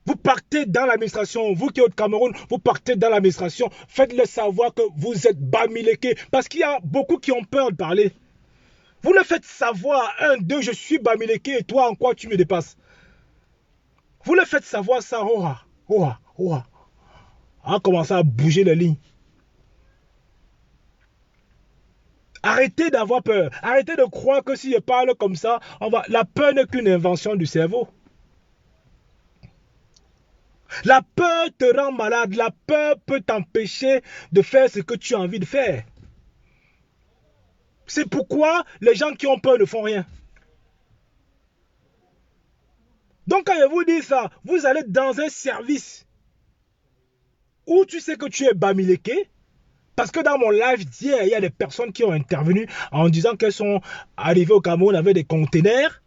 Vous partez dans l'administration, vous qui êtes au Cameroun, vous partez dans l'administration, faites-le savoir que vous êtes Bamileke, parce qu'il y a beaucoup qui ont peur de parler. Vous le faites savoir, 1, 2, je suis Bamileke et toi en quoi tu me dépasses. Vous le faites savoir ça, on commence à bouger les lignes. Arrêtez d'avoir peur, arrêtez de croire que si je parle comme ça, la peur n'est qu'une invention du cerveau. La peur te rend malade, la peur peut t'empêcher de faire ce que tu as envie de faire. C'est pourquoi les gens qui ont peur ne font rien. Donc quand je vous dis ça, vous allez dans un service où tu sais que tu es Bamileke, Parce que dans mon live d'hier, il y a des personnes qui ont intervenu en disant qu'elles sont arrivées au Cameroun avec des containers.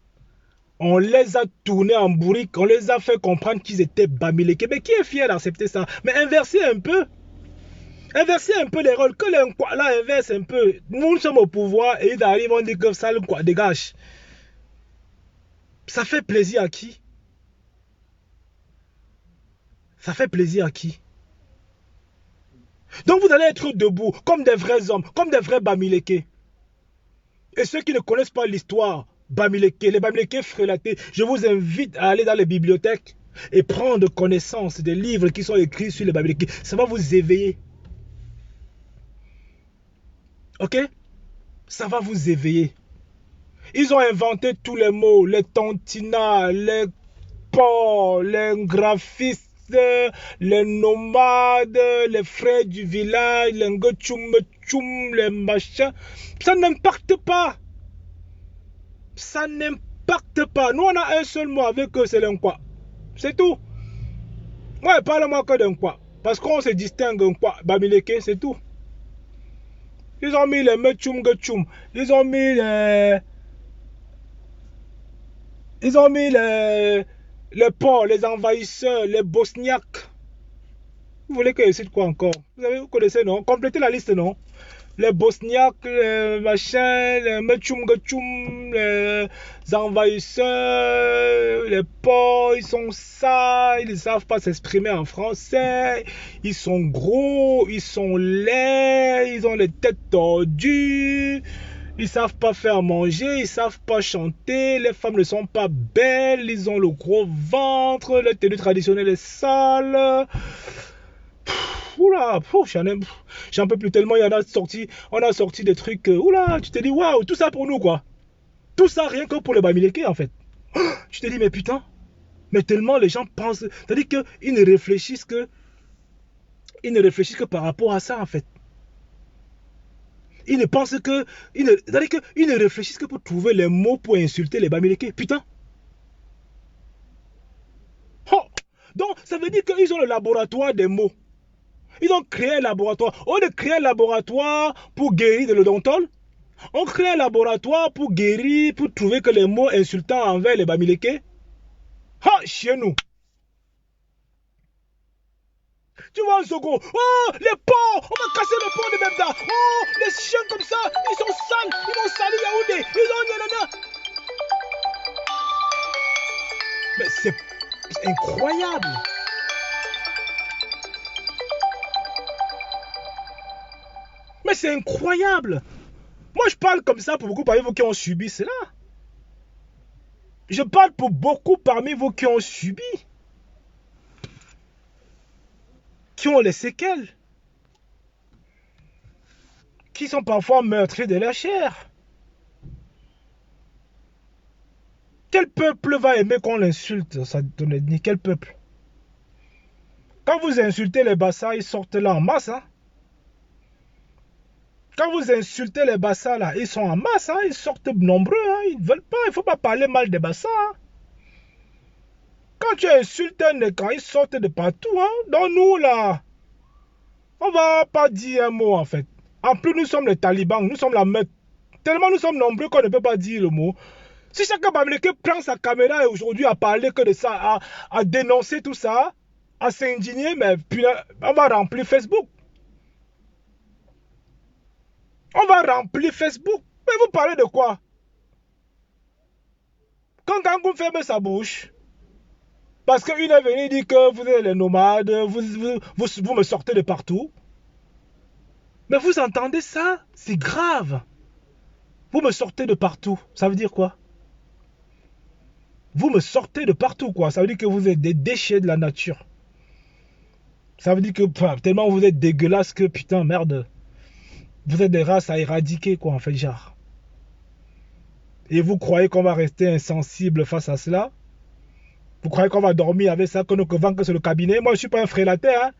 On les a tournés en bourrique, on les a fait comprendre qu'ils étaient Bamileke. Mais qui est fier d'accepter ça? Mais inversez un peu. Inversez un peu les rôles. Que les Nkwala inverse un peu. Nous sommes au pouvoir et ils arrivent, on dit que ça, le quoi, dégage. Ça fait plaisir à qui? Ça fait plaisir à qui? Donc vous allez être debout comme des vrais hommes, comme des vrais Bamileke. Et ceux qui ne connaissent pas l'histoire, Bamileke, les Bamileke frélatés, je vous invite à aller dans les bibliothèques et prendre connaissance des livres qui sont écrits sur les Bamileke. Ça va vous éveiller. Ok? Ça va vous éveiller. Ils ont inventé tous les mots, les tontinas, les porcs, les graphistes, les nomades, les frères du village, les ngochum, les machins. Ça n'impacte pas. Ça n'impacte pas. Nous, on a un seul mot avec eux, c'est l'Nkwa. C'est tout. Ouais, parle-moi que d'Nkwa. Parce qu'on se distingue Nkwa, Bamileke, c'est tout. Ils ont mis les mechum gechum. Ils ont mis les... Ils ont mis les porcs, les envahisseurs, les bosniaques. Vous voulez que je cite quoi encore? Vous connaissez, non? Complétez la liste, non? Les bosniaques, les machins, les mechum gechum, les envahisseurs, les porcs, ils sont ça, ils ne savent pas s'exprimer en français, ils sont gros, ils sont laids, ils ont les têtes tordues. Ils savent pas faire manger, ils savent pas chanter, les femmes ne sont pas belles, ils ont le gros ventre, la tenue traditionnelle est sale. Oula, j'en peux plus tellement, on a sorti des trucs, oula, tu te dis, waouh, tout ça pour nous quoi. Tout ça rien que pour les Bamileke en fait. Tu te dis, mais putain, mais tellement les gens pensent, c'est-à-dire qu'ils ne réfléchissent que par rapport à ça en fait. Ils ne pensent que... C'est-à-dire qu'ils ne réfléchissent que pour trouver les mots pour insulter les Bamileke. Putain. Oh. Donc, ça veut dire qu'ils ont le laboratoire des mots. Ils ont créé un laboratoire. Au lieu de créer un laboratoire pour guérir de l'odontol, on crée un laboratoire pour guérir, pour trouver que les mots insultants envers les Bamileke. Ah, chez nous. Tu vois un Zogo, oh, les porcs, on va casser le pont de Bebda. Oh, les chiens comme ça, ils sont sales, ils vont salir Yaoundé, ils ont nanana. Mais c'est incroyable. Mais c'est incroyable. Moi, je parle comme ça pour beaucoup parmi vous qui ont subi cela. Je parle pour beaucoup parmi vous qui ont subi. Qui ont les séquelles, qui sont parfois meurtris de la chair. Quel peuple va aimer qu'on l'insulte? Ça donne ni quel peuple? Quand vous insultez les Bassa, ils sortent là en masse. Hein? Quand vous insultez les Bassa, là, ils sont en masse. Hein? Ils sortent nombreux. Hein? Ils ne veulent pas. Il ne faut pas parler mal des Bassa. Hein? Quand tu insultes un écran, ils sortent de partout. Hein? Donc nous, là, on ne va pas dire un mot, en fait. En plus, nous sommes les talibans. Nous sommes la meute. Tellement nous sommes nombreux qu'on ne peut pas dire le mot. Si chacun Bamileke prend sa caméra aujourd'hui à parler que de ça, à dénoncer tout ça, à s'indigner, mais puis on va remplir Facebook. On va remplir Facebook. Mais vous parlez de quoi? Quand Gangoum ferme sa bouche, parce qu'une est venue dire que vous êtes les nomades, vous me sortez de partout. Mais vous entendez ça? C'est grave. Vous me sortez de partout. Ça veut dire quoi? Vous me sortez de partout, quoi. Ça veut dire que vous êtes des déchets de la nature. Ça veut dire que tellement vous êtes dégueulasse que putain, merde. Vous êtes des races à éradiquer, quoi, en fait, genre. Et vous croyez qu'on va rester insensible face à cela? Vous croyez qu'on va dormir avec ça, que nous vend que c'est le cabinet? Moi, je ne suis pas un frélateur, hein.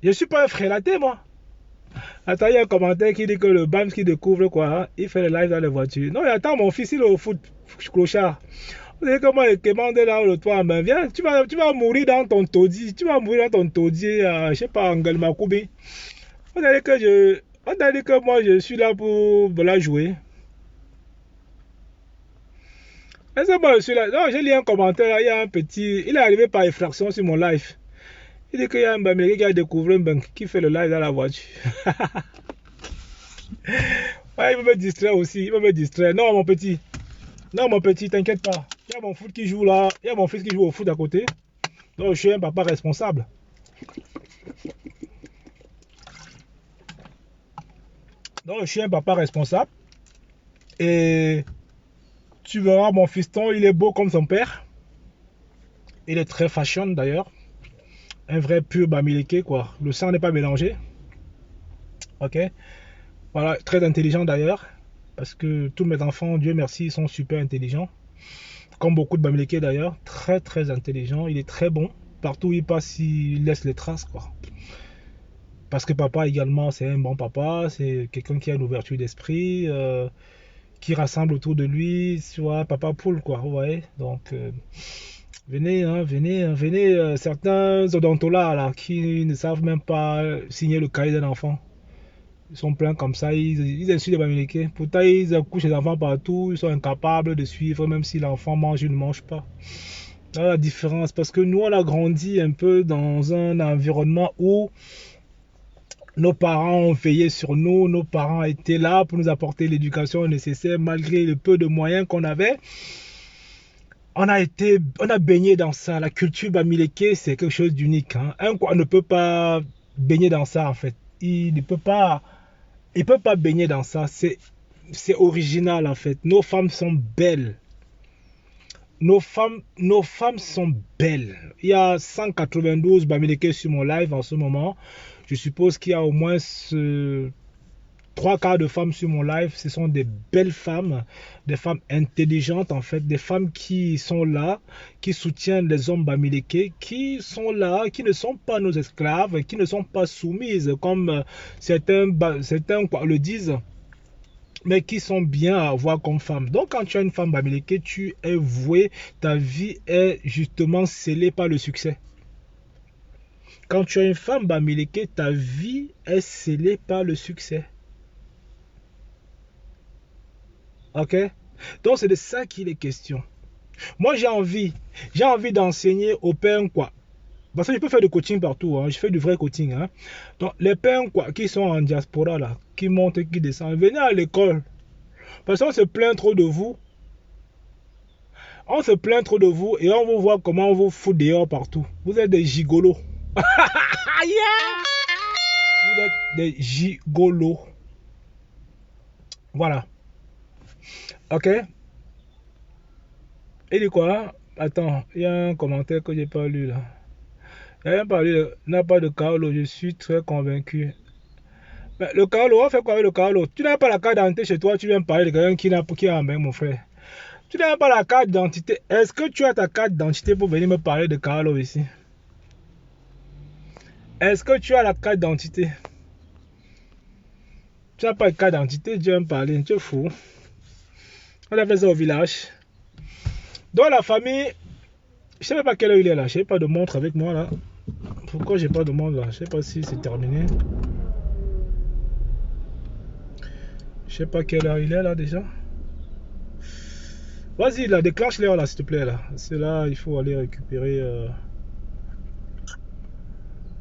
Je ne suis pas un frélateur, moi. Attends, il y a un commentaire qui dit que le BAMS qui découvre quoi, hein, il fait le live dans les voitures. Non, attends, mon fils, il est au foot, clochard. Vous savez comment il commande là le toit, ben viens, tu vas mourir dans ton taudis, tu vas mourir dans ton taudis, je sais pas, en Galmakoubé. On a dit que moi je suis là pour la jouer. Est-ce que moi je suis là? Non, j'ai lu un commentaire là, il y a un petit, il est arrivé par effraction sur mon live. Il dit qu'il y a un Bamileke qui a découvert un banque qui fait le live dans la voiture. Ouais, il veut me distraire aussi, il veut me distraire. Non mon petit, t'inquiète pas. Il y a mon foot qui joue là, il y a mon fils qui joue au foot à côté. Donc je suis un papa responsable. Et tu verras mon fiston, il est beau comme son père. Il est très fashion d'ailleurs. Un vrai pur Bamileke quoi. Le sang n'est pas mélangé. Ok. Voilà, très intelligent d'ailleurs. Parce que tous mes enfants, Dieu merci, ils sont super intelligents. Comme beaucoup de Bamileke d'ailleurs. Très très intelligent. Il est très bon. Partout où il passe, il laisse les traces quoi. Parce que papa également, c'est un bon papa. C'est quelqu'un qui a une ouverture d'esprit. Qui rassemble autour de lui. Tu vois, papa poule quoi. Vous voyez. Donc... venez, certains odontologues là, qui ne savent même pas signer le cahier d'un enfant. Ils sont pleins comme ça, ils insultent les Bamileke. Pourtant, ils accouchent les enfants partout, ils sont incapables de suivre, même si l'enfant mange ou ne mange pas. Là, la différence, parce que nous, on a grandi un peu dans un environnement où nos parents ont veillé sur nous, nos parents étaient là pour nous apporter l'éducation nécessaire, malgré le peu de moyens qu'on avait. On a baigné dans ça. La culture Bamileke, c'est quelque chose d'unique. Hein. Un quoi ne peut pas baigner dans ça en fait. Il ne peut pas baigner dans ça. C'est original en fait. Nos femmes sont belles. Nos femmes sont belles. Il y a 192 Bamileke sur mon live en ce moment. Je suppose qu'il y a au moins 3/4 de femmes sur mon live, ce sont des belles femmes, des femmes intelligentes en fait, des femmes qui sont là, qui soutiennent les hommes Bamileke, qui sont là, qui ne sont pas nos esclaves, qui ne sont pas soumises comme certains le disent, mais qui sont bien à avoir comme femme. Donc quand tu as une femme Bamileke, tu es voué, ta vie est justement scellée par le succès. Quand tu as une femme Bamileke, ta vie est scellée par le succès. Ok, donc c'est de ça qu'il est question. Moi j'ai envie d'enseigner aux pères quoi. Parce que je peux faire du coaching partout, hein. Je fais du vrai coaching. Hein. Donc les pères quoi, qui sont en diaspora là, qui montent et qui descendent, venez à l'école. Parce qu'on se plaint trop de vous. On se plaint trop de vous et on vous voit comment on vous fout dehors partout. Vous êtes des gigolos. Yeah! Vous êtes des gigolos. Voilà. Ok. Il dit quoi? Attends, il y a un commentaire que j'ai pas lu là. Il n'y a rien parlé, n'a pas de Kaolo, je suis très convaincu. Mais le Kaolo, on fait quoi avec le Kaolo? Tu n'as pas la carte d'identité chez toi, tu viens me parler de quelqu'un qui a un main, mon frère. Tu n'as pas la carte d'identité. Est-ce que tu as ta carte d'identité pour venir me parler de Kaolo ici? Est-ce que tu as la carte d'identité? Tu n'as pas de carte d'identité, tu viens me parler, tu es fou. On a fait ça au village. Dans la famille, je ne sais pas quelle heure il est là. Je n'ai pas de montre avec moi là. Pourquoi j'ai pas de montre là? Je ne sais pas si c'est terminé. Je ne sais pas quelle heure il est là déjà. Vas-y là, déclenche l'heure là s'il te plaît là. C'est là, il faut aller récupérer.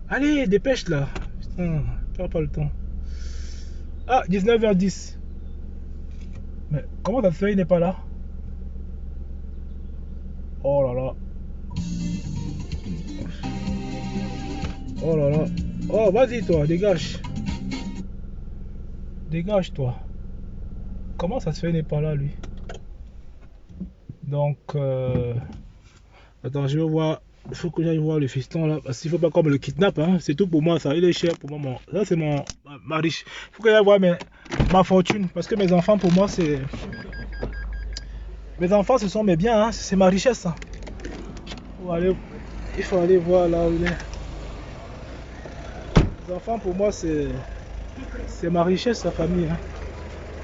Allez, dépêche là. Putain, tu n'as pas le temps. Ah, 19h10. Mais comment ta feuille n'est pas là? Oh là là. Oh là là. Oh, vas-y toi, dégage. Dégage toi. Comment ça se fait, il n'est pas là lui? Donc, attends, je vais voir. Il faut que j'aille voir le fiston là. Parce qu'il ne faut pas qu'on me le kidnappe. Hein. C'est tout pour moi ça. Il est cher pour moi. Là, c'est ma riche. Il faut que j'aille voir ma fortune. Parce que mes enfants, pour moi, c'est. Mes enfants, ce sont mes biens. Hein. C'est ma richesse. Hein. Il faut aller voir là où il est. Les enfants, pour moi, c'est ma richesse, sa famille. Hein.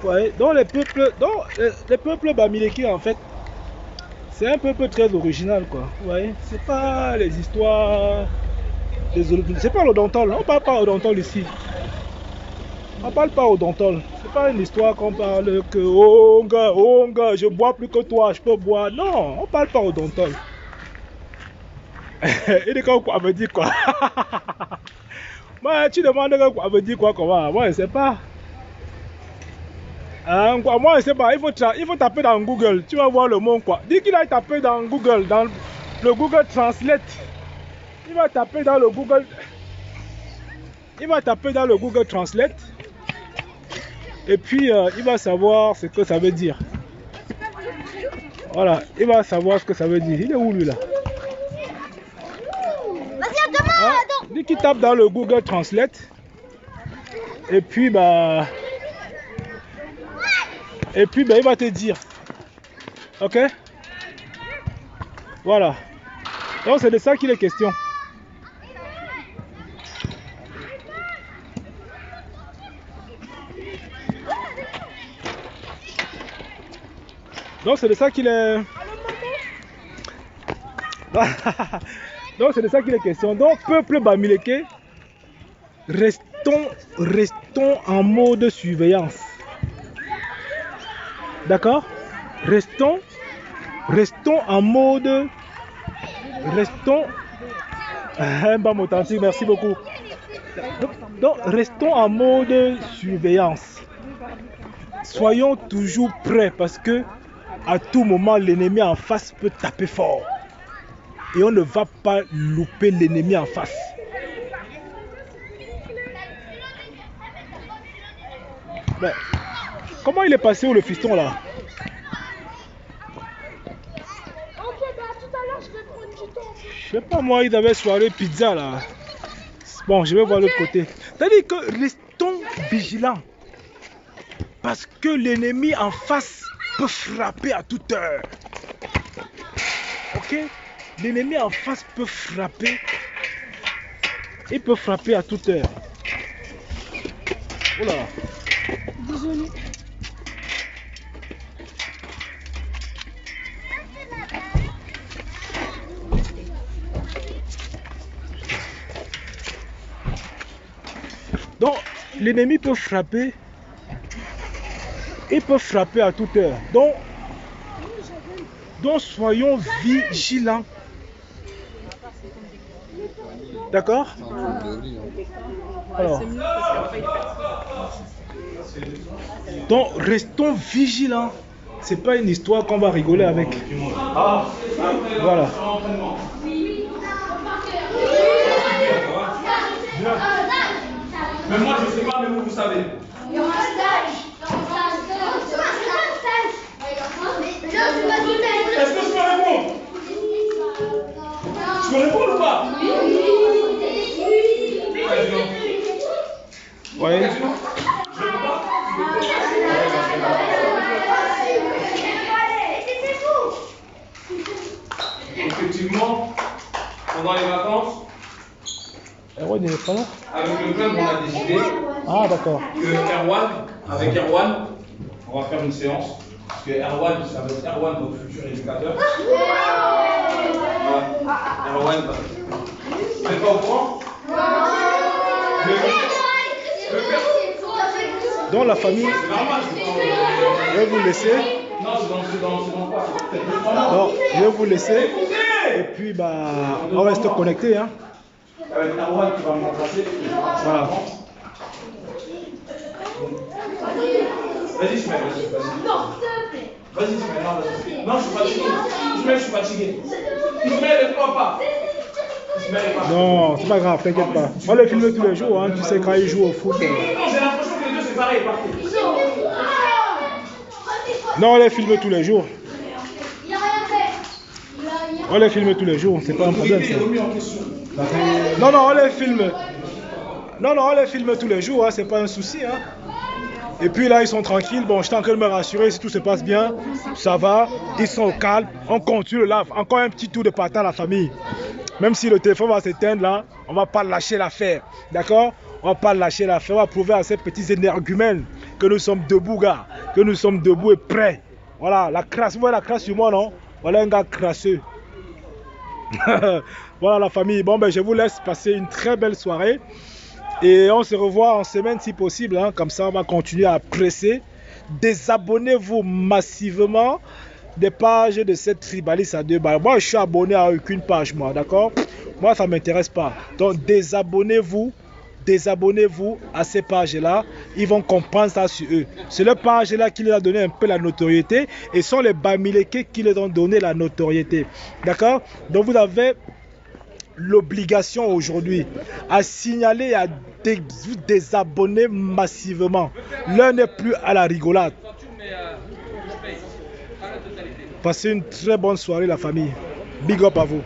Ouais, dans les peuples Bamileke, en fait, C'est un peu très original, quoi. Vous voyez, c'est pas les histoires. C'est pas l'odontol. On parle pas odontol ici. On parle pas odontol. C'est pas une histoire qu'on parle que oh gars, je bois plus que toi, je peux boire. Non, on parle pas odontol. Et de quoi veut dire quoi? Moi, tu demandes quoi veut dire quoi, comment? Moi, je sais pas. Moi, je sais pas. Il faut taper dans Google. Tu vas voir le mot quoi. Dis qu'il a tapé dans Google, dans le Google Translate. Il va taper dans le Google. Il va taper dans le Google Translate. Et puis, il va savoir ce que ça veut dire. Voilà, il va savoir ce que ça veut dire. Il est où lui là? Dis qu'il tape dans le Google Translate. Et puis, bah. il va te dire. Ok? Voilà. Donc, c'est de ça qu'il est question. Donc, c'est de ça qu'il est. Donc, c'est de ça qu'il est question. Donc, peuple Bamileke, restons en mode surveillance. D'accord? Restons en mode. Authentique, merci beaucoup. Donc, restons en mode surveillance. Soyons toujours prêts parce que à tout moment, l'ennemi en face peut taper fort. Et on ne va pas louper l'ennemi en face. Mais, comment il est passé où le fiston là? Je sais pas moi, il avait soirée pizza là. Bon, je vais voir l'autre côté. C'est-à-dire que restons vigilants. Parce que l'ennemi en face peut frapper à toute heure. Ok? L'ennemi en face peut frapper. Il peut frapper à toute heure. Oula. Désolé. Donc, l'ennemi peut frapper. Il peut frapper à toute heure. Donc soyons vigilants. D'accord? Alors. Donc, restons vigilants. C'est pas une histoire qu'on va rigoler avec. Voilà. Mais moi je sais pas, mais vous savez. Il y aura un stage. Est-ce que je peux répondre? Je peux répondre ou pas? Ouais. Effectivement, pendant les vacances, Erwan, il est pas là? avec le club, on a décidé Ah, d'accord. que avec Erwan, on va faire une séance. Parce que Erwan, ça va être Erwan, notre futur éducateur. Ouais. Erwan, vous n'êtes pas au courant? Dans la famille, C'est normal, je vais vous laisser. non, c'est dans quoi? Donc, je vais vous laisser. Et puis, bah, on reste connecté. Hein. Avec Erwan qui va me remplacer. Voilà. Vas-y, Ismaël, vas-y. Vas-y, Ismaël, non, je suis fatigué. Ismaël, je suis fatigué. Ismaël, ne crois pas. Ismaël, pas. Non, c'est pas grave, t'inquiète pas. On les filme tous les jours, hein. Tu sais, quand ils jouent au foot. Non, j'ai l'impression que les deux, c'est pareil, partez. Non, on les filme tous les jours. On les filme tous les jours, c'est pas un problème ça. Non, on les filme. Non, on les filme tous les jours, hein. C'est pas un souci. Hein. Et puis là, ils sont tranquilles. Bon, je suis en train de me rassurer si tout se passe bien. Ça va, ils sont au calme. On continue le live. Encore un petit tour de partage à la famille. Même si le téléphone va s'éteindre là, on va pas lâcher l'affaire. D'accord? On va pas lâcher l'affaire. On va prouver à ces petits énergumènes que nous sommes debout, gars. Que nous sommes debout et prêts. Voilà, la crasse. Vous voyez la crasse sur moi, non? Voilà un gars crasseux. Voilà la famille. Bon, ben, je vous laisse passer une très belle soirée. Et on se revoit en semaine si possible. Hein. Comme ça, on va continuer à presser. Désabonnez-vous massivement des pages de cette tribaliste à 2 balles. Moi, je suis abonné à aucune page, moi, d'accord? Moi, ça ne m'intéresse pas. Donc, désabonnez-vous à ces pages-là. Ils vont comprendre ça sur eux. C'est leur page-là qui leur a donné un peu la notoriété et sont les Bamileke qui leur ont donné la notoriété. D'accord? Donc, vous avez l'obligation aujourd'hui à signaler, à vous désabonner massivement. L'heure n'est plus à la rigolade. Passez une très bonne soirée la famille. Big up à vous.